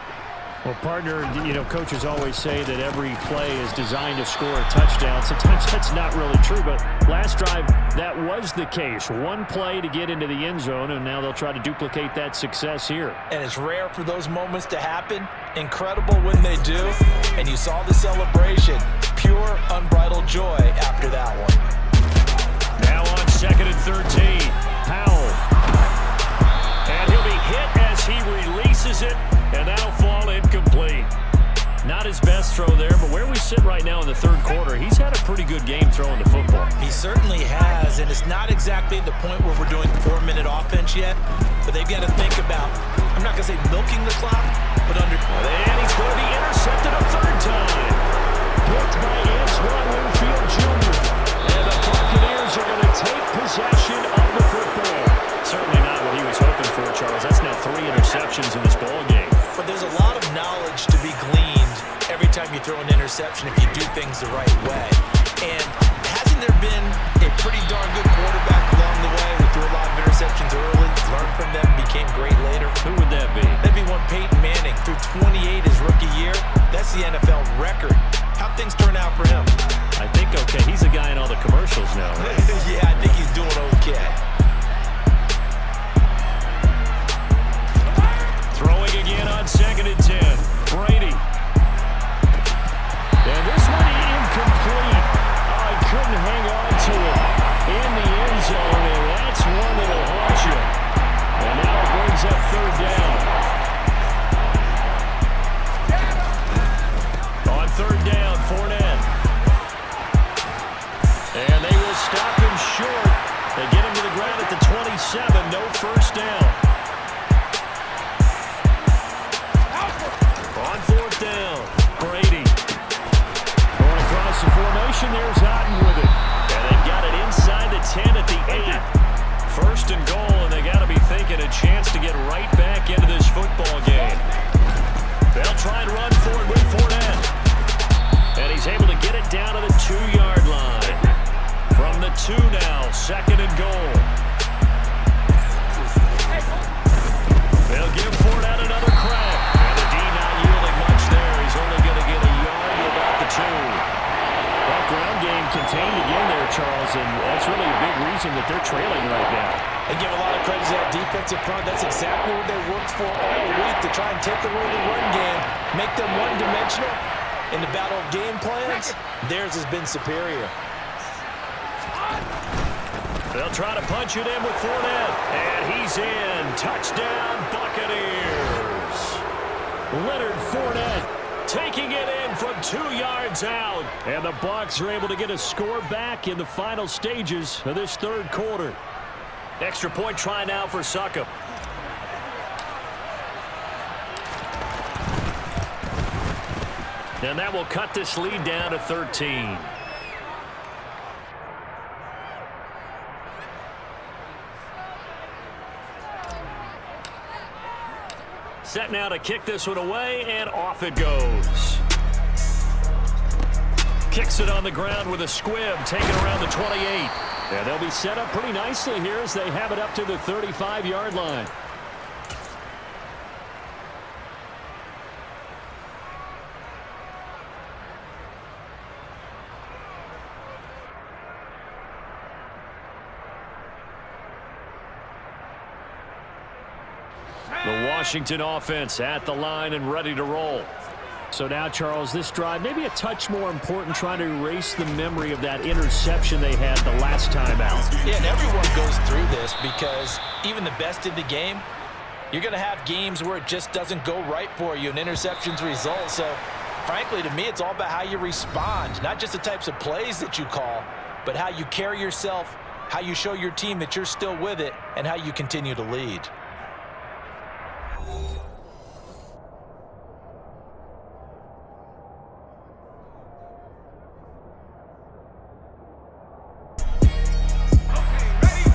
Well, partner, coaches always say that every play is designed to score a touchdown. Sometimes that's not really true, but last drive, that was the case. One play to get into the end zone, and now they'll try to duplicate that success here. And it's rare for those moments to happen. Incredible when they do. And you saw the celebration. Pure, unbridled joy after that one. Now on 2nd and 13, Powell. And he'll be hit as he releases it, and that'll fall incomplete. Not his best throw there, but where we sit right now in the third quarter, he's had a pretty good game throwing the football. He certainly has, and it's not exactly the point where we're doing 4-minute offense yet, but they've got to think about, I'm not going to say milking the clock, but under... And he's going to be intercepted a third time. Picked by Antoine Winfield Jr. And the Buccaneers are going to take possession of the football. Certainly not what he was hoping for, Charles. That's now 3 interceptions in this ball game. But there's a lot of knowledge to be gleaned every time you throw an interception if you do things the right way. And hasn't there been a pretty darn good quarterback along the way who threw a lot of interceptions early, learned from them, became great later? Who would that be? That'd be one Peyton Manning. Threw 28 his rookie year. That's the NFL record. How'd things turn out for him? I think okay. He's a guy in all the commercials now, right? Yeah, I think he's doing okay. Throwing again on 2nd and 10. Brady. And this one incomplete. Oh, he couldn't hang on to it in the end zone, and that's one that'll haunt you. And now it brings up 3rd down. On 3rd down, Fournette. And they will stop him short. They get him to the ground at the 27. No first down. On 4th down, Brady. Going across the formation, there's Otten with it. And they've got it inside the 10 at the 8. 1st and goal, and they got to be thinking a chance to get right back into this football game. They'll try and run for it with Fournette. And he's able to get it down to the 2-yard line. From the 2 now, 2nd and goal. They'll give Fournette another crack. And the D not yielding much there. He's only going to get a yard to about the 2. That ground game contained again there, Charles, and that's really a big reason that they're trailing right now. They give a lot of credit to that defensive front. That's exactly what they worked for all week, to try and take away the run game, make them one-dimensional. In the battle of game plans, theirs has been superior. They'll try to punch it in with Fournette, and he's in. Touchdown, Buccaneers. Leonard Fournette taking it in from 2 yards out. And the Bucs are able to get a score back in the final stages of this third quarter. Extra point try now for Succop. And that will cut this lead down to 13. Set now to kick this one away, and off it goes. Kicks it on the ground with a squib, taken around the 28. And they'll be set up pretty nicely here as they have it up to the 35-yard line. The Washington offense at the line and ready to roll. So now, Charles, this drive maybe a touch more important, trying to erase the memory of that interception they had the last time out. Yeah, and everyone goes through this because even the best in the game, you're going to have games where it just doesn't go right for you and interceptions result. So, frankly, to me, it's all about how you respond, not just the types of plays that you call, but how you carry yourself, how you show your team that you're still with it, and how you continue to lead.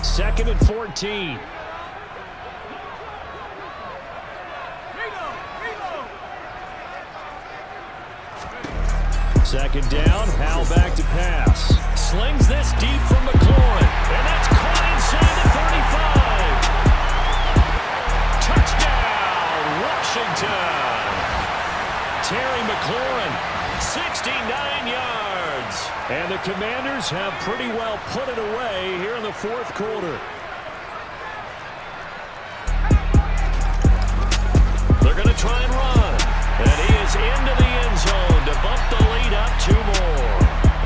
Second and 14. Second down, Howell back to pass. Slings this deep from McLaurin, and that's caught inside the 35. Touchdown, Washington. Terry McLaurin, 69 yards. And the Commanders have pretty well put it away here in the fourth quarter. They're going to try and run. And he is into the end zone to bump the lead up 2 more.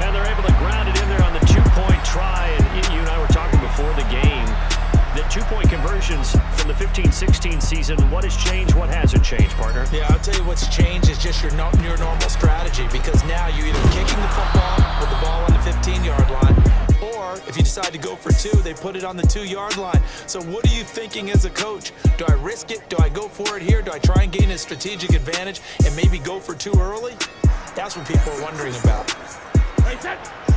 And they're able to ground it in there on the 2-point try. And you and I were talking before the game. The 2-point conversions from the 15-16 season, what has changed, what hasn't changed, partner? Yeah, I'll tell you what's changed is just your normal strategy, because now you're either kicking the football with the ball on the 15-yard line, or if you decide to go for 2, they put it on the 2-yard line. So what are you thinking as a coach? Do I risk it? Do I go for it here? Do I try and gain a strategic advantage and maybe go for 2 early? That's what people are wondering about.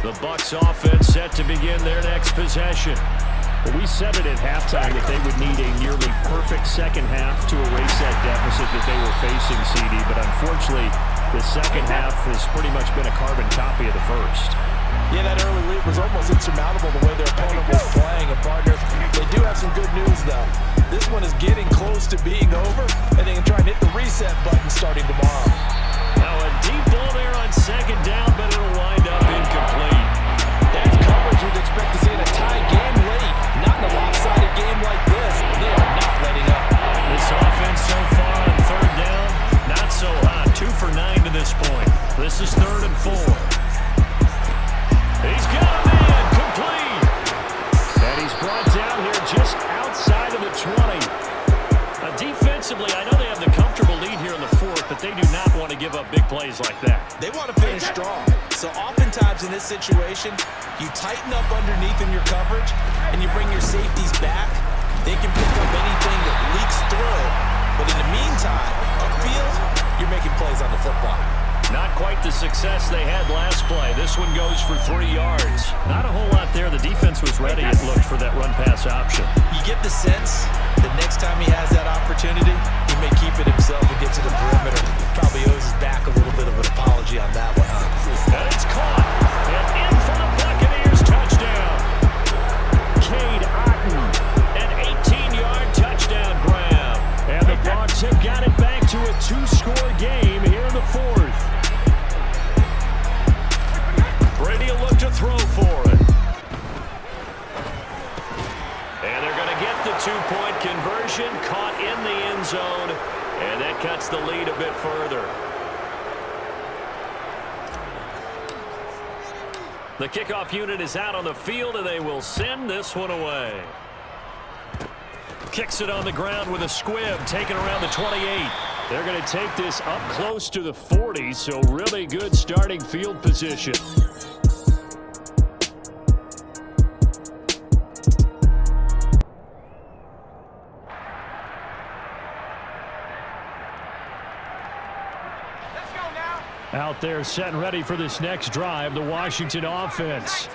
The Bucs offense set to begin their next possession. Well, we said it at halftime that they would need a nearly perfect second half to erase that deficit that they were facing, CD. But unfortunately, the second half has pretty much been a carbon copy of the first. Yeah, that early lead was almost insurmountable the way their opponent was playing. And partner, they do have some good news, though. This one is getting close to being over, and they can try and hit the reset button starting tomorrow. Now a deep ball there on second down, but it'll wind up incomplete. That's coverage you'd expect to see in a tie game late. Not in a lopsided game like this. They are not letting up. This offense so far on third down, not so hot. 2 for 9 to this point. This is 3rd and 4. He's got a man, complete. And he's brought down here just outside of the 20. Defensively, I know they have the comfortable lead here in the 4th, but they do not want to give up big plays like that. They want to finish strong. So oftentimes in this situation, you tighten up underneath in your coverage and you bring your safeties back. They can pick up anything that leaks through. But in the meantime, upfield, you're making plays on the football. Not quite the success they had last play. This one goes for 3 yards. Not a whole lot there. The defense was ready, it looked, for that run-pass option. You get the sense that next time he has that opportunity, he may keep it himself and get to the perimeter. Probably owes his back a little bit of an apology on that one, huh? And it's caught. And in for the Buccaneers touchdown. Cade Otton, an 18-yard touchdown grab. And the Bucs have got it back to a 2-score game here in the 4th. Brady will look to throw for it. And they're going to get the 2-point conversion, caught in the end zone, and that cuts the lead a bit further. The kickoff unit is out on the field, and they will send this one away. Kicks it on the ground with a squib, taken around the 28. They're going to take this up close to the 40, so really good starting field position. Out there set and ready for this next drive, the Washington offense.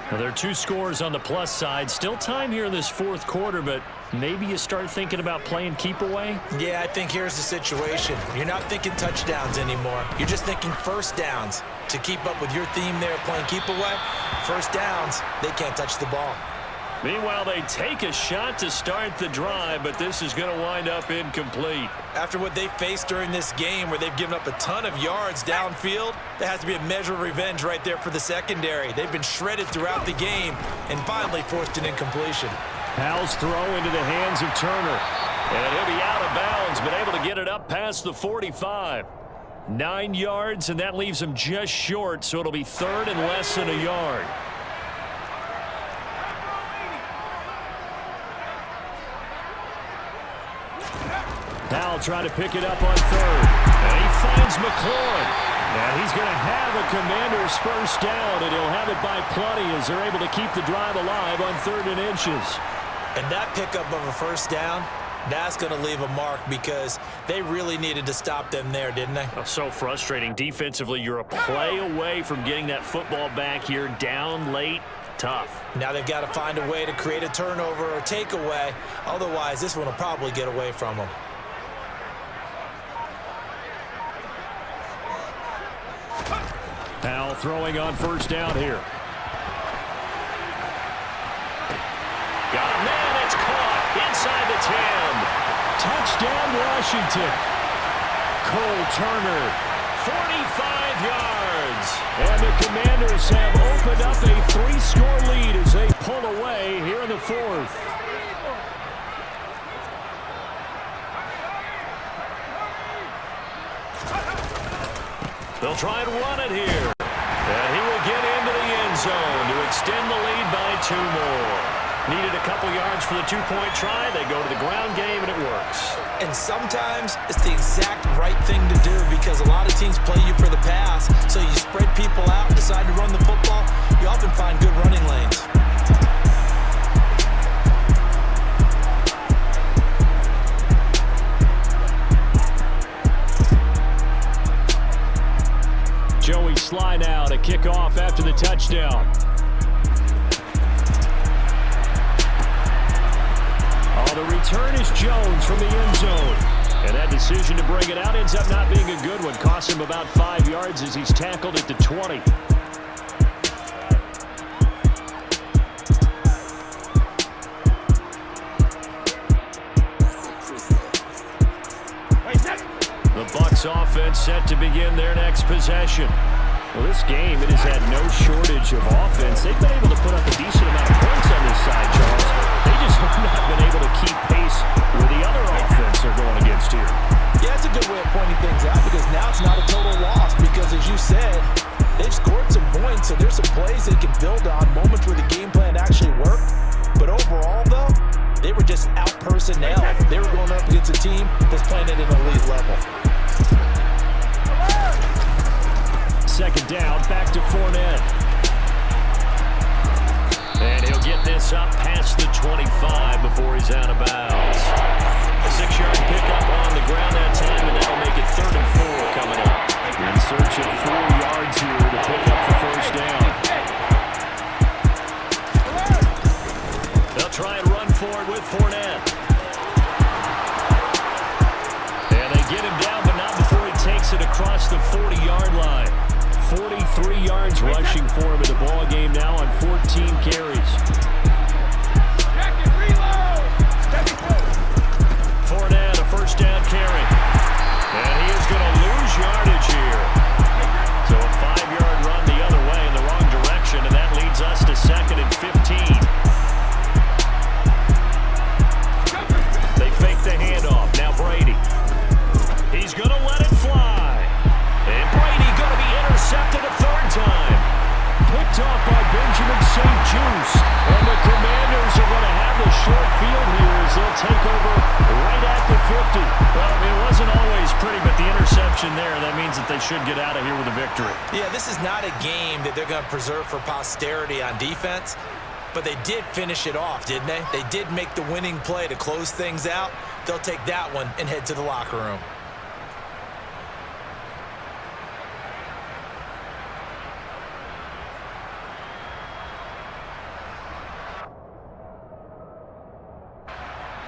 Well, there are 2 scores on the plus side. Still time here in this fourth quarter, but maybe you start thinking about playing keep away? Yeah, I think here's the situation. You're not thinking touchdowns anymore. You're just thinking first downs. To keep up with your theme there, playing keep away, first downs, they can't touch the ball. Meanwhile, they take a shot to start the drive, but this is going to wind up incomplete. After what they faced during this game where they've given up a ton of yards downfield, there has to be a measure of revenge right there for the secondary. They've been shredded throughout the game and finally forced an incompletion. Powell's throw into the hands of Turner. And he'll be out of bounds, but able to get it up past the 45. 9 yards, and that leaves him just short, so it'll be third and less than a yard. Powell trying to pick it up on third. And he finds McLaurin. And he's going to have a Commanders first down, and he'll have it by plenty as they're able to keep the drive alive on 3rd and inches. And that pickup of a first down, that's going to leave a mark because they really needed to stop them there, didn't they? Oh, so frustrating. Defensively, you're a play away from getting that football back here, down late. Tough. Now they've got to find a way to create a turnover or takeaway. Otherwise, this one will probably get away from them. Powell throwing on first down here. Got a man, it's caught inside the 10. Touchdown, Washington. Cole Turner, 45 yards. And the Commanders have opened up a 3-score lead as they pull away here in the 4th. They'll try and run it here. And he will get into the end zone to extend the lead by 2 more. Needed a couple yards for the 2-point try. They go to the ground game, and it works. And sometimes it's the exact right thing to do because a lot of teams play you for the pass. So you spread people out and decide to run the football. You often find good running lanes. Joey Sly now to kick off after the touchdown. Oh, the return is Jones from the end zone. And that decision to bring it out ends up not being a good one. Costs him about 5 yards as he's tackled at the 20. The Bucs offense set to begin their next possession. Well, this game, it has had no shortage of offense. They've been able to put up a decent amount of points on this side, Charles. They just have not been able to keep pace with the other offense they're going against here. Yeah, that's a good way of pointing things out because now it's not a total loss because, as you said, they've scored some points, so there's some plays they can build on, moments where the game plan actually worked. But overall, though, they were just out-personnel. They were going up against a team that's playing at an elite level. Second down, back to Fournette. And he'll get this up past the 25 before he's out of bounds. A 6-yard pickup on the ground that time, and that'll make it 3rd and 4 coming up. In search of 4 yards here to pick up the first down. They'll try and run forward with Fournette. And they get him down, but not before he takes it across the 40-yard line. 43 yards rushing for him in the ball game now on 14 carries. Fournette, a first down carry. And he is going to lose yardage here. So a 5-yard run the other way in the wrong direction, and that leads us to 2nd and 15. They fake the handoff. Now Brady. He's going to let it fly. And Brady going to be intercepted a 3rd time. Picked off by Benjamin St-Juste. And the Commanders are going to have the short field here as they'll take over right at the 50. Well, it wasn't always pretty, but the interception there, that means that they should get out of here with a victory. Yeah, this is not a game that they're going to preserve for posterity on defense. But they did finish it off, didn't they? They did make the winning play to close things out. They'll take that one and head to the locker room.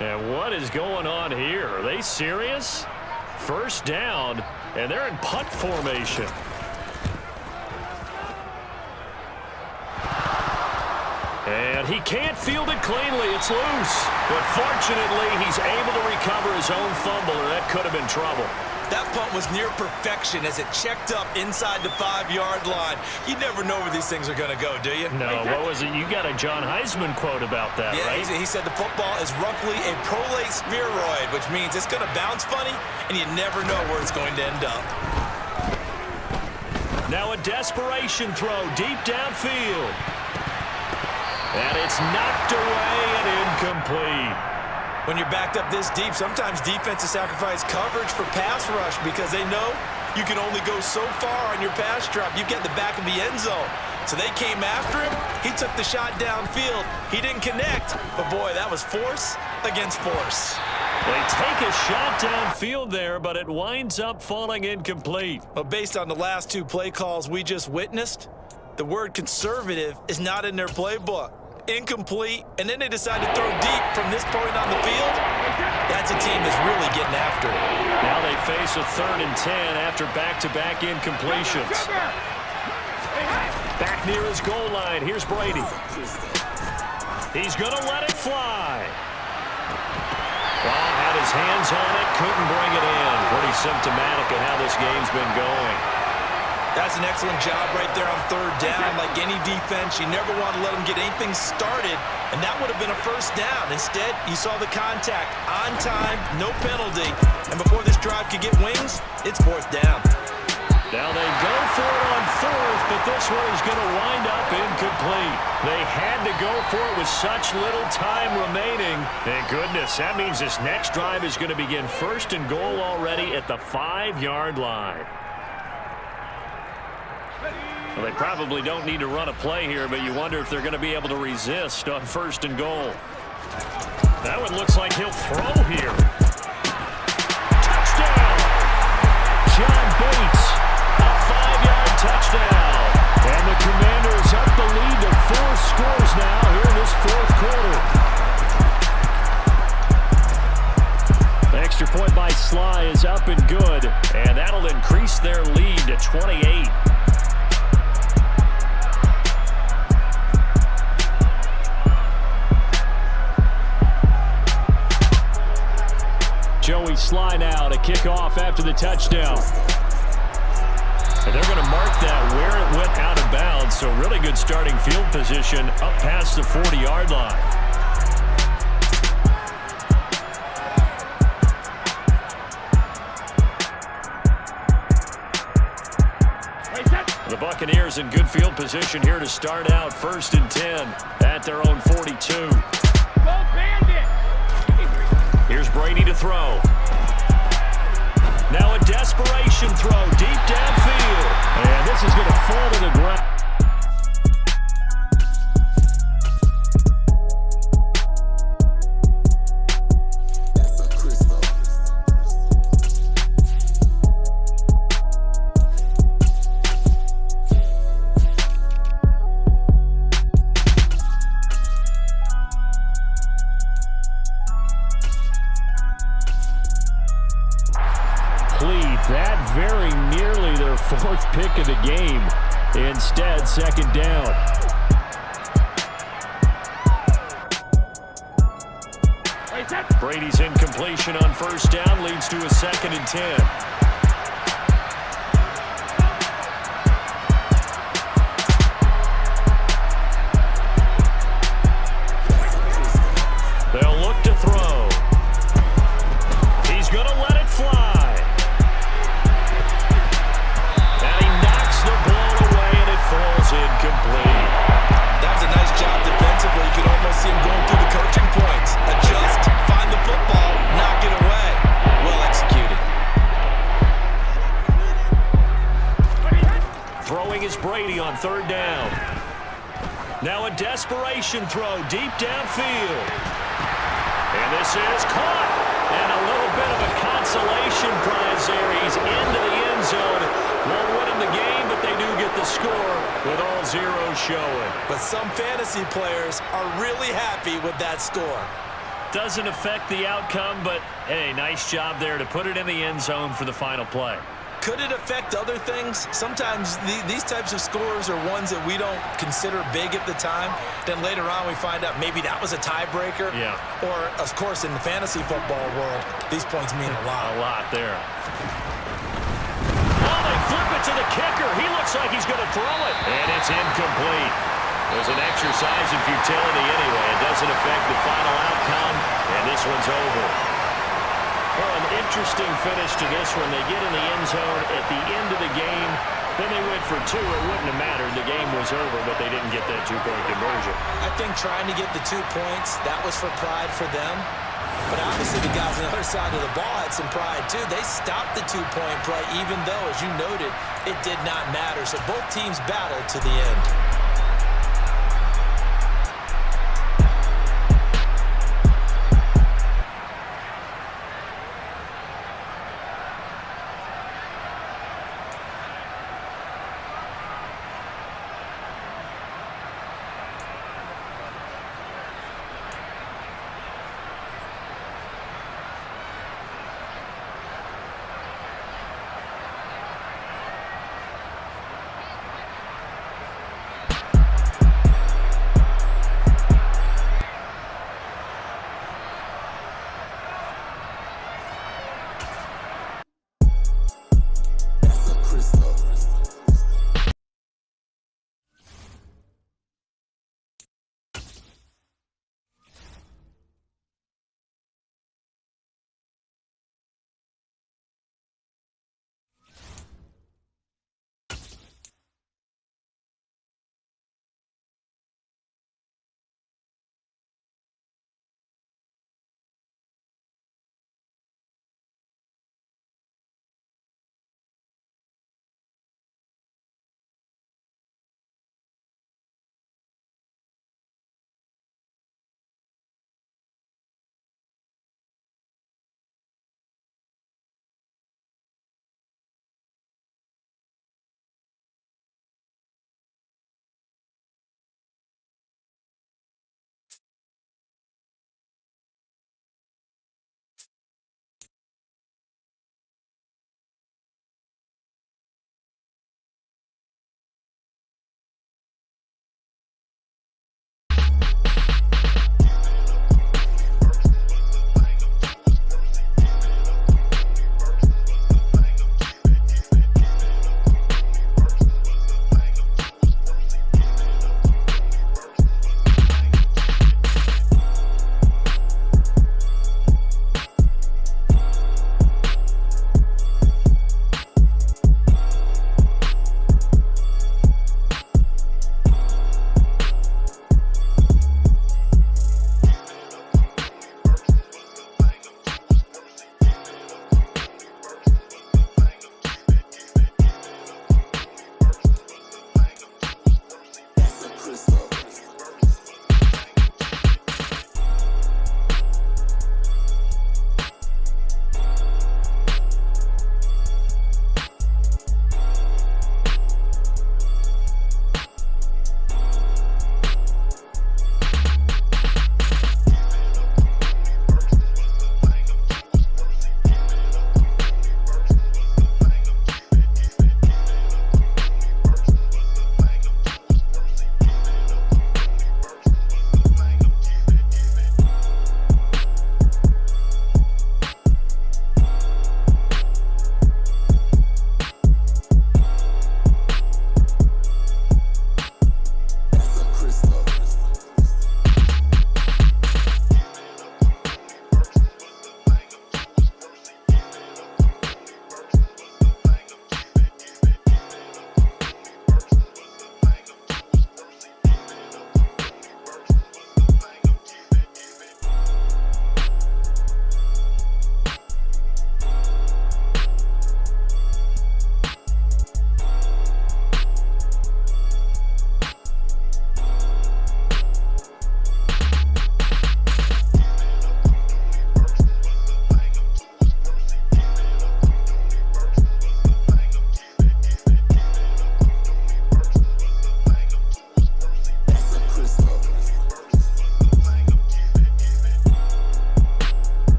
And what is going on here? Are they serious? First down, and they're in punt formation. And he can't field it cleanly. It's loose. But fortunately, he's able to recover his own fumble, or that could have been trouble. That punt was near perfection as it checked up inside the 5-yard line. You never know where these things are going to go, do you? No, what was it? You got a John Heisman quote about that, yeah, right? He said the football is roughly a prolate spheroid, which means it's going to bounce funny, and you never know where it's going to end up. Now a desperation throw deep downfield. And it's knocked away and incomplete. When you're backed up this deep, sometimes defenses sacrifice coverage for pass rush because they know you can only go so far on your pass drop. You get the back of the end zone. So they came after him. He took the shot downfield. He didn't connect. But, boy, that was force against force. They take a shot downfield there, but it winds up falling incomplete. But based on the last 2 play calls we just witnessed, the word conservative is not in their playbook. Incomplete, and then they decide to throw deep from this point on the field. That's a team that's really getting after it. Now they face a 3rd and 10 after back-to-back incompletions. Back near his goal line, here's Brady. He's going to let it fly. Well, had his hands on it, couldn't bring it in. Pretty symptomatic of how this game's been going. That's an excellent job right there on 3rd down. Like any defense, you never want to let them get anything started, and that would have been a 1st down. Instead, you saw the contact on time, no penalty, and before this drive could get wings, it's 4th down. Now they go for it on 4th, but this one is going to wind up incomplete. They had to go for it with such little time remaining. Thank goodness, that means this next drive is going to begin 1st and goal already at the 5-yard line. Well, they probably don't need to run a play here, but you wonder if they're going to be able to resist on 1st and goal. That one looks like he'll throw here. Touchdown! John Bates, a 5-yard touchdown. And the Commanders up the lead to 4 scores now here in this 4th quarter. The extra point by Sly is up and good, and that'll increase their lead to 28. Joey Sly now to kick off after the touchdown. And they're going to mark that where it went out of bounds, so really good starting field position up past the 40-yard line. The Buccaneers in good field position here to start out 1st and 10 at their own 42. Here's Brady to throw. Now a desperation throw deep downfield. And this is going to fall to the ground. That very nearly their 4th pick of the game. Instead, 2nd down. Brady's incompletion on 1st down leads to a 2nd and 10. They'll look to throw. He's going to let it fly. Incomplete. That was a nice job defensively. You could almost see him going through the coaching points. Adjust, find the football, knock it away. Well executed. Throwing is Brady on 3rd down. Now a desperation throw deep downfield. And this is caught. And a little bit of a consolation prize there. He's into the end zone. Won't win him the game, but they do get the score with all zeros showing. But some fantasy players are really happy with that score. doesn't affect the outcome, but, hey, nice job there to put it in the end zone for the final play. Could it affect other things? Sometimes these types of scores are ones that we don't consider big at the time. Then later on we find out maybe that was a tiebreaker. Yeah. Or, of course, in the fantasy football world, these points mean a lot. A lot there. Oh, they flip it to the kicker. He looks like he's going to throw it. And it's incomplete. It was an exercise in futility anyway. It doesn't affect the final outcome, and this one's over. Well, an interesting finish to this one. They get in the end zone at the end of the game. Then they went for 2. It wouldn't have mattered. The game was over, but they didn't get that 2-point conversion. I think trying to get the 2 points, that was for pride for them. But obviously the guys on the other side of the ball had some pride too. They stopped the 2-point play, even though, as you noted, it did not matter. So both teams battled to the end.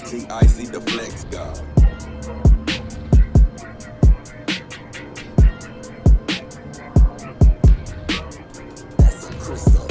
G-Icy the Flex God. That's a crystal.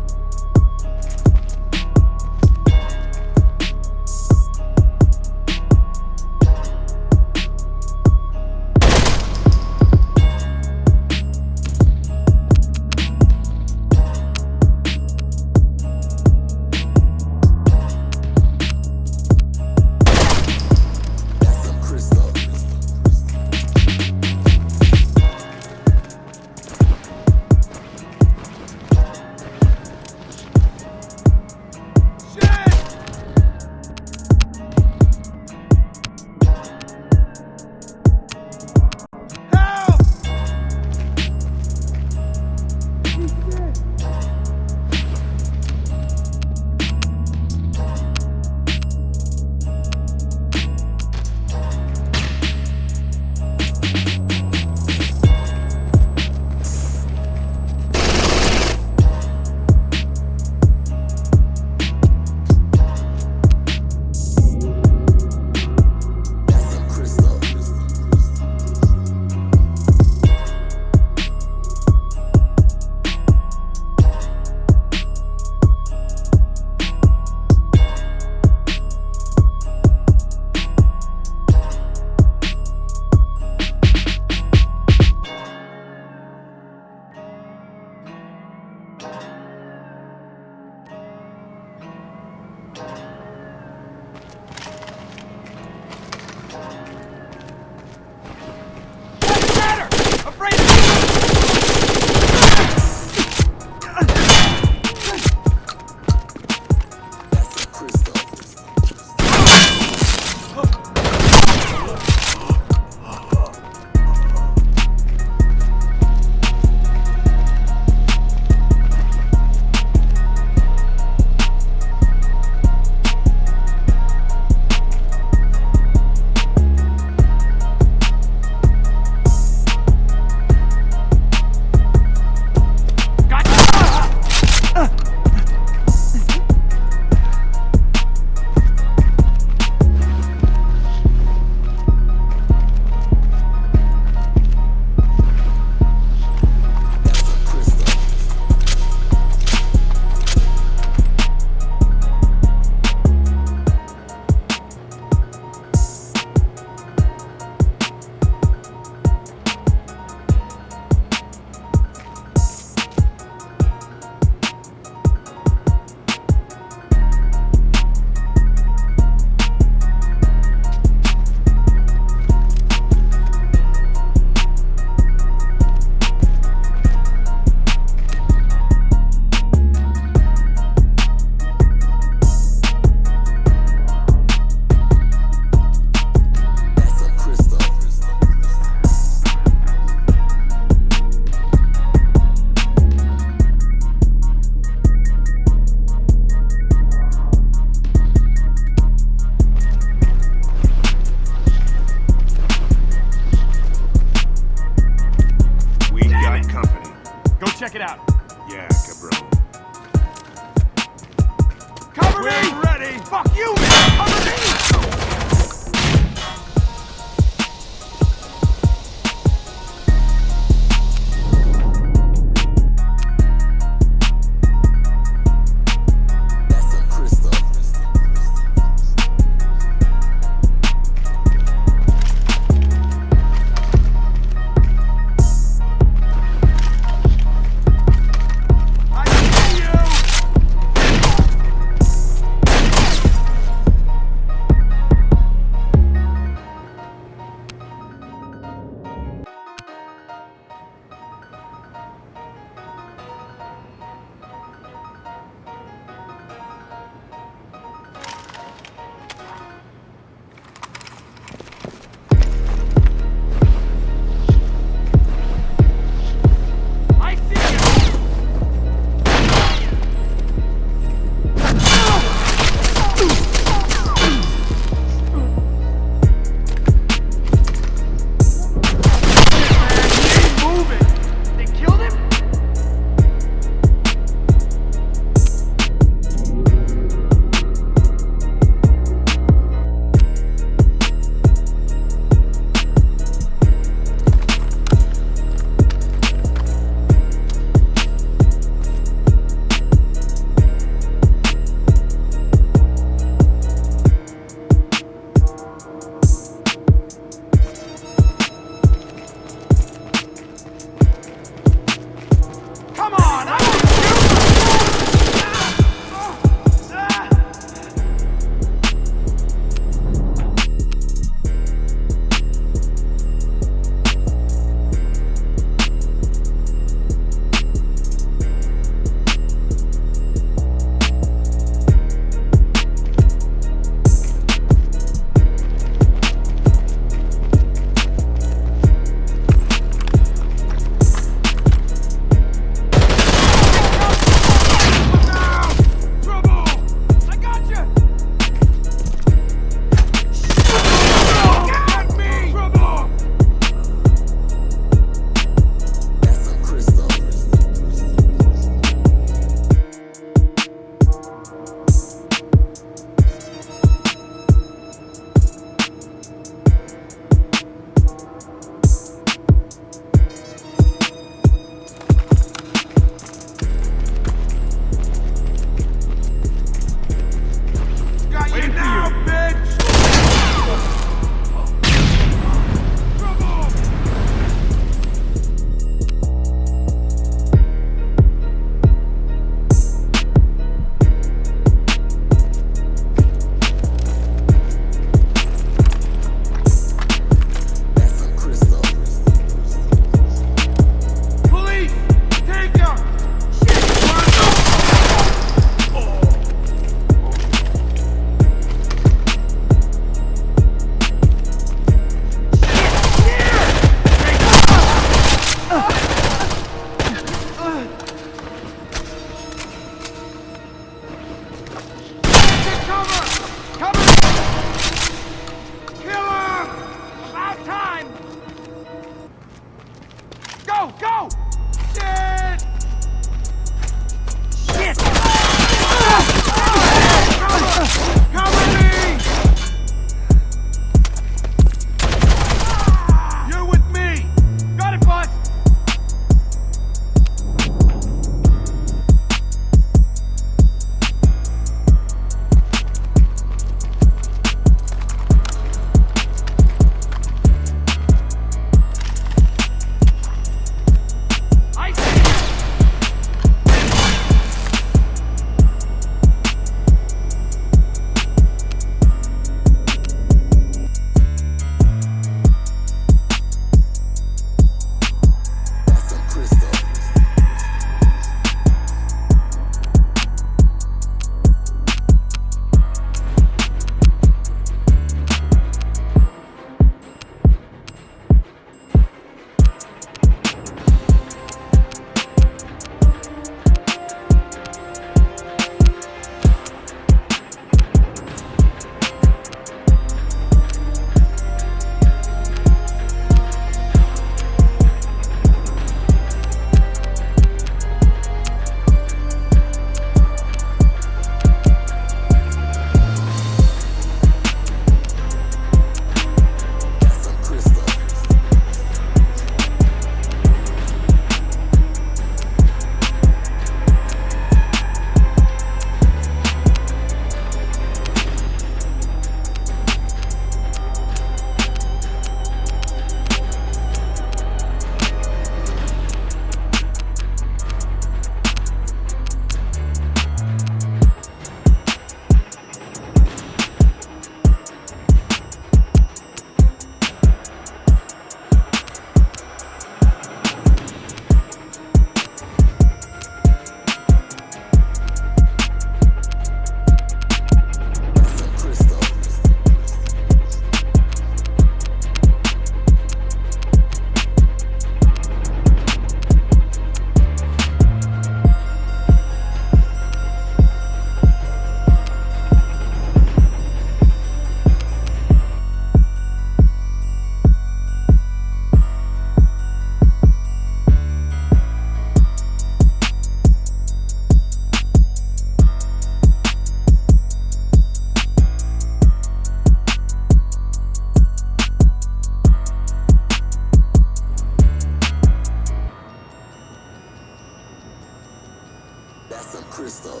That's some crystal.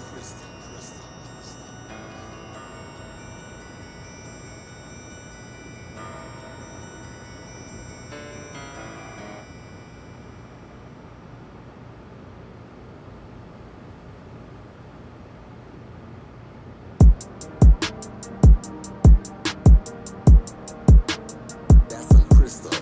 That's some crystal.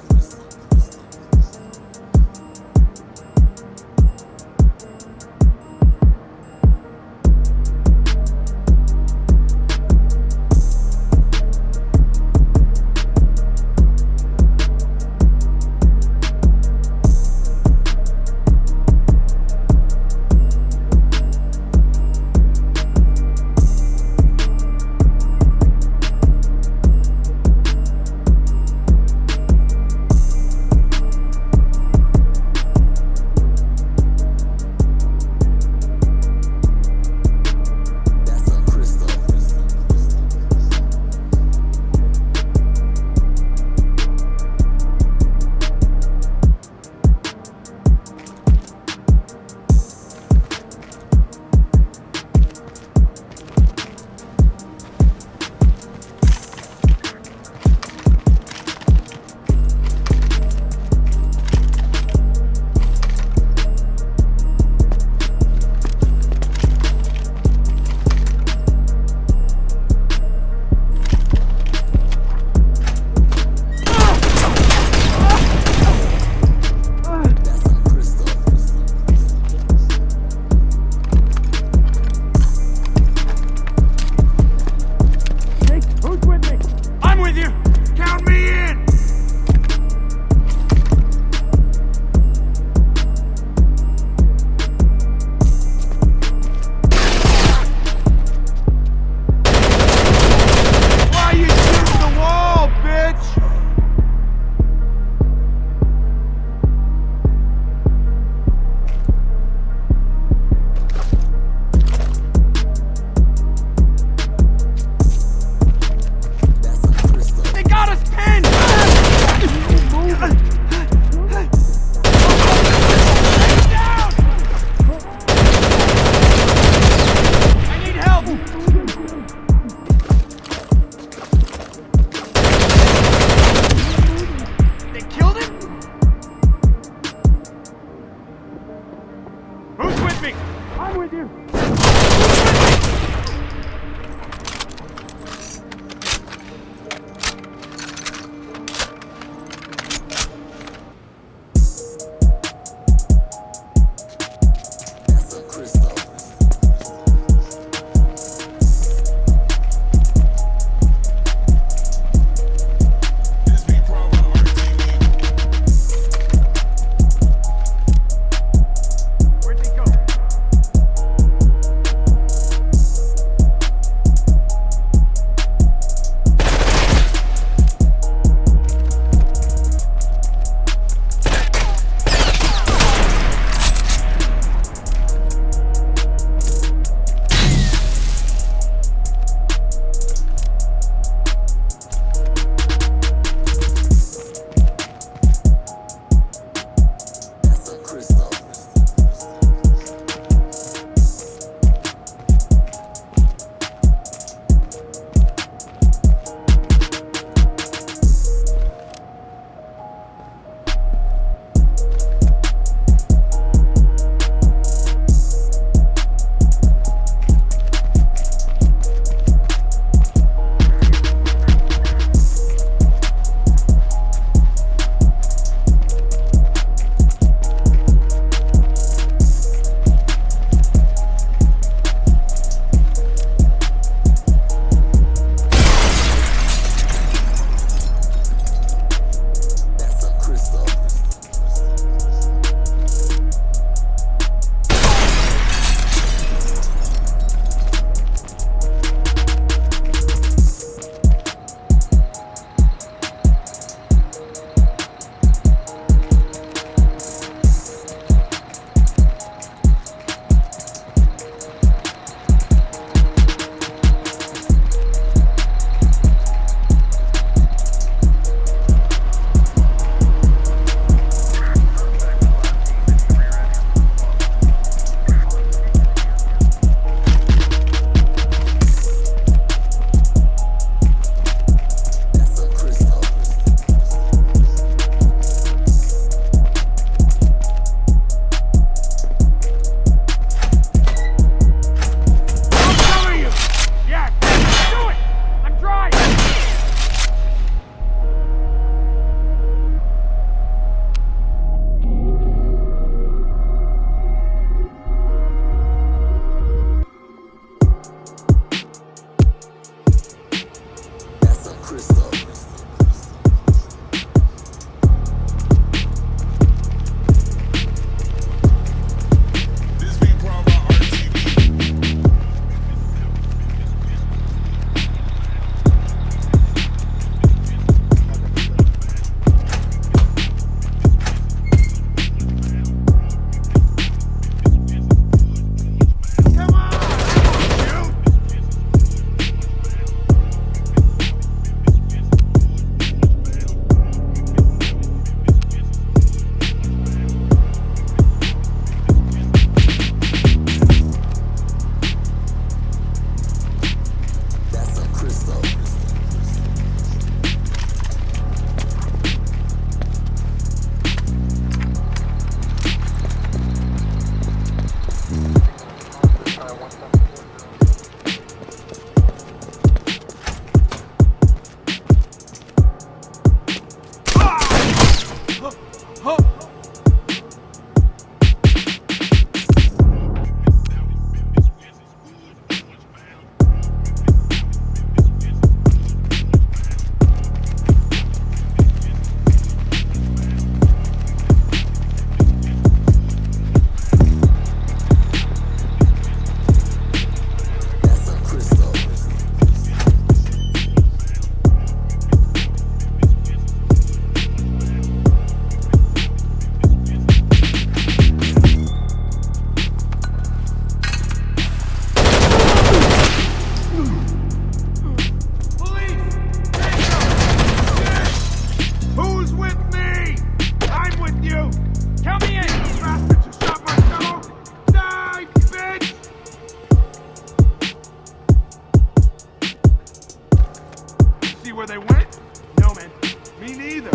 where they went? No, man. Me neither.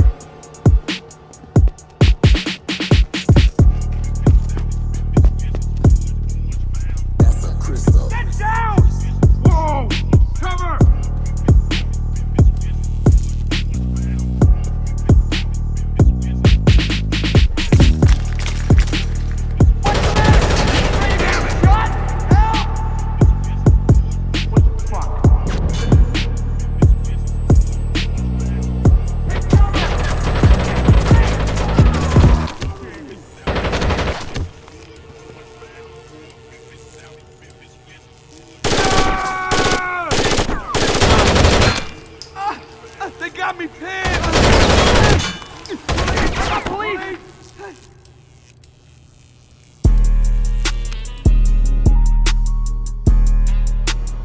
That's a crystal. Get down! Whoa! Cover! They got me pinned! Police!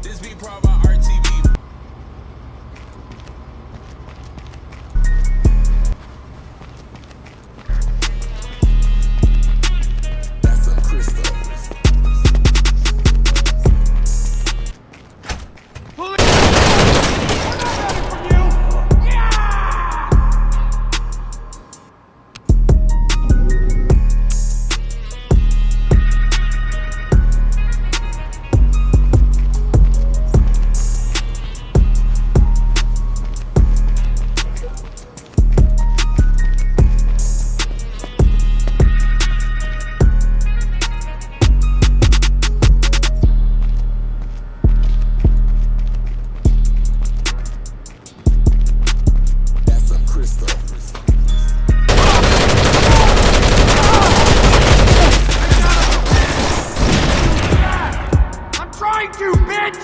This be brought by RTV. That's a crystal. That's a crystal. I'm trying to, bitch!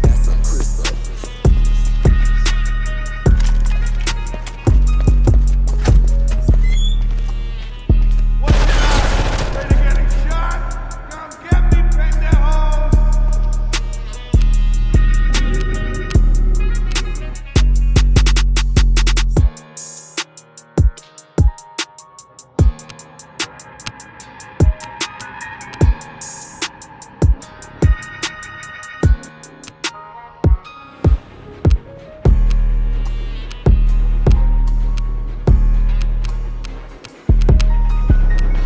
That's a crystal. What's up? Ready to getting shot? Come get me, pendejos!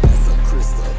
That's a crystal.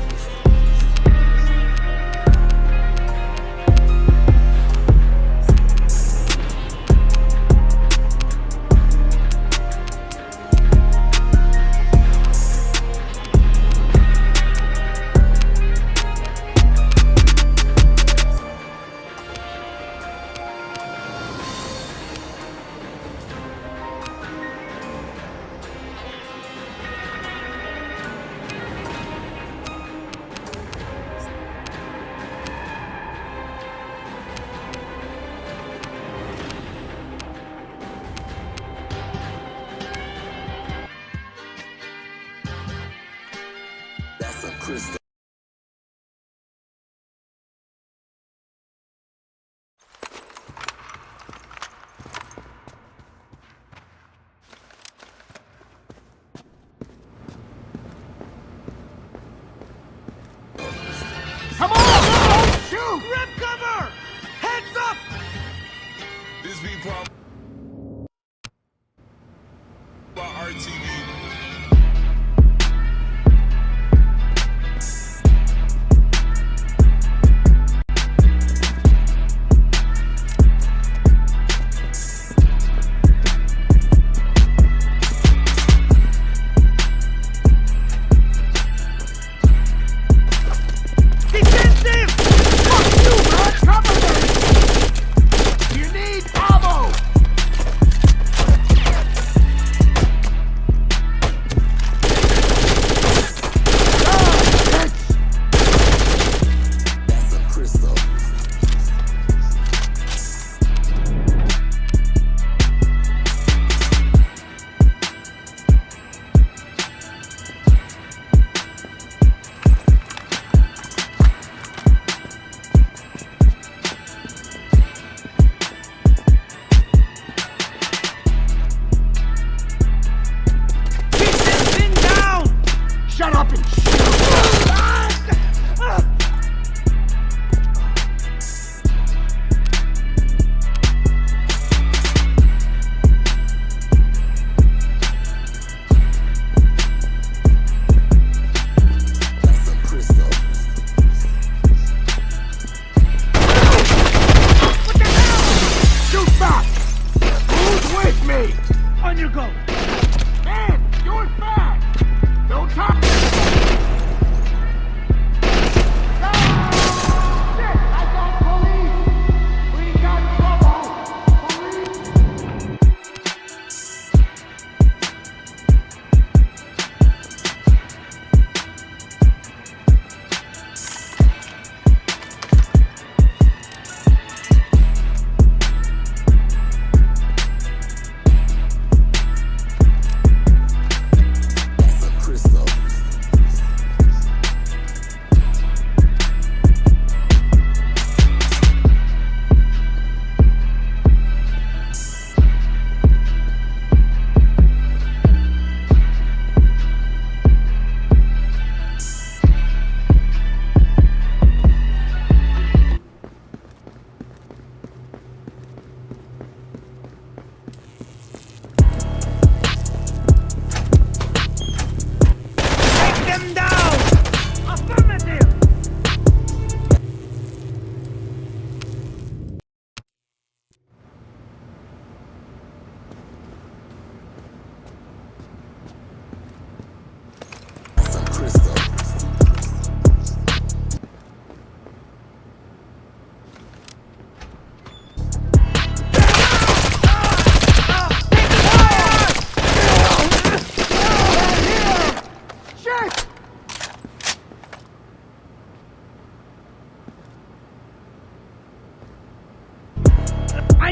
That's a crystal. Come on! Shoot! Rip cover! Heads up! This be brought by RTV. Defensive! Fuck you, man! Cover me! You need ammo!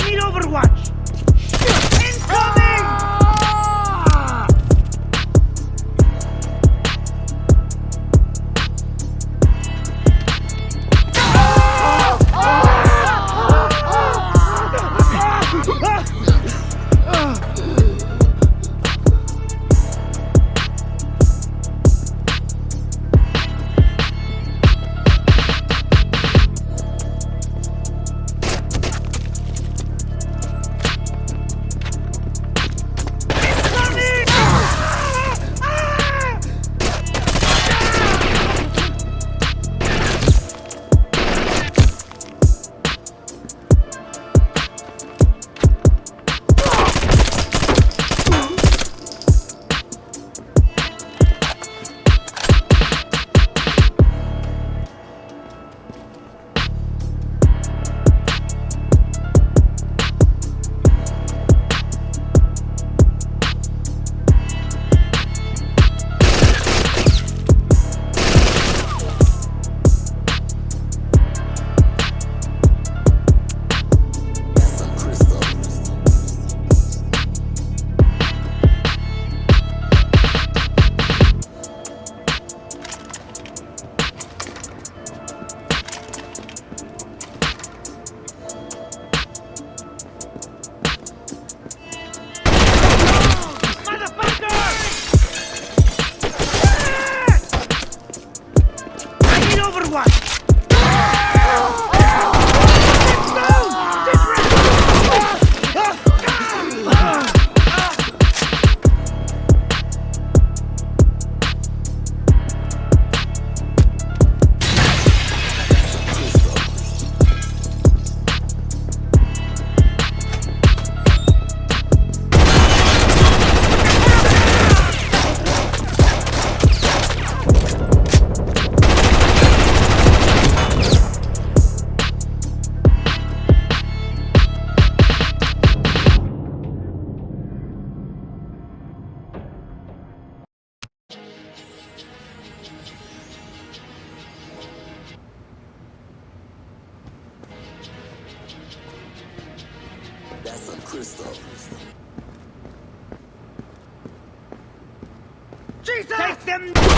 need Overwatch! Incoming! That's a crystal. Jesus! Take them!